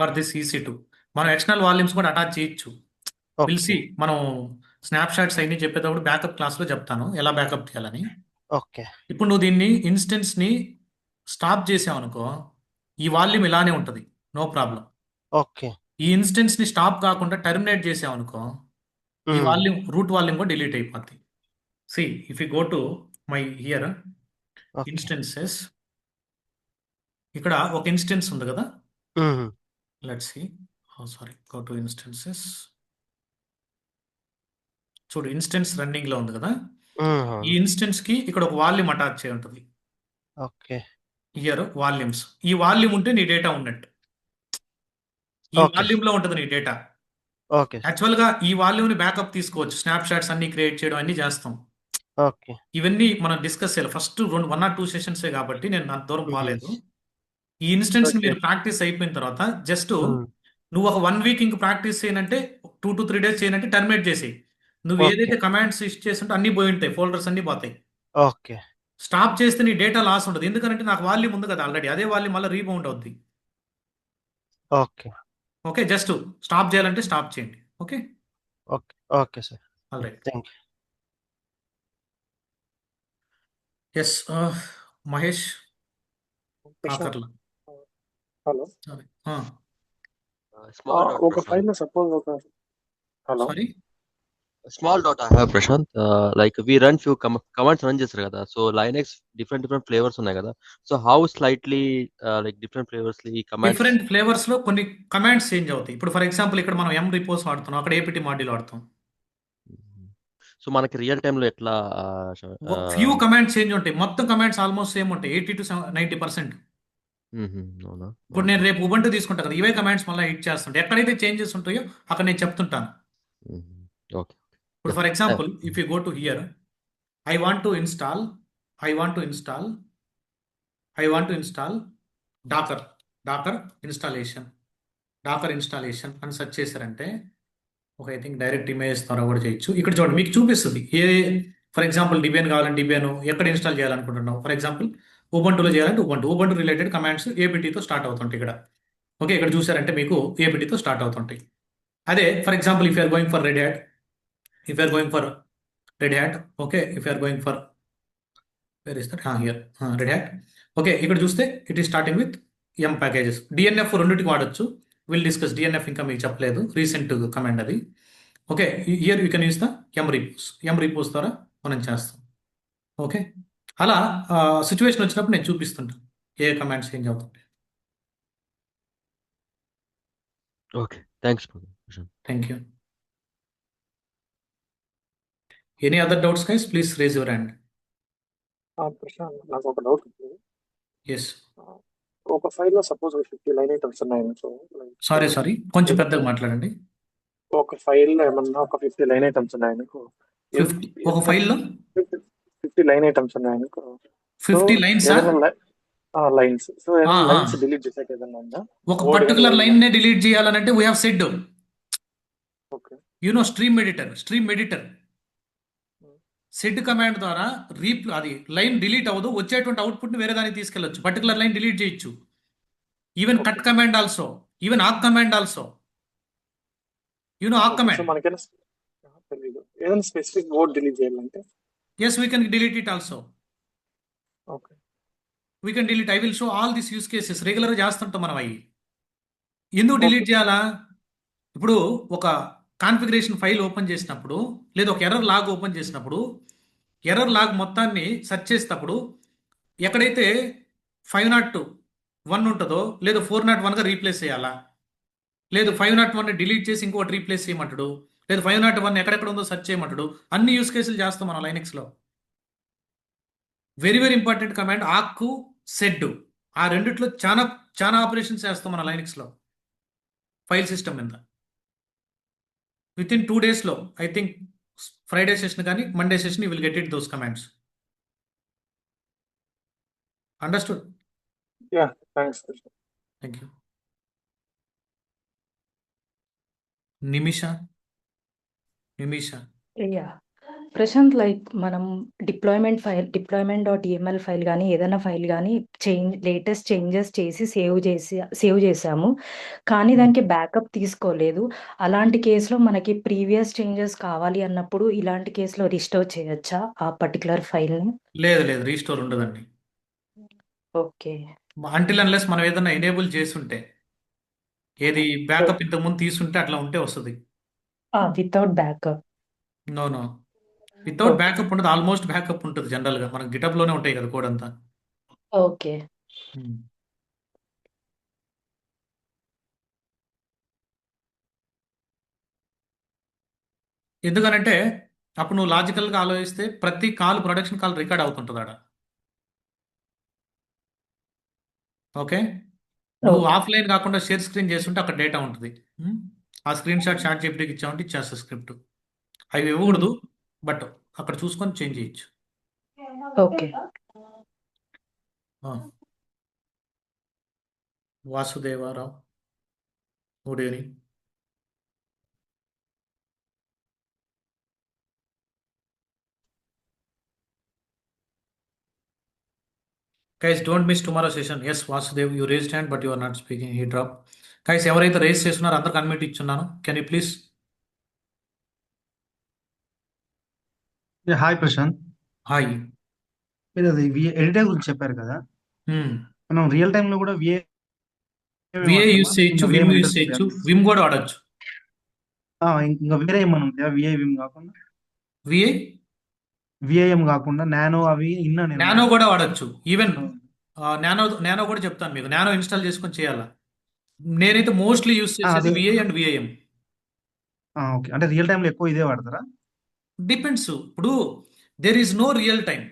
ఫర్ దిస్ EC2. మనం ఎక్స్టర్నల్ వాల్యూమ్స్ కూడా అటాచ్ చేయొచ్చు. పిలిచి మనం స్నాప్ షాట్స్ అన్ని చెప్పేటప్పుడు బ్యాకప్ క్లాస్ లో చెప్తాను ఎలా బ్యాకప్ చేయాలని. ఓకే. ఇప్పుడు నువ్వు దీన్ని ఇన్స్టెన్స్ ని స్టాప్ చేసావు అనుకో, ఈ వాల్యూమ్ ఇలానే ఉంటది, నో ప్రాబ్లం. ఓకే. ఈ ఇన్స్టెన్స్ ని స్టాప్ కాకుండా టర్మినేట్ చేసావు అనుకో, ఈ వాల్యూమ్ రూట్ వాల్యూమ్ కూడా డిలీట్ అయిపోద్ది. See if you go to my here instances, ఇక్కడ ఒక ఇన్స్టెన్స్ ఉంది కదా, let's see. Sorry, go to instances. చూడు, ఇన్స్టెన్స్ రన్నింగ్ లో ఉంది కదా, ఈ ఇన్స్టెన్స్ కి ఇక్కడ ఒక వాల్యూమ్ అటాచ్ చేయి ఉంటుంది. ఓకే. హియర్ వాల్యూమ్స్, ఈ వాల్యూమ్ ఉంటే నీ డేటా ఉన్నట్టు. ఈ వాల్యూమ్ లో ఉంటుంది నీ డేటా. ఓకే. యాక్చువల్ గా ఈ వాల్యూమ్ ని బ్యాకప్ తీసుకోవచ్చు, స్నాప్ షాట్స్ అన్ని క్రియేట్ చేయడం అన్ని చేస్తాం. ఓకే. ఇవన్నీ మనం డిస్కస్ చేయాలి. ఫస్ట్ 1 or 2 సెషన్స్ కాబట్టి నేను అంత దూరం పోలేదు. ఈ ఇన్స్టెన్స్ మీరు ప్రాక్టీస్ అయిపోయిన తర్వాత జస్ట్ నువ్వు ఒక 1 వీక్ ఇంక ప్రాక్టీస్ చేయనంటే 2 to 3 డేస్ చేయనంటే టర్మినేట్ చేసి నువ్వు ఓకే ఏదైతే కమాండ్స్ ఇష్ట చేస్తుంటే అన్ని పోయి ఉంటాయి, ఫోల్డర్స్ అన్ని పోతాయి. ఓకే స్టాప్ చేస్తే నీ డేటా లాస్ ఉంటుంది, ఎందుకంటే నాకు వాల్యూమ్ ఉంది కదా ఆల్రెడీ, అదే వాల్యూమ్ మళ్ళీ రీబౌండ్ అవుద్ది. ఓకే ఓకే, జస్ట్ స్టాప్ చేయాలంటే స్టాప్ చేయండి. Okay, okay okay sir, all right. Thank you. Yes, Mahesh Prashant, Kakarla. Hello. Sorry, Small dot, ఒక Prashant. ఫైల్ లో సపోజ్ ఒక hello sorry. Small dot I have, Prashant. Like we run few commands run చేస్తారు కదా. So Linux different flavors ఉన్నాయి కదా. So how slightly like different flavors commands. Different flavours లో కొన్ని commands change అవుతాయి. ఇప్పుడు ఫర్ ఎగ్జాంపుల్ ఇక్కడ మనం ఎం రిపోజ్ వాడుతున్నాం, అక్కడ ఏపీటీ మాడ్యూల్ వాడతాం. సో మనకి రియల్ టైమ్ లో ఎట్లా ఫ్యూ కమాండ్స్ చేంజ్ ఉంటాయి, మొత్తం కమాండ్స్ ఆల్మోస్ట్ సేమ్ ఉంటాయి 80 to 90%. అవునా? ఇప్పుడు నేను రేపు ఉబంటు తీసుకుంటా కదా, ఇవే కమాండ్స్ మళ్ళీ హిట్ చేస్తుంటాయి. ఎక్కడైతే చేంజెస్ ఉంటాయో అక్కడ నేను చెప్తుంటాను. ఓకే. ఇప్పుడు for example if you go to here, I want to install Docker installation అని సెర్చ్ చేశారంటే ఒక ఐ థింక్ డైరెక్ట్ ఇమేజ్ ద్వారా కూడా చేయొచ్చు. ఇక్కడ చూడండి మీకు చూపిస్తుంది ఫర్ ఎగ్జాంపుల్ డిబియన్ కావాలంటే డిబియన్ ఎక్కడ ఇన్స్టాల్ చేయాలనుకుంటున్నావు. ఫర్ ఎగ్జాంపుల్ ఉబంటులో చేయాలంటే ఉబంటు రిలేటెడ్ కమాండ్స్ ఏపీటీతో స్టార్ట్ అవుతుంటాయి ఇక్కడ. ఓకే, ఇక్కడ చూసారంటే మీకు ఏపీటీతో స్టార్ట్ అవుతుంటాయి. అదే for example if you're going for red hat, okay, if you're going for where is that here red hat. Okay, ఇక్కడ చూస్తే it is starting with yum packages. D N F రెండింటికి వాడచ్చు, విల్ డిస్కస్. డిఎన్ఎఫ్ ఇంకా మీకు చెప్పలేదు, recent command అది. Okay, here you can use the yum repos ద్వారా మనం చేస్తాం. ఓకే, అలా సిచ్యువేషన్ వచ్చినప్పుడు నేను చూపిస్తుంటాను ఏ కమాండ్స్ చేంజ్ అవుతుంటాయి. Okay, thanks Prashant. Thank you. Any other doubts guys, please raise your hand. Prashant, నాకు ఒక డౌట్ ఉంది. ఎస్, ఒక ఫైల్ లో సపోజ్ 50 లైన్ ఐటమ్స్ ఉన్నాయి. సో సారీ కొంచెం పెద్దగా మాట్లాడండి. ఒక ఫైల్ లో ఏమన్నా ఒక 50 లైన్ ఐటమ్స్ ఉన్నాయనుకో, 50 ఒక ఫైల్లో 50 లైన్ ఐటమ్స్ ఉన్నాయనుకో, 50 lines lines. So lines delete చేసాక ఏదన్నా ఉందా? ఒక పర్టికులర్ లైన్ నే డిలీట్ చేయాలంటే we have sed okay, stream editor sed command ద్వారా అది లైన్ డిలీట్ అవ్వదు, వచ్చేటువంటి అవుట్పుట్ ని వేరే దానికి తీసుకెళ్ళొచ్చు. పర్టికులర్ లైన్ డిలీట్ చేయొచ్చు. Even cut command also, even awk command also, awk so command. మనకైనా తెలీదు ఏదైనా స్పెసిఫిక్ వర్డ్ డిలీట్ చేయాలంటే. Yes, we can delete it also. Okay, we can delete. I will show all this use cases. రెగ్యులర్గా చేస్తుంటాం మనం అవి. ఎందుకు delete చేయాలా? ఇప్పుడు ఒక కాన్ఫిగరేషన్ ఫైల్ ఓపెన్ చేసినప్పుడు, లేదా ఒక ఎర్రర్ లాగ్ ఓపెన్ చేసినప్పుడు, ఎర్రర్ లాగ్ మొత్తాన్ని సెర్చ్ చేసేటప్పుడు ఎక్కడైతే 501 ఉంటుందో లేదా 401గా రీప్లేస్ చేయాలా, లేదు 501ని డిలీట్ చేసి ఇంకోటి రీప్లేస్ చేయమంటాడు, లేదు 501 ఎక్కడెక్కడ ఉందో సెర్చ్ చేయమంటాడు. అన్ని యూస్ కేసులు చేస్తాం మనం లైనక్స్లో. Very very important command awk, sed. ఆ రెండిట్లో చాలా ఆపరేషన్స్ చేస్తాం మన లైనక్స్లో ఫైల్ సిస్టమ్ మీద. విత్ ఇన్ 2 daysలో ఐ థింక్ ఫ్రైడే సెషన్ కానీ Monday session you will get it those commands. Understood? Ya, thanks. Thank you. Nimisha. Ya Prashant, like మనం deployment.yml ఫైల్ కానీ ఏదైనా ఫైల్ కానీ లేటెస్ట్ చేంజెస్ చేసి సేవ్ చేసాము, కానీ దానికి బ్యాకప్ తీసుకోలేదు. అలాంటి కేసులో మనకి ప్రీవియస్ చేంజెస్ కావాలి అన్నప్పుడు ఇలాంటి కేసులో రిస్టోర్ చేయొచ్చా ఆ పర్టికులర్ ఫైల్ని? లేదు, రీస్టోర్ ఉండదండి. ఓకే, అంటిల్ అన్లెస్ మనం ఏదైనా ఎనేబుల్ చేస్తుంటే, ఏది బ్యాకప్ ఇంతకుముందు తీసుంటే అట్లా ఉంటే వస్తుంది. Without backup? No, without backup ఉండదు. ఆల్మోస్ట్ బ్యాకప్ ఉంటుంది జనరల్గా. మనకు గిటప్లోనే ఉంటాయి కదా కోడ్ అంతా. ఓకే, ఎందుకనంటే అప్పుడు నువ్వు లాజికల్గా ఆలోచిస్తే ప్రతి కాల్ ప్రొడక్షన్ కాల్ రికార్డ్ అవుతుంటుంది ఆడ. ఓకే, నువ్వు ఆఫ్లైన్ కాకుండా షేర్ స్క్రీన్ చేస్తుంటే అక్కడ డేటా ఉంటుంది. ఆ స్క్రీన్ షాట్ ChatGPTకి ఇచ్చామంటే ఇచ్చేస్తా స్క్రిప్ట్. అవి ఇవ్వకూడదు, బట్ అక్కడ చూసుకొని చేంజ్ చేయొచ్చు. Okay. వాసుదేవారావు. Good evening. Guys, don't miss tomorrow's session. Yes, Vasudev, you raised hand, but you are not speaking. He dropped. Guys, ఎవరైతే రేస్ చేస్తున్నారో అందరికి అన్మ్యూట్ ఇచ్చున్నాను. Can you please? Hi Prashant, hi. మీరు అది ఎడిటర్ గురించి చెప్పారు కదా, మనం రియల్ టైమ్ లో కూడా విఏ వాడతామా? యూస్ చేయొచ్చు, ఇంకా వేరే విమ్ యూస్ methods చేయొచ్చు, ఉంటాయా? విమ్ కూడా వాడచ్చు. ఇంకా వేరే ఏమైనా ఉంటాయా? విఐఎం కాకుండా, విఏ విఐఎం కాకుండా నానో అవి ఇన్నా నేను. నానో కూడా వాడచ్చు. ఈవెన్ నానో కూడా చెప్తాను మీకు. నానో ఇన్స్టాల్ చేసుకొని చేయాలా. నేనైతే మోస్ట్లీ యూస్ చేసేది అదే. VI and VIM. ఓకే, అంటే రియల్ టైమ్ లో ఎక్కువ ఇదే వాడతారా? డిపెండ్స్. ఇప్పుడు there is no real time.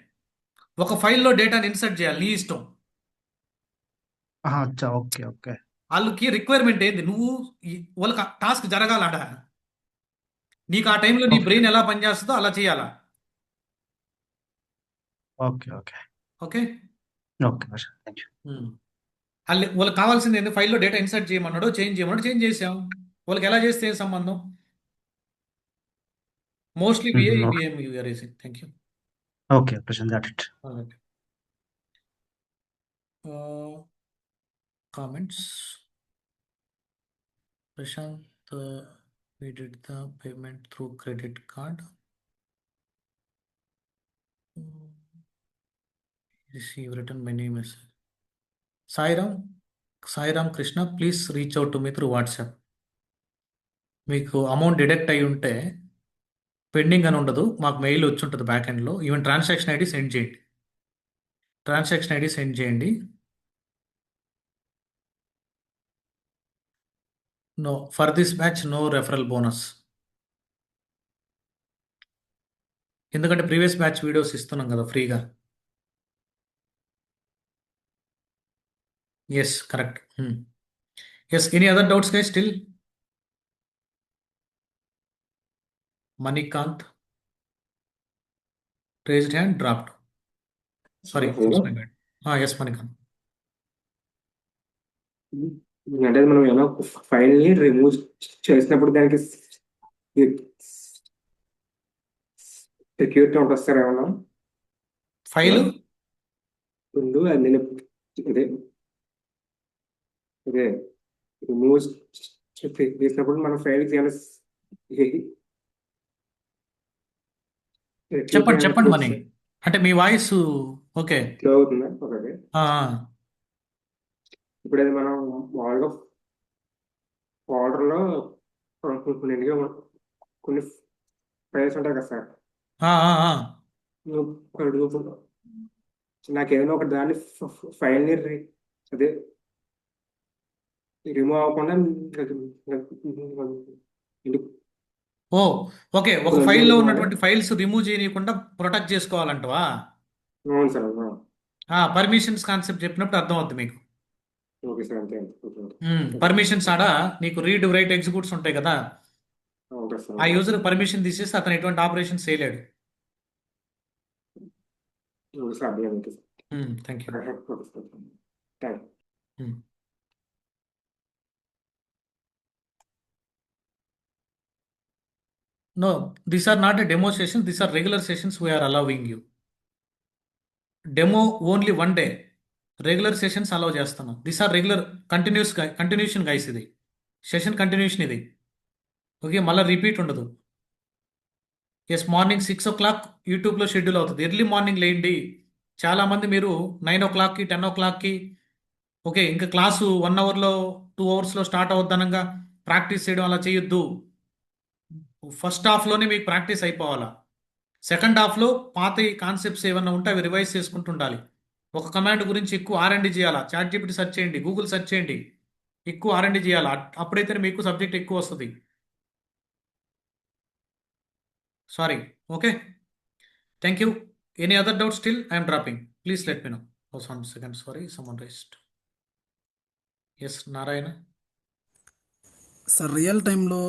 ఒక ఫైల్లో డేటాని ఇన్సర్ట్ చేయాలి, నీ ఇష్టం. అచ్చా, ఓకే ఓకే. వాళ్ళకి రిక్వైర్మెంట్ ఏంది, నువ్వు వాళ్ళకి టాస్క్ జరగాలట. నీకు ఆ టైంలో నీ Okay. బ్రెయిన్ ఎలా పనిచేస్తుందో అలా చేయాలా. Okay okay okay. Okay Prashant, thank you. వాళ్ళకి కావాల్సింది ఏంది, ఫైల్లో డేటా ఇన్సర్ట్ చేయమన్నాడు, చేంజ్ చేయమన్నాడు, చేంజ్ చేసాం. వాళ్ళకి ఎలా చేస్తే ఏం సంబంధం. Mostly VI Okay. VM you are using. Thank you. Okay Prashant, that it. Comments. Prashant, we did the payment through credit card. Receive written many message. Sairam Krishna, please reach out to me through WhatsApp. మీకు amount deduct అయి ఉంటే pending అని ఉండదు, మాకు mail వచ్చి ఉంటుంది బ్యాక్ ఎండ్లో. ఈవెన్ ట్రాన్సాక్షన్ ఐడి సెండ్ చేయండి. ట్రాన్సాక్షన్ ఐడి సెండ్ చేయండి. No, for this batch, no referral bonus. ఎందుకంటే ప్రీవియస్ బ్యాచ్ వీడియోస్ ఇస్తున్నాం కదా ఫ్రీగా. Yes, correct. Yes, any other doubts guys still? Manikanth raised hand, dropped. Sorry, yes Manikanth. అంటే మనం ఏమైనా ఫైల్ ని రిమూవ్ చేసినప్పుడు దానికి సెక్యూరిటీ ఉంటుంది సార్ ఏమన్నా? ఫైల్ ముందు అది నేను అదే అదే రిమూవ్ చేసినప్పుడు మన ఫైల్కి ఏమైనా చెప్పండి మనీ. అంటే మీ వాయిస్ ఓకే స్లో అవుతుందా? ఒకటి ఇప్పుడు అది మనం మామూలుగా ఫోల్డర్లో కొన్ని ఫైల్స్ ఉంటాయి కదా సార్. నాకు ఏదైనా ఒక దాన్ని ఫైల్ని అదే రిమూవ్ అవ్వకుండా ఓకే, ఒక ఫైల్లో ఉన్నటువంటి ఫైల్స్ రిమూవ్ చేయకుండా ప్రొటెక్ట్ చేసుకోవాలంటవా? అవును సార్. పర్మిషన్స్ కాన్సెప్ట్ చెప్పినప్పుడు అర్థం అవుతుంది మీకు. ఓకే సార్, అంతే. పర్మిషన్స్ ఆడ నీకు రీడ్ రైట్ ఎగ్జిక్యూట్స్ ఉంటాయి కదా, ఓకే సార్. ఆ యూజర్ పర్మిషన్ తీసేసి అతను ఎటువంటి ఆపరేషన్ చేయలేడు. Okay sir, okay sir. Thank you. Okay sir, thank you. No, these are not a demo sessions, these are regular sessions we are allowing you. Demo only one day, regular sessions allow చేస్తున్నాం. This are regular continuation guys. ఇది session continuation ఇది. Okay, మళ్ళీ repeat ఉండదు. Yes, morning 6 o'clock యూట్యూబ్లో schedule అవుతుంది. Early morning లేండి. చాలామంది మీరు 9 o'clockకి 10 o'clockకి ఓకే, ఇంకా క్లాసు 1 hourలో 2 hoursలో స్టార్ట్ అవుద్దనంగా ప్రాక్టీస్ చేయడం అలా చేయొద్దు. ఫస్ట్ హాఫ్లోనే మీకు ప్రాక్టీస్ అయిపోవాలా. సెకండ్ హాఫ్లో పాత కాన్సెప్ట్స్ ఏమన్నా ఉంటే అవి రివైజ్ చేసుకుంటూ ఉండాలి. ఒక కమాండ్ గురించి ఎక్కువ R&D చేయాలా, చాట్ జీపీటీ సెర్చ్ చేయండి, గూగుల్ సెర్చ్ చేయండి, ఎక్కువ R&D చేయాలా. అప్పుడైతే మీకు సబ్జెక్ట్ ఎక్కువ వస్తుంది. Sorry, okay, thank you. Any other doubt still? I'm dropping, please let me know. 1 second, sorry, someone raised. Yes, Narayana sir. Real టైంలో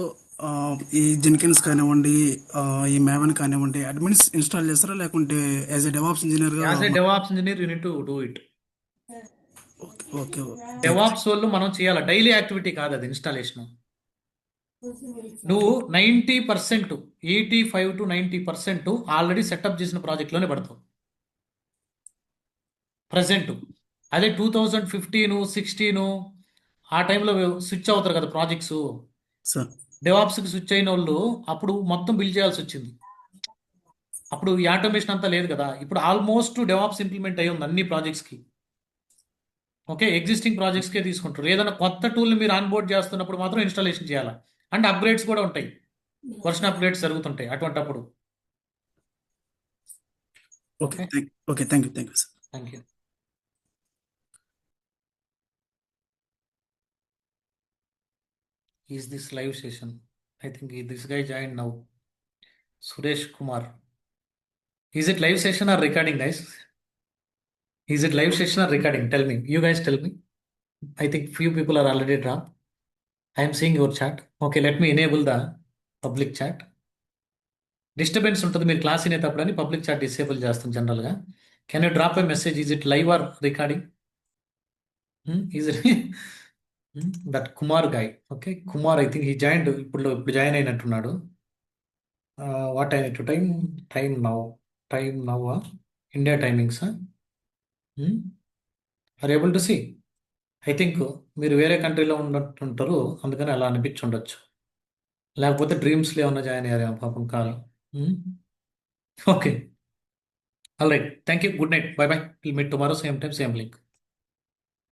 ఈ జెన్కిన్స్ కానివ్వండి, ఈ మ్యావెన్ కానివ్వండి, అడ్మిన్స్ ఇన్స్టాల్ చేస్తారా, లేకుంటే as a DevOps engineer as a DevOps engineer you need to do it. Okay okay DevOps వాళ్ళు మనం చేయాలి, డైలీ యాక్టివిటీ కాదు అది ఇన్స్టాలేషన్. నువ్వు 90%, 85 to 90% ఆల్రెడీ సెటప్ చేసిన ప్రాజెక్ట్లోనే పడతావు ప్రజెంట్. అదే 2015, 16 ఆ టైంలో స్విచ్ అవుతారు కదా ప్రాజెక్ట్స్, సార్. డెవాప్స్కి స్విచ్ అయిన వాళ్ళు అప్పుడు మొత్తం బిల్డ్ చేయాల్సి వచ్చింది. అప్పుడు ఈ ఆటోమేషన్ అంతా లేదు కదా. ఇప్పుడు ఆల్మోస్ట్ డెవాప్స్ ఇంప్లిమెంట్ అయ్యి ఉంది అన్ని ప్రాజెక్ట్స్కి. ఓకే, ఎగ్జిస్టింగ్ ప్రాజెక్ట్స్కే తీసుకుంటారు. ఏదైనా కొత్త టూల్ని మీరు ఆన్బోర్డ్ చేస్తున్నప్పుడు మాత్రం ఇన్స్టాలేషన్ చేయాలి. అండ్ అప్గ్రేడ్స్ కూడా ఉంటాయి, వర్షన్ అప్గ్రేడ్స్ జరుగుతుంటాయి అటువంటిప్పుడు. Okay okay thank you sir. Thank you. Is this live session? I think this guy joined now. Suresh Kumar. Is it live session or recording, guys? Is it live session or recording? Tell me. You guys tell me. I think few people are already dropped. I am seeing your chat. Okay, let me enable the public chat. Disturbance ఉంటుంది మీరు class వినేటప్పుడు అని public chat disable చేస్తాం జనరల్గా. Can you drop a message? Is it live or recording? Is it that Kumar guy? Okay, Kumar I think he joined, ఇప్పుడు join అయినట్టున్నాడు. What I need to time now India timings are able to see? I think మీరు వేరే కంట్రీలో ఉన్నట్టుంటారు, అందుకని అలా అనిపించుండొచ్చు. లేకపోతే డ్రీమ్స్లో ఏమన్నా join అయ్యారేమో పాపం call. Okay, all right, thank you, good night, by by, will meet tomorrow same time same link.